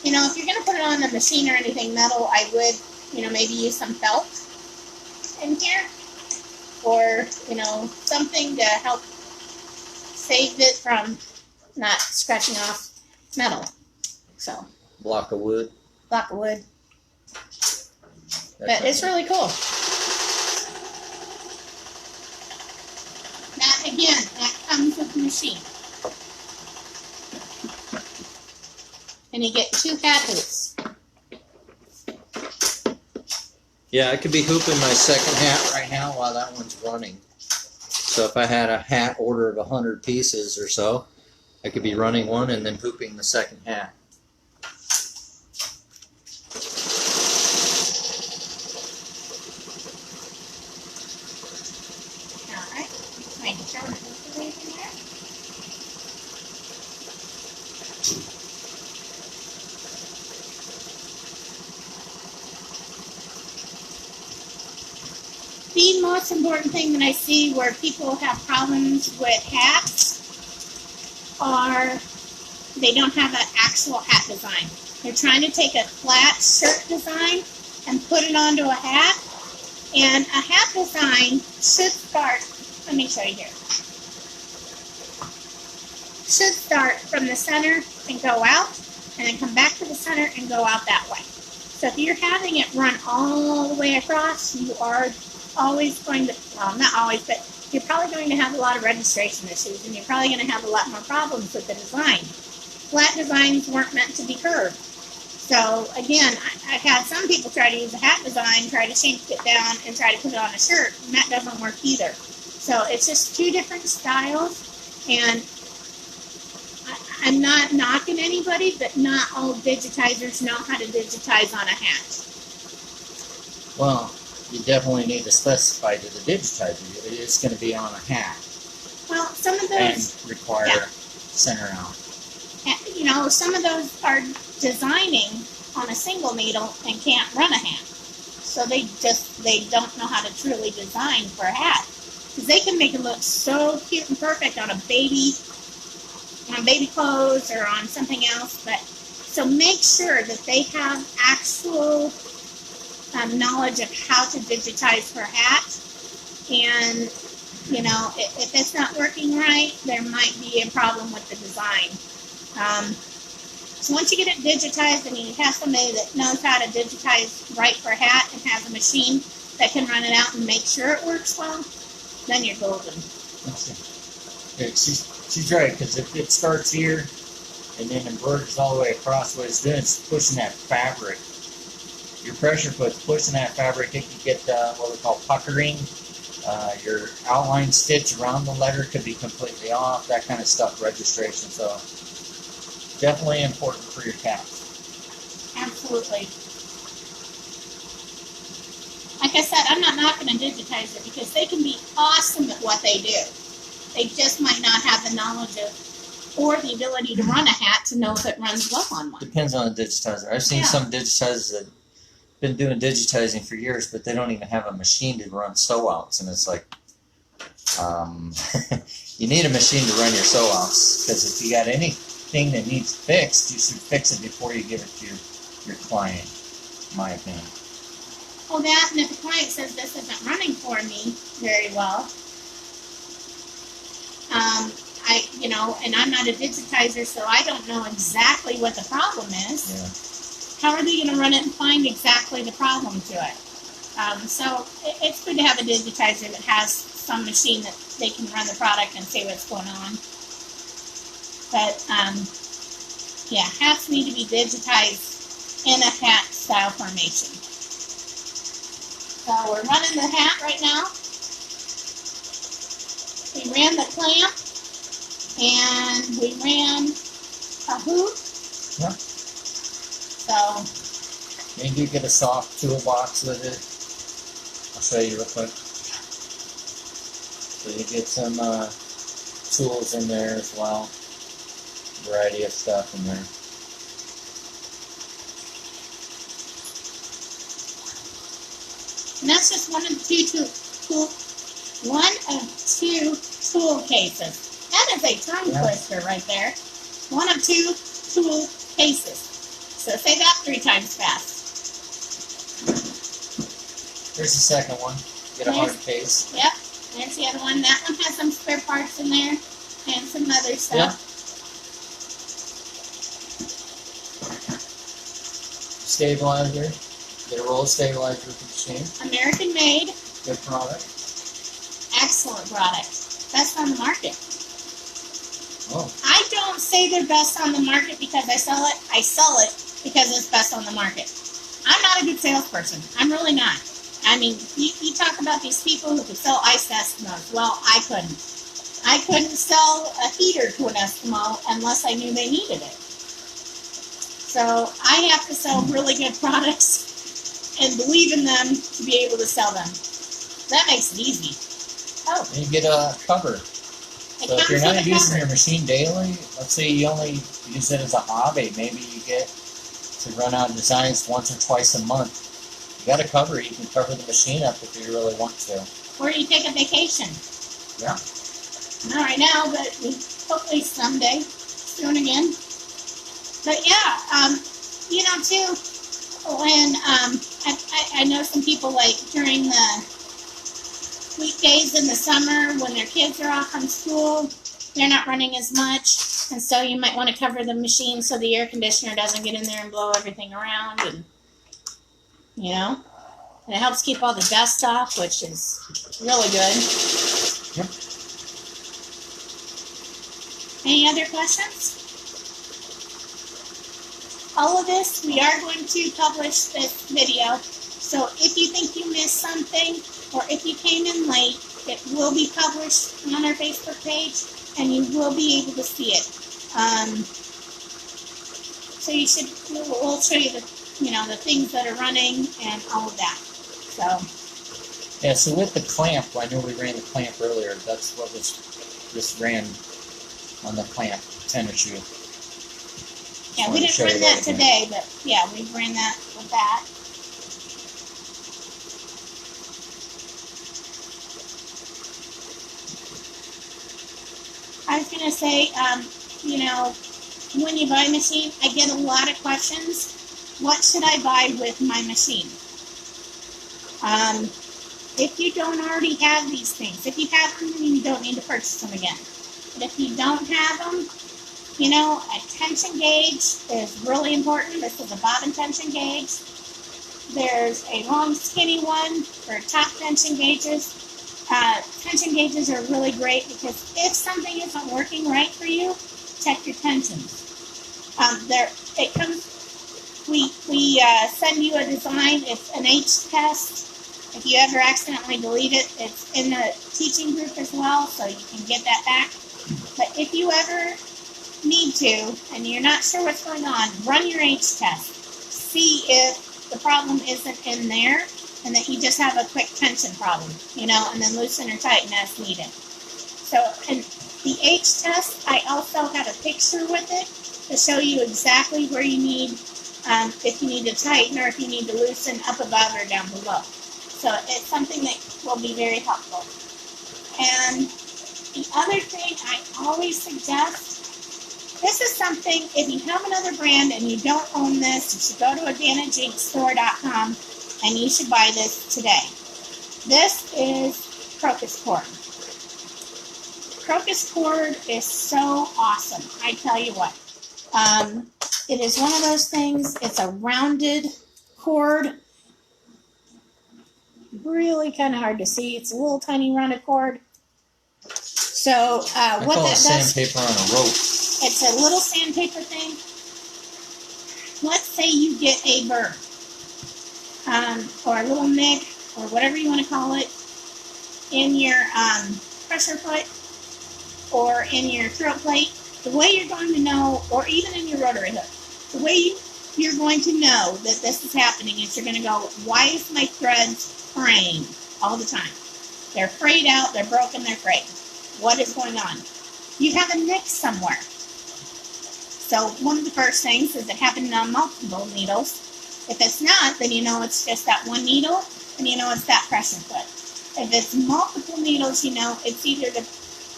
if you're going to put it on the machine or anything metal, I would maybe use some felt in here or something to help save it from not scratching off metal. So block of wood. But it's really cool. That comes with the machine. And you get 2 hat hoops. Yeah, I could be hooping my second hat right now while that one's running. So if I had a hat order of 100 pieces or so, I could be running one and then hooping the second hat. Alright, make sure that this is in there. The most important thing that I see where people have problems with hats are they don't have an actual hat design. They're trying to take a flat shirt design and put it onto a hat. And a hat design should start, let me show you here. Should start from the center and go out, and then come back to the center and go out that way. So if you're having it run all the way across, you are always going to, well, not always, but you're probably going to have a lot of registration issues, and you're probably going to have a lot more problems with the design. Flat designs weren't meant to be curved. So again, I've had some people try to use a hat design, try to shank it down, and try to put it on a shirt, and that doesn't work either. So it's just 2 different styles, and I'm not knocking anybody, but not all digitizers know how to digitize on a hat. Well, you definitely need to specify to the digitizer it's going to be on a hat. Well, some of those and require center out. Some of those are designing on a single needle and can't run a hat. So they don't know how to truly design for a hat. Because they can make it look so cute and perfect on baby clothes or on something else. But so make sure that they have actual knowledge of how to digitize for a hat. And, if it's not working right, there might be a problem with the design. So once you get it digitized and you have somebody that knows how to digitize right for a hat and has a machine that can run it out and make sure it works well, then you're golden. Okay. Yeah, she's right, because if it starts here and then embroiders all the way across, what it's doing is pushing that fabric. Your pressure foot's pushing that fabric. It can get what we call puckering. Your outline stitch around the letter could be completely off, that kind of stuff, registration. So definitely important for your caps. Absolutely. Like I said, I'm not knocking a digitizer because they can be awesome at what they do. They just might not have the knowledge of or the ability to run a hat to know if it runs well on one. Depends on the digitizer. I've seen Yeah. some digitizers that been doing digitizing for years, but they don't even have a machine to run sew outs, and it's like, you need a machine to run your sew outs, because if you got anything that needs fixed, you should fix it before you give it to your client, in my opinion. Oh, that, and if the client says this isn't running for me very well, and I'm not a digitizer, so I don't know exactly what the problem is. Yeah. How are they going to run it and find exactly the problem to it? So it's good to have a digitizer that has some machine that they can run the product and see what's going on. But, yeah, hats need to be digitized in a hat style formation. So we're running the hat right now. We ran the clamp, and we ran a hoop. Yeah. So, You do get a soft toolbox with it. I'll show you real quick. So you get some tools in there as well. Variety of stuff in there. and that's just one of two tool cases. That is a tongue twister right there. One of two tool cases. So say that 3 times fast. Here's the second one. Get a hard case. Yep. There's the other one. That one has some spare parts in there and some other stuff. Yeah. Stabilizer. Get a roll of stabilizer with the machine. American made. Good product. Excellent product. Best on the market. Oh. I don't say they're best on the market because I sell it. I sell it because it's best on the market. I'm not a good salesperson. I'm really not. I mean, you talk about these people who could sell ice Eskimos. Well, I couldn't. I couldn't sell a heater to an Eskimo unless I knew they needed it. So I have to sell really good products and believe in them to be able to sell them. That makes it easy. Oh. And you get a cover. It So if you're comes not with a using cover. your machine daily, let's say you only use it as a hobby, maybe you get to run out designs once or twice a month. You got a cover, you can cover the machine up if you really want to. Or you take a vacation. Yeah. Not right now, but hopefully someday, soon again. But yeah, too, when I know some people like during the weekdays in the summer when their kids are off from school, they're not running as much, and so you might want to cover the machine so the air conditioner doesn't get in there and blow everything around, and and it helps keep all the dust off, which is really good. Yep. Any other questions? All of this, we are going to publish this video, so if you think you missed something, or if you came in late, it will be published on our Facebook page, and you will be able to see it. So we'll show you the things that are running and all of that. So. Yeah, so with the clamp, I know we ran the clamp earlier. That's what this ran on the clamp tennis shoe. Yeah, we didn't run that today, but yeah, we ran that with that. I was going to say, when you buy a machine, I get a lot of questions. What should I buy with my machine? If you don't already have these things, if you have them, you don't need to purchase them again. But if you don't have them, a tension gauge is really important. This is a bobbin tension gauge. There's a long skinny one for top tension gauges. Tension gauges are really great because if something isn't working right for you, check your tensions. We send you a design. It's an H test. If you ever accidentally delete it, it's in the teaching group as well, so you can get that back. But if you ever need to, and you're not sure what's going on, run your H test. See if the problem isn't in there, and that you just have a quick tension problem, and then loosen or tighten as needed. So, and The H test, I also have a picture with it to show you exactly where you need, if you need to tighten or if you need to loosen up above or down below. So it's something that will be very helpful. And the other thing I always suggest, this is something, if you have another brand and you don't own this, you should go to AdvantageInkStore.com and you should buy this today. This is crocus cord. Crocus cord is so awesome, I tell you what. It is one of those things, it's a rounded cord. Really kind of hard to see. It's a little tiny rounded cord. So what that does, sandpaper on a rope. it's a little sandpaper thing. Let's say you get a bird, or a little nick, or whatever you want to call it, in your pressure foot or in your throat plate. The way you're going to know, or even in your rotary hook, the way you're going to know that this is happening is you're going to go, why is my threads fraying all the time? They're frayed out, they're broken, they're frayed. What is going on? You have a nick somewhere. So one of the first things is it happening on multiple needles. If it's not, then you know it's just that one needle, and you know it's that pressure foot. If it's multiple needles, you know it's either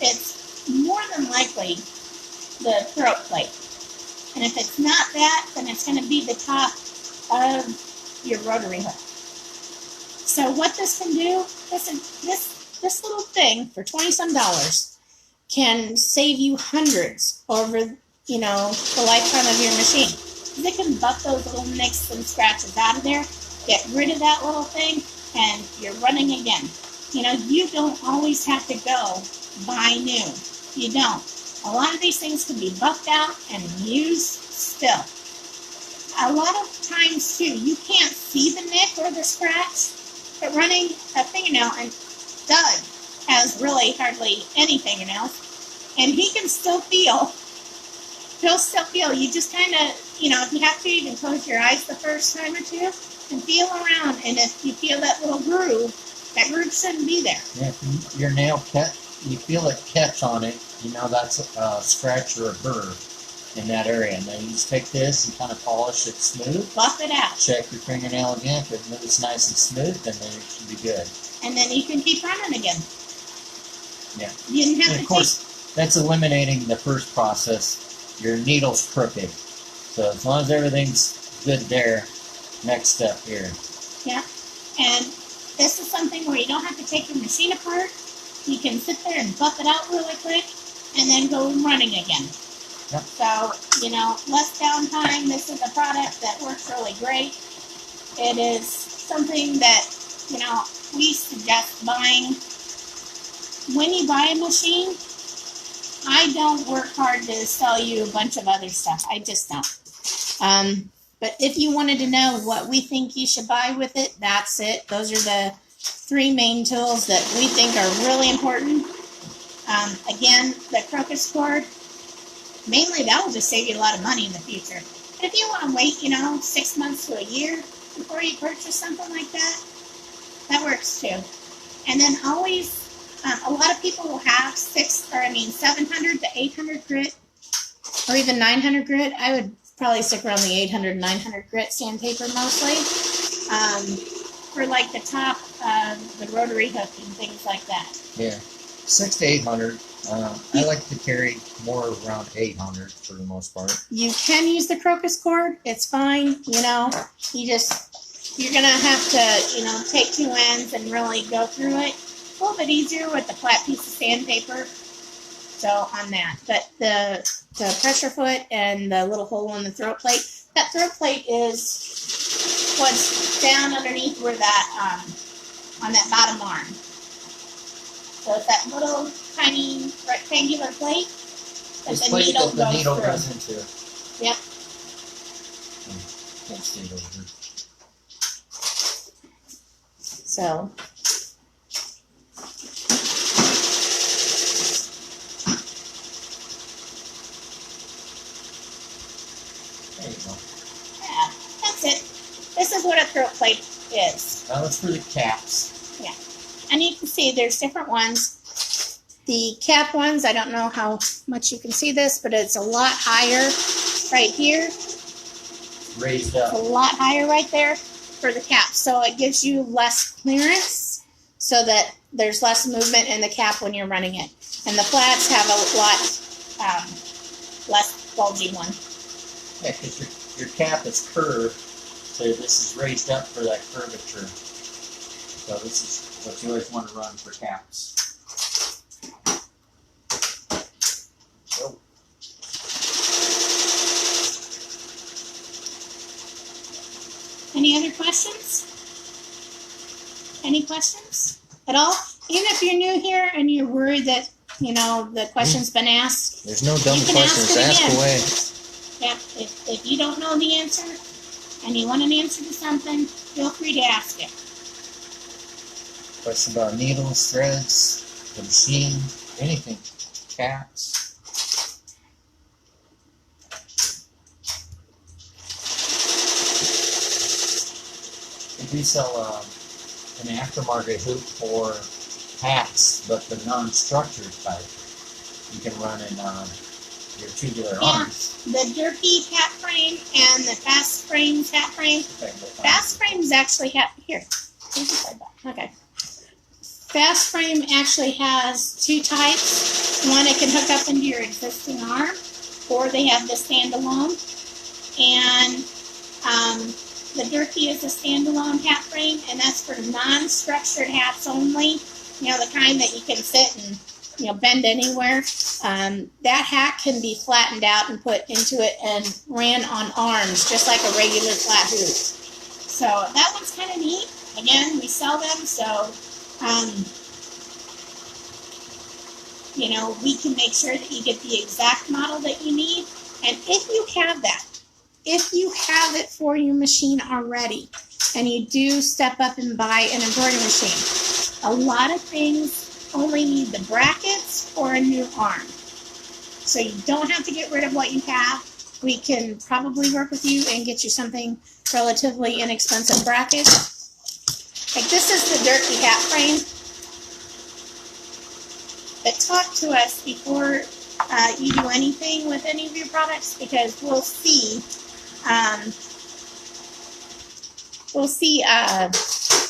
it's more than likely the throat plate. And if it's not that, then it's going to be the top of your rotary hook. So what this can do, this little thing for $20-some can save you hundreds over, you know, the lifetime of your machine. It can buff those little nicks and scratches out of there, get rid of that little thing, and you're running again. You know, you don't always have to go buy new. You don't. A lot of these things can be buffed out and used still. A lot of times, too, you can't see the nick or the scratch, but running a fingernail, and Doug has really hardly any fingernails, and he can still feel. He'll still feel. You just kind of, you know, if you have to, even close your eyes the first time or two and feel around, and if you feel that little groove, that groove shouldn't be there. Yeah, if your nail you feel it catch on it, you know that's a scratch or a burr in that area. And then you just take this and kind of polish it smooth. Buff it out. Check your fingernail again. If it moves nice and smooth, then it should be good. And then you can keep running again. Yeah. You didn't have And to of course, that's eliminating the first process. Your needle's crooked. So as long as everything's good there, next step here. Yeah. And this is something where you don't have to take your machine apart. You can sit there and buff it out really quick and then go running again. Yep. So, you know, less downtime. This is a product that works really great. It is something that, you know, we suggest buying. When you buy a machine, I don't work hard to sell you a bunch of other stuff. I just don't. But if you wanted to know what we think you should buy with it, that's it. Those are the 3 main tools that we think are really important. Again, the crocus cord, mainly that will just save you a lot of money in the future. But if you want to wait, you know, 6 months to a year before you purchase something like that, that works too. And then always, a lot of people will have 700 to 800 grit, or even 900 grit. I would probably stick around the 800, 900 grit sandpaper mostly, for like the top of the rotary hook and things like that. Yeah, 600 to 800. I like to carry more around 800 for the most part. You can use the crocus cord. It's fine. You know, you're going to have to, you know, take 2 ends and really go through it. A little bit easier with the flat piece of sandpaper. So on that. But the pressure foot and the little hole in the throat plate, that throat plate is what's down underneath where that, on that bottom arm. So it's that little tiny rectangular plate that This the plate needle that the needle goes goes through. into. Yep. Can't see it over here. So There you go. yeah, that's it. This is what a throat plate is. Now that's for the caps. And you can see there's different ones. The cap ones, I don't know how much you can see this, but it's a lot higher right here. Raised up. A lot higher right there for the cap. So it gives you less clearance so that there's less movement in the cap when you're running it. And the flats have a lot less bulgy one. Yeah, because your cap is curved, so this is raised up for that curvature. So this is what you always want to run for caps. Oh. Any other questions? Any questions at all? Even if you're new here and you're worried that, you know, the question's been asked. There's no dumb You can questions. ask it again. Ask away. Yeah, if you don't know the answer and you want an answer to something, feel free to ask it. Question about needles, threads, the machine, anything. Caps. We do sell an aftermarket hoop for hats, but the non-structured type. You can run in your tubular arms. The Durkee hat frame and the Fast Frames hat frame. Fast Frames actually have here. Okay. Fast Frame actually has two types. One, it can hook up into your existing arm, or they have the standalone. And the Durkee is a standalone hat frame, and that's for non-structured hats only. You know, the kind that you can sit and, you know, bend anywhere. That hat can be flattened out and put into it and ran on arms, just like a regular flat hoop. So that one's kind of neat. Again, we sell them, so you know, we can make sure that you get the exact model that you need. And if you have that, if you have it for your machine already, and you do step up and buy an embroidery machine, a lot of things only need the brackets or a new arm. So you don't have to get rid of what you have. We can probably work with you and get you something relatively inexpensive brackets. Like this is the Durkee hat frame. But talk to us before you do anything with any of your products, because we'll see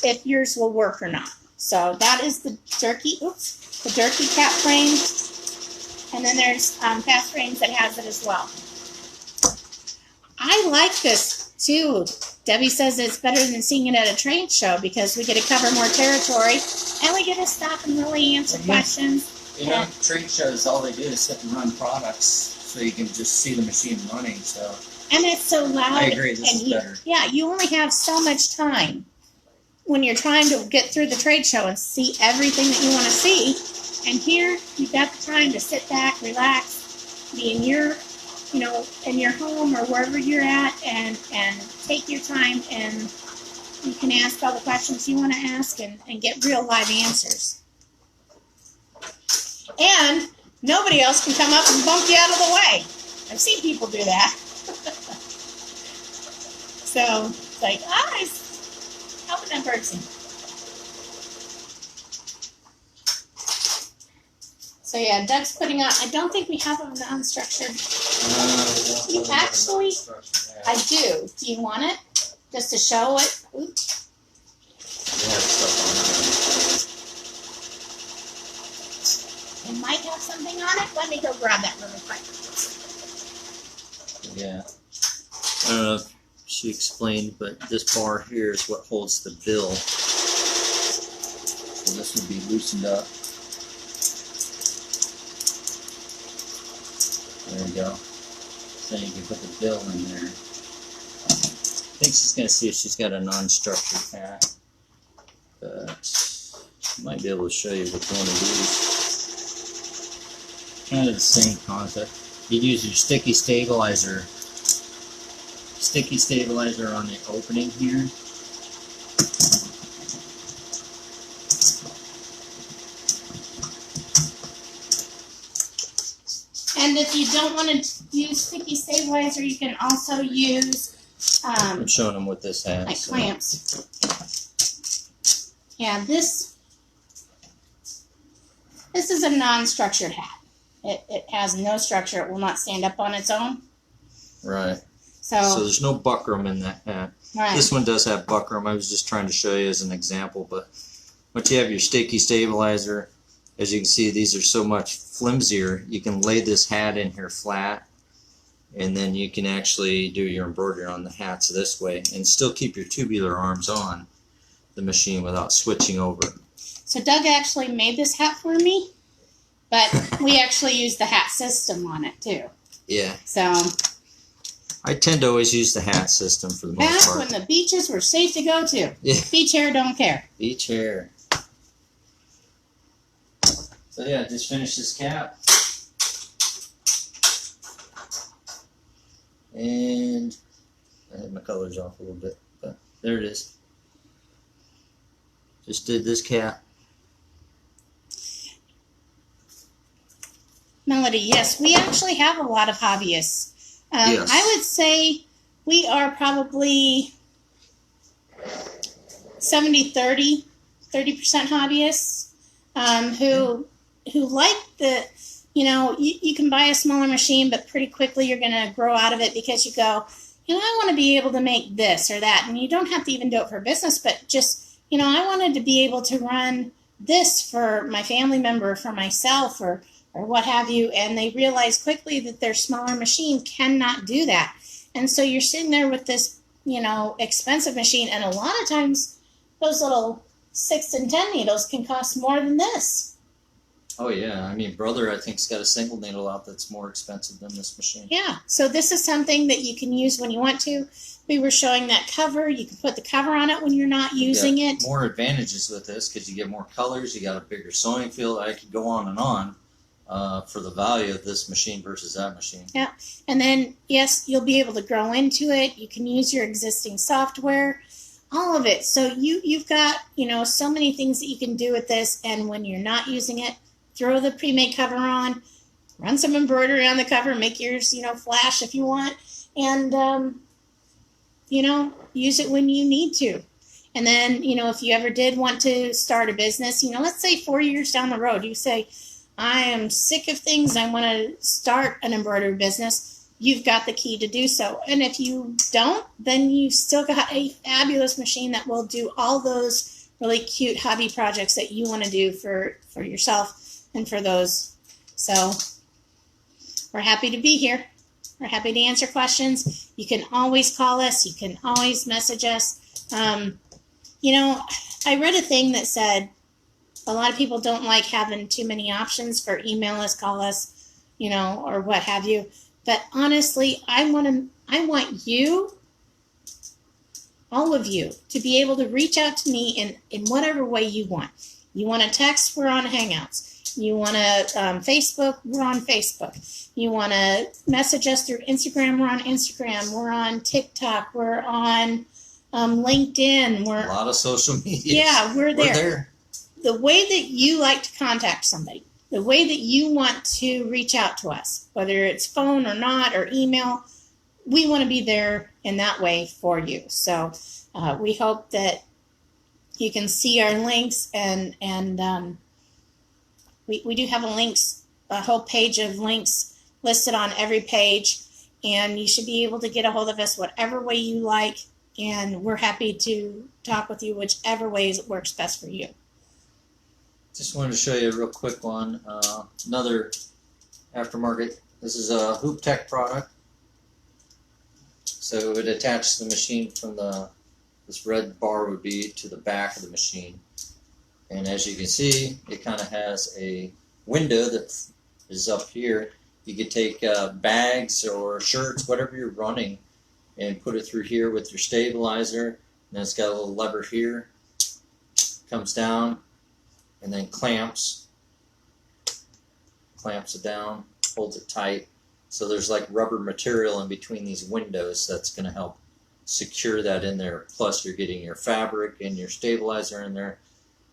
if yours will work or not. So that is the Durkee, the Durkee cap frame, and then there's Fast Frames that has it as well. I like this too. Debbie says it's better than seeing it at a trade show because we get to cover more territory and we get to stop and really answer questions. You know, trade shows, all they do is sit and run products, so you can just see the machine running. So, and it's so loud. I agree, this is better. Yeah, you only have so much time when you're trying to get through the trade show and see everything that you want to see. And here, you've got the time to sit back, relax, be in your, you know, in your home or wherever you're at, and take your time, and you can ask all the questions you want to ask and get real live answers. And nobody else can come up and bump you out of the way. I've seen people do that. So it's like, help with that person. So yeah, Doug's putting on, I don't think we have them unstructured. You actually, I do. Do you want it? Just to show it? Oops. It might have something on it. Let me go grab that really quick. Yeah. I don't know if she explained, but this bar here is what holds the bill. So this would be loosened up. There you go. So you can put the bill in there. I think she's going to see if she's got a non-structured hat. But I might be able to show you which one it is. Kind of the same concept. You use your sticky stabilizer on the opening here. And if you don't want to use sticky stabilizer, you can also use I'm showing them with this hat. like clamps. Yeah, this This is a non-structured hat. It has no structure. It will not stand up on its own. Right. So there's no buckram in that hat. right. This one does have buckram. I was just trying to show you as an example. But once you have your sticky stabilizer, as you can see, these are so much flimsier. You can lay this hat in here flat, and then you can actually do your embroidery on the hats this way and still keep your tubular arms on the machine without switching over. So Doug actually made this hat for me, but we actually use the hat system on it too. Yeah. So I tend to always use the hat system for the most back part. when the beaches were safe to go to. Yeah. Beach hair don't care. Beach hair. So yeah, just finish this cap. And I had my colors off a little bit, but there it is. Just did this cap. Melody, yes, we actually have a lot of hobbyists. Yes. I would say we are probably 70-30, 30% hobbyists who like the, you can buy a smaller machine, but pretty quickly you're going to grow out of it because you go, I want to be able to make this or that. And you don't have to even do it for business, but just, I wanted to be able to run this for my family member, for myself, or what have you. And they realize quickly that their smaller machine cannot do that. And so you're sitting there with this, expensive machine. And a lot of times those little 6 and 10 needles can cost more than this. Oh yeah, I mean, brother, I think's got a single needle out that's more expensive than this machine. Yeah, so this is something that you can use when you want to. We were showing that cover. You can put the cover on it when you're not using it. More advantages with this because you get more colors. You got a bigger sewing field. I could go on and on for the value of this machine versus that machine. Yeah, and then yes, you'll be able to grow into it. You can use your existing software, all of it. So you've got so many things that you can do with this. And when you're not using it, throw the pre-made cover on, run some embroidery on the cover, make yours, flash if you want, and, use it when you need to. And then, if you ever did want to start a business, let's say 4 years down the road, you say, I am sick of things, I want to start an embroidery business, you've got the key to do so. And if you don't, then you've still got a fabulous machine that will do all those really cute hobby projects that you want to do for yourself and for those. So we're happy to be here. We're happy to answer questions. You can always call us. You can always message us. I read a thing that said a lot of people don't like having too many options for email us, call us, or what have you. But honestly, I want you, all of you, to be able to reach out to me in whatever way you want. You want to text, we're on Hangouts. You want to Facebook, we're on Facebook. You want to message us through Instagram, we're on Instagram. We're on TikTok, we're on LinkedIn. We're a lot of social media. Yeah, we're there. The way that you like to contact somebody, the way that you want to reach out to us, whether it's phone or not, or email, we want to be there in that way for you. So we hope that you can see our links, and we do have a whole page of links listed on every page, and you should be able to get a hold of us whatever way you like, and we're happy to talk with you whichever way works best for you. Just wanted to show you a real quick one. Another aftermarket. This is a Hoop Tech product. So it attaches the machine from this red bar would be to the back of the machine. And as you can see, it kind of has a window that is up here. You could take bags or shirts, whatever you're running, and put it through here with your stabilizer. And it's got a little lever here. Comes down and then clamps it down, holds it tight. So there's like rubber material in between these windows that's going to help secure that in there. Plus you're getting your fabric and your stabilizer in there.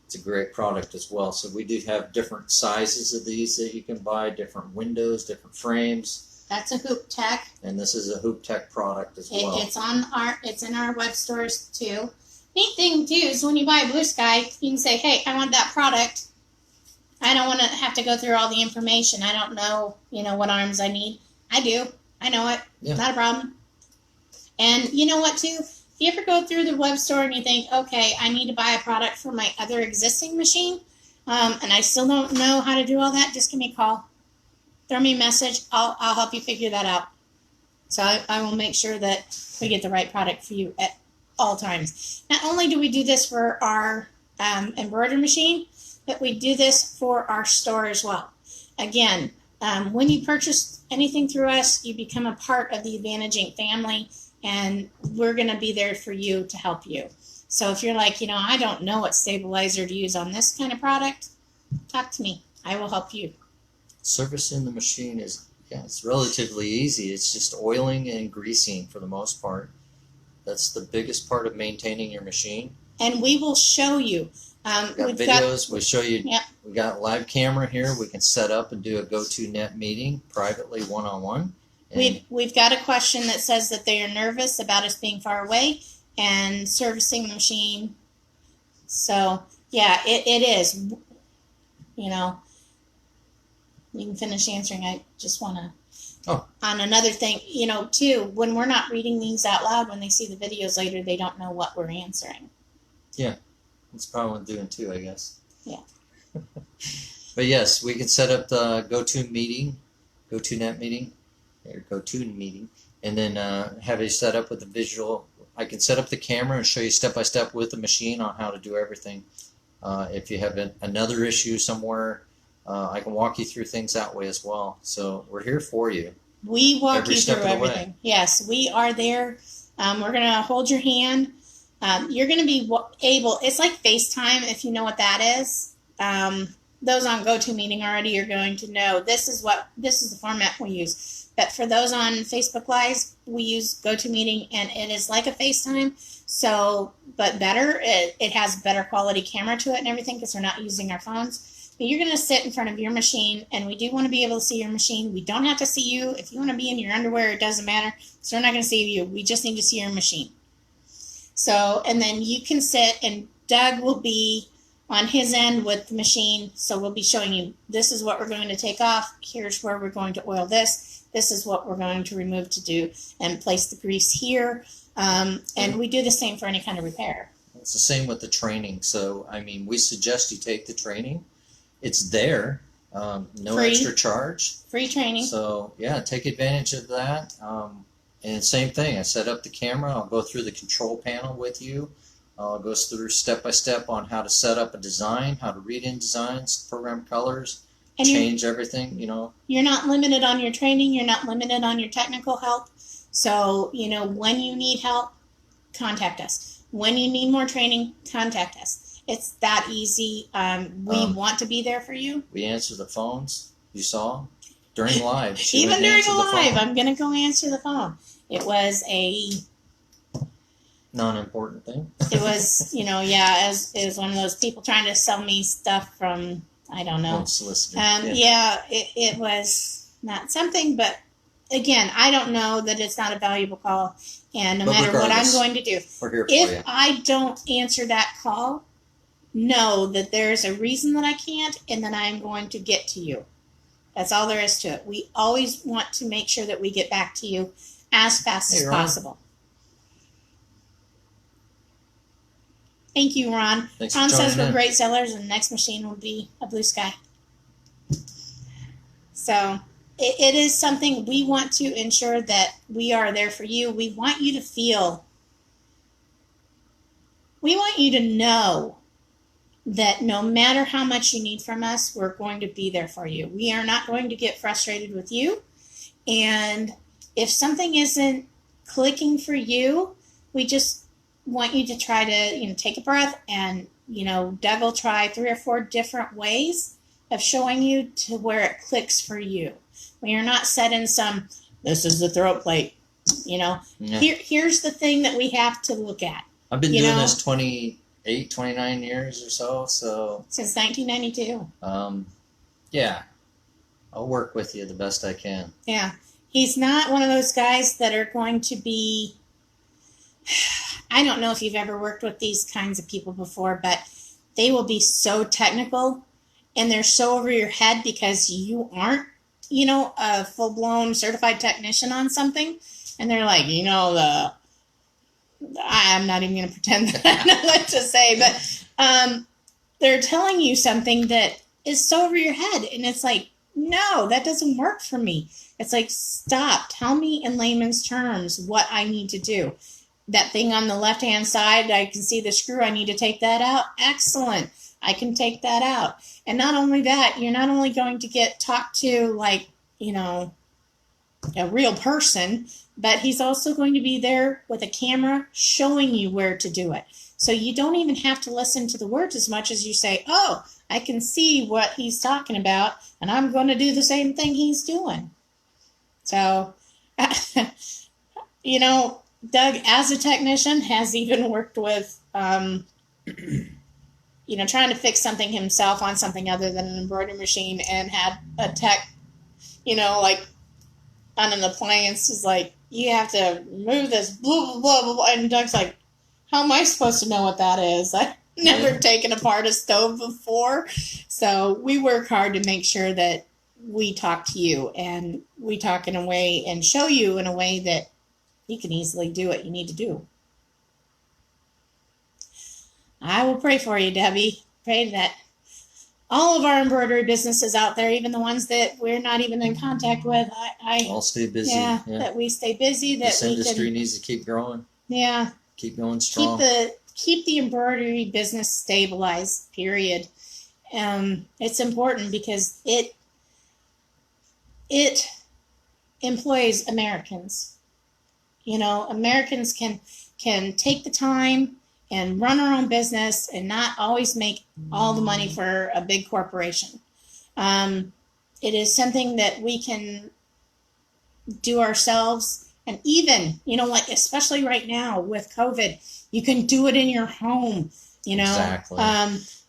It's a great product as well. So we do have different sizes of these that you can buy, different windows, different frames. That's a Hoop Tech. And this is a Hoop Tech product as well. It's in our web stores too. Neat thing too is when you buy a Blue Sky, you can say, hey, I want that product. I don't want to have to go through all the information. I don't know, what arms I need. I do. I know it. Yeah. Not a problem. And you know what, too? If you ever go through the web store and you think, okay, I need to buy a product for my other existing machine, and I still don't know how to do all that, just give me a call. Throw me a message. I'll help you figure that out. So I will make sure that we get the right product for you at all times. Not only do we do this for our embroidery machine, but we do this for our store as well. Again, when you purchase anything through us, you become a part of the Advantage Inc. family, and we're going to be there for you to help you. So if you're like, I don't know what stabilizer to use on this kind of product, talk to me. I will help you. Servicing the machine it's relatively easy. It's just oiling and greasing for the most part. That's the biggest part of maintaining your machine. And we will show you. We've got videos. We'll show you. Yep. We got a live camera here. We can set up and do a GoToNet meeting privately, one-on-one. We've got a question that says that they are nervous about us being far away and servicing the machine. So, yeah, it is. You can finish answering. I just want to. Oh. On another thing, too, when we're not reading these out loud, when they see the videos later, they don't know what we're answering. Yeah. That's probably what I'm doing too, I guess. Yeah. But yes, we can set up the GoToNet meeting, or GoToN meeting, and then have it set up with the visual. I can set up the camera and show you step by step with the machine on how to do everything. If you have another issue somewhere, I can walk you through things that way as well. So we're here for you. We walk you through everything. Way. Yes, we are there. We're going to hold your hand. You're going to be able, it's like FaceTime, if you know what that is. Those on GoToMeeting already are going to know this is the format we use. But for those on Facebook Lives, we use GoToMeeting, and it is like a FaceTime, but better. It has better quality camera to it and everything because we're not using our phones. But you're going to sit in front of your machine, and we do want to be able to see your machine. We don't have to see you. If you want to be in your underwear, it doesn't matter. So we're not going to see you. We just need to see your machine. So, and then you can sit, and Doug will be on his end with the machine. So we'll be showing you, this is what we're going to take off. Here's where we're going to oil this. This is what we're going to remove to do and place the grease here. And we do the same for any kind of repair. It's the same with the training. So, we suggest you take the training. It's there. No Free. Extra charge. Free training. So, yeah, take advantage of that. And same thing, I set up the camera. I'll go through the control panel with you. I'll go through step by step on how to set up a design, how to read in designs, program colors, and change everything, You're not limited on your training. You're not limited on your technical help. So, when you need help, contact us. When you need more training, contact us. It's that easy. We want to be there for you. We answer the phones. You saw during live. Even during a live, I'm going to go answer the phone. It was a non-important thing. It was, it was one of those people trying to sell me stuff from, I don't know. Unsolicited. It was not something, but again, I don't know that it's not a valuable call. And no matter what I'm going to do, we're here for you. If I don't answer that call, know that there's a reason that I can't, and that I'm going to get to you. That's all there is to it. We always want to make sure that we get back to you as fast as possible. Thank you, Ron. Thanks Ron for says we're in. great sellers, and the next machine will be a blue sky. So it is something we want to ensure that we are there for you. We want you to feel, we want you to know that no matter how much you need from us, we're going to be there for you. We are not going to get frustrated with you. And if something isn't clicking for you, we just want you to try to, take a breath, and, Doug will try 3 or 4 different ways of showing you to where it clicks for you. We are not set in some, this is the throat plate, Yeah. Here's the thing that we have to look at. I've been doing this 29 years or so. Since 1992. Yeah. I'll work with you the best I can. Yeah. He's not one of those guys that are going to be, I don't know if you've ever worked with these kinds of people before, but they will be so technical, and they're so over your head because you aren't, a full-blown certified technician on something, and they're like, I'm not even going to pretend that I know what to say, but they're telling you something that is so over your head, and it's like, no, that doesn't work for me. It's like, stop, tell me in layman's terms what I need to do. That thing on the left-hand side, I can see the screw, I need to take that out. Excellent, I can take that out. And not only that, you're not only going to get talked to like, a real person, but he's also going to be there with a camera showing you where to do it. So you don't even have to listen to the words as much as you say, oh, I can see what he's talking about, and I'm going to do the same thing he's doing. So, Doug, as a technician, has even worked with, trying to fix something himself on something other than an embroidery machine, and had a tech, like on an appliance is like, you have to move this, blah, blah, blah, blah, blah. And Doug's like, how am I supposed to know what that is? I've never taken apart a stove before. So we work hard to make sure that we talk to you, and we talk in a way and show you in a way that you can easily do what you need to do. I will pray for you, Debbie. Pray that all of our embroidery businesses out there, even the ones that we're not even in contact with, all stay busy. Yeah, that we stay busy. That this industry needs to keep growing. Yeah. Keep going strong. Keep the embroidery business stabilized, period. It's important because it employs Americans. Americans can take the time and run our own business and not always make all the money for a big corporation. It is something that we can do ourselves. And even, especially right now with COVID, you can do it in your home, Exactly.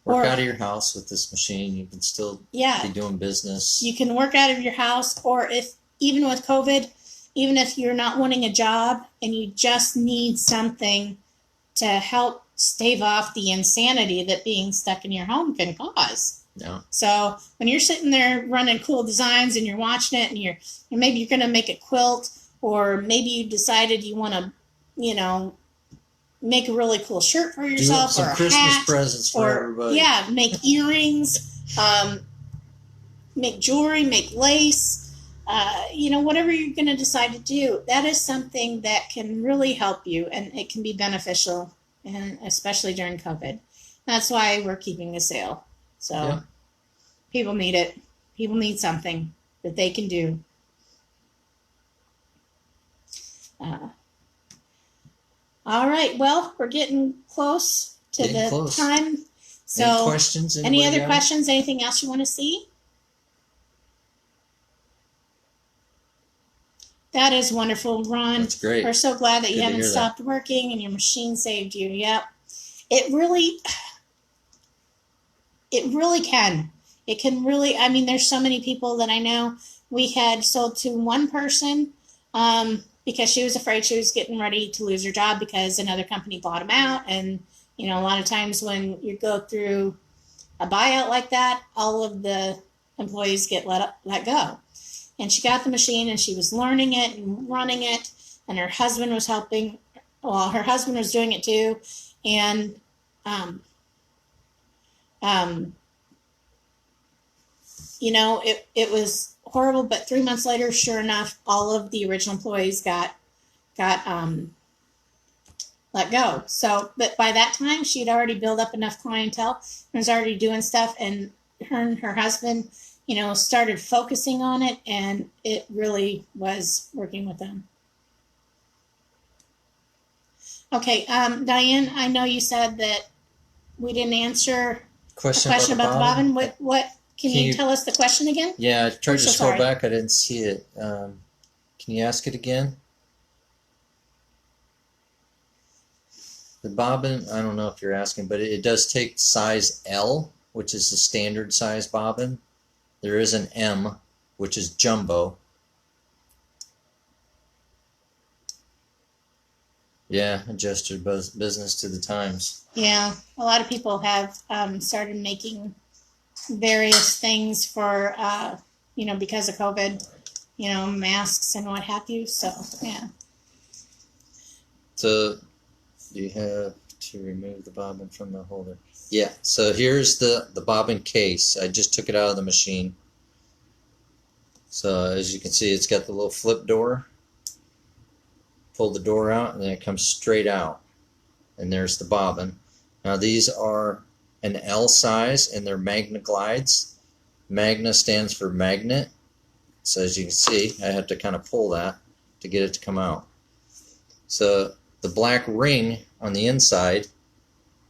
Work out of your house with this machine. You can still be doing business. You can work out of your house, or even with COVID, even if you're not wanting a job and you just need something to help stave off the insanity that being stuck in your home can cause. Yeah. So when you're sitting there running cool designs and you're watching it, and maybe you're going to make a quilt, or maybe you decided you want to, make a really cool shirt for yourself, some or a Christmas hat, presents for everybody. Yeah, make earrings, make jewelry, make lace, whatever you're going to decide to do. That is something that can really help you, and it can be beneficial, and especially during COVID. That's why we're keeping the sale. So people need it. People need something that they can do. All right. Well, we're getting close to the time. So, any questions? Any other questions? Anything else you want to see? That is wonderful, Ron. That's great. We're so glad that you haven't stopped working and your machine saved you. Yep. It really can. It can really, there's so many people that I know. We had sold to one person because she was afraid she was getting ready to lose her job because another company bought them out. And, a lot of times when you go through a buyout like that, all of the employees get let go. And she got the machine, and she was learning it and running it, and her husband was helping. Well, her husband was doing it too. And it was horrible, but 3 months later, sure enough, all of the original employees got let go. So, but by that time, she had already built up enough clientele and was already doing stuff, and her husband, started focusing on it, and it really was working with them. Okay, Diane, I know you said that we didn't answer the question about the bobbin. What can you tell us the question again? Yeah, I tried to scroll back. I didn't see it. Can you ask it again? The bobbin, I don't know if you're asking, but it does take size L, which is the standard size bobbin. There is an M, which is jumbo. Yeah, adjust your business to the times. Yeah, a lot of people have started making various things for, because of COVID, masks and what have you. So, yeah. So, do you have to remove the bobbin from the holder? Yeah, so here's the bobbin case. I just took it out of the machine. So, as you can see, it's got the little flip door. Pull the door out, and then it comes straight out. And there's the bobbin. Now, these are an L size, and they're Magna glides. Magna stands for magnet. So, as you can see, I have to kind of pull that to get it to come out. So, the black ring on the inside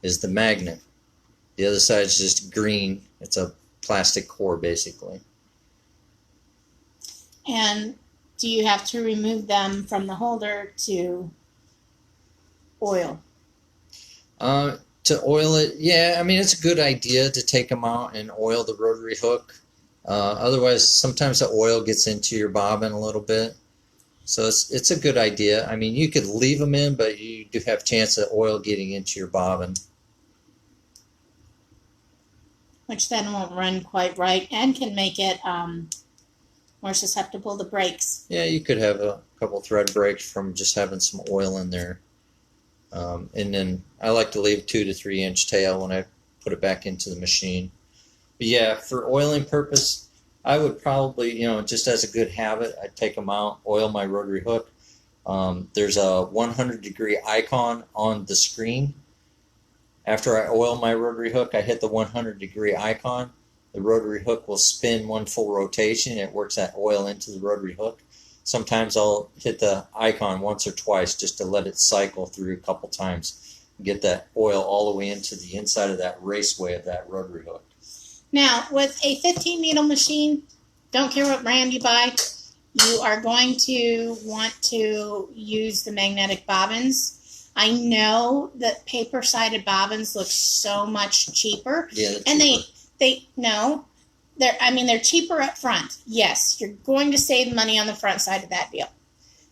is the magnet. The other side is just green. It's a plastic core, basically. And do you have to remove them from the holder to oil? To oil it, yeah, I mean, it's a good idea to take them out and oil the rotary hook. Otherwise, sometimes the oil gets into your bobbin a little bit. So it's a good idea. I mean, you could leave them in, but you do have a chance of oil getting into your bobbin. Which then won't run quite right and can make it more susceptible to breaks. Yeah, you could have a couple thread breaks from just having some oil in there. And then I like to leave 2 to 3 inch tail when I put it back into the machine. But yeah, for oiling purpose, I would probably, just as a good habit, I'd take them out, oil my rotary hook. There's a 100-degree icon on the screen. After I oil my rotary hook, I hit the 100-degree icon. The rotary hook will spin one full rotation. It works that oil into the rotary hook. Sometimes I'll hit the icon once or twice just to let it cycle through a couple times. Get that oil all the way into the inside of that raceway of that rotary hook. Now, with a 15 needle machine, don't care what brand you buy, you are going to want to use the magnetic bobbins. I know that paper-sided bobbins look so much cheaper. Yeah, and they're cheaper up front. Yes, you're going to save money on the front side of that deal.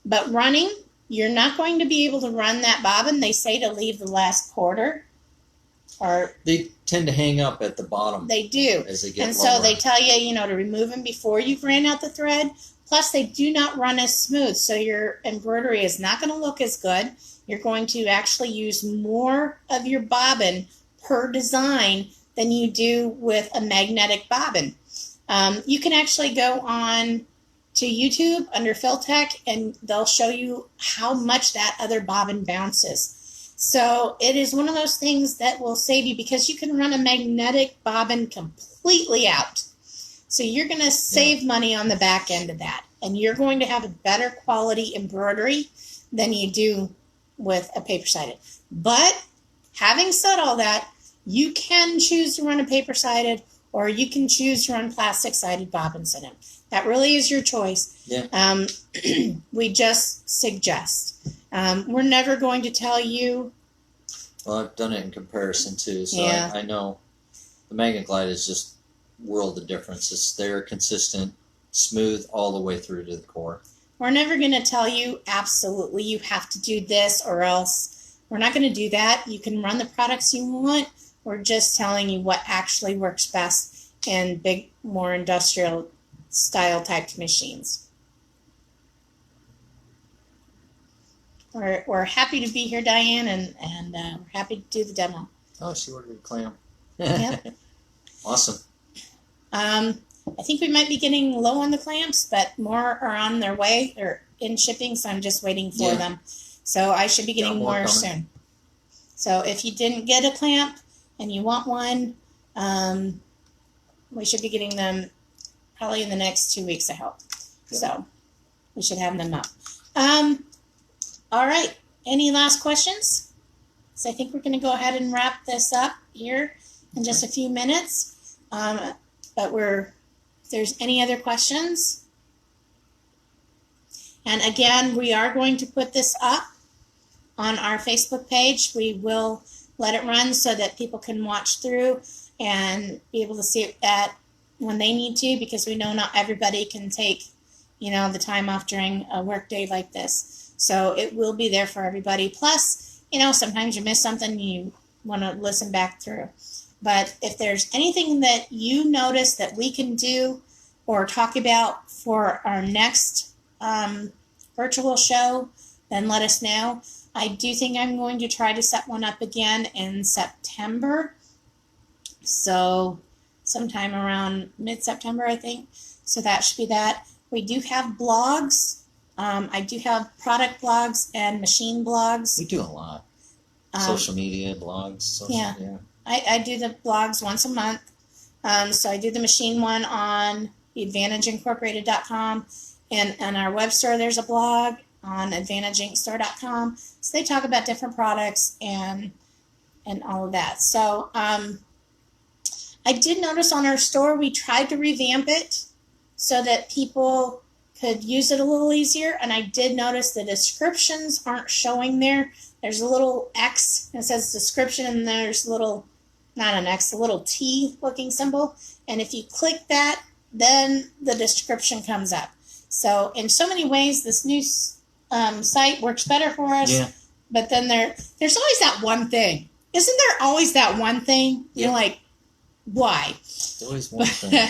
But running, you're not going to be able to run that bobbin. They say to leave the last quarter. Or they tend to hang up at the bottom. They do. As they get and lower. So they tell you, to remove them before you've ran out the thread. Plus, they do not run as smooth, so your embroidery is not going to look as good. You're going to actually use more of your bobbin per design than you do with a magnetic bobbin. You can actually go on to YouTube under Filtech, and they'll show you how much that other bobbin bounces. So it is one of those things that will save you because you can run a magnetic bobbin completely out. So you're going to save money on the back end of that. And you're going to have a better quality embroidery than you do with a paper-sided. But having said all that, you can choose to run a paper-sided or you can choose to run plastic-sided bobbins in it. That really is your choice. Yeah. We just suggest. We're never going to tell you. Well, I've done it in comparison too, so Yeah. I know the Magnet Glide is just world of difference. It's there, consistent, smooth all the way through to the core. We're never going to tell you absolutely you have to do this or else. We're not going to do that. You can run the products you want. We're just telling you what actually works best in big, more industrial style type machines. We're happy to be here, Diane, and we're happy to do the demo. Oh, she ordered a clam. Yep. Awesome. I think we might be getting low on the clamps, but more are on their way. They're in shipping, so I'm just waiting for them. So I should be getting more soon. So if you didn't get a clamp and you want one, we should be getting them probably in the next 2 weeks, I hope. Good. So we should have them up. All right. Any last questions? So I think we're going to go ahead and wrap this up here in just a few minutes. But if there's any other questions. And again, we are going to put this up on our Facebook page. We will let it run so that people can watch through and be able to see it when they need to, because we know not everybody can take, the time off during a work day like this. So it will be there for everybody. Plus, sometimes you miss something, you want to listen back through. But if there's anything that you notice that we can do or talk about for our next virtual show, then let us know. I do think I'm going to try to set one up again in September. So sometime around mid-September, I think. So that should be that. We do have blogs. I do have product blogs and machine blogs. We do a lot. Social media, blogs. Yeah. I do the blogs once a month. So I do the machine one on advantageincorporated.com. And on our web store, there's a blog on advantageinkstore.com. So they talk about different products and all of that. So I did notice on our store, we tried to revamp it so that people could use it a little easier. And I did notice the descriptions aren't showing there. There's a little X that says description, and there's a little, not an X, a little T looking symbol. And if you click that, then the description comes up. So in so many ways, this new site works better for us. Yeah. But then there's always that one thing. Isn't there always that one thing? You're like, why? There's always one thing.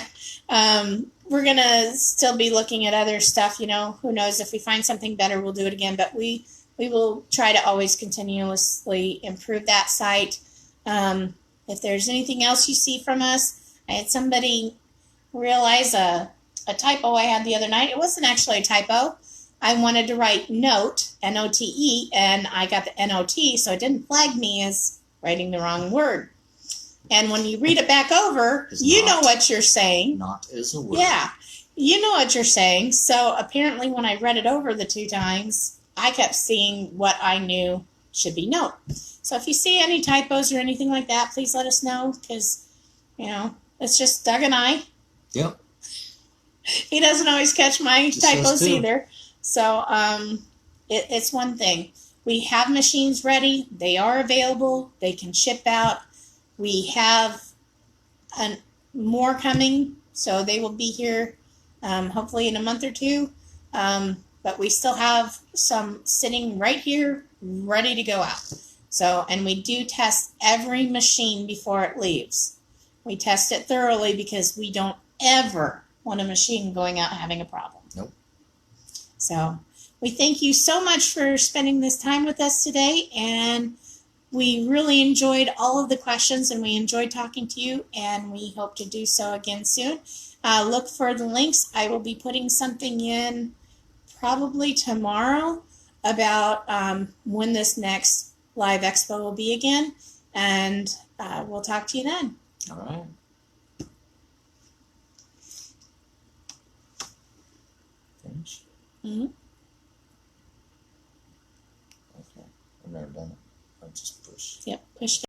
We're going to still be looking at other stuff, you know. Who knows? If we find something better, we'll do it again. But we will try to always continuously improve that site. If there's anything else you see from us, I had somebody realize a typo I had the other night. It wasn't actually a typo. I wanted to write note, N-O-T-E, and I got the N-O-T, so it didn't flag me as writing the wrong word. And when you read it back over, you know what you're saying. Not is a word. Yeah, you know what you're saying. So apparently when I read it over the 2 times, I kept seeing what I knew should be note. So if you see any typos or anything like that, please let us know, because, you know, it's just Doug and I. Yep. He doesn't always catch my Just us typos two. either. So it's one thing. We have machines ready. They are available. They can ship out. We have more coming, so they will be here hopefully in a month or 2. But we still have some sitting right here, ready to go out. So, and we do test every machine before it leaves. We test it thoroughly because we don't ever want a machine going out having a problem. Nope. So we thank you so much for spending this time with us today, and we really enjoyed all of the questions, and we enjoyed talking to you, and we hope to do so again soon. Look for the links. I will be putting something in probably tomorrow about when this next live expo will be again, and we'll talk to you then. All right. Finish? Mm-hmm. Okay. I've never done it. I just push. Yep, push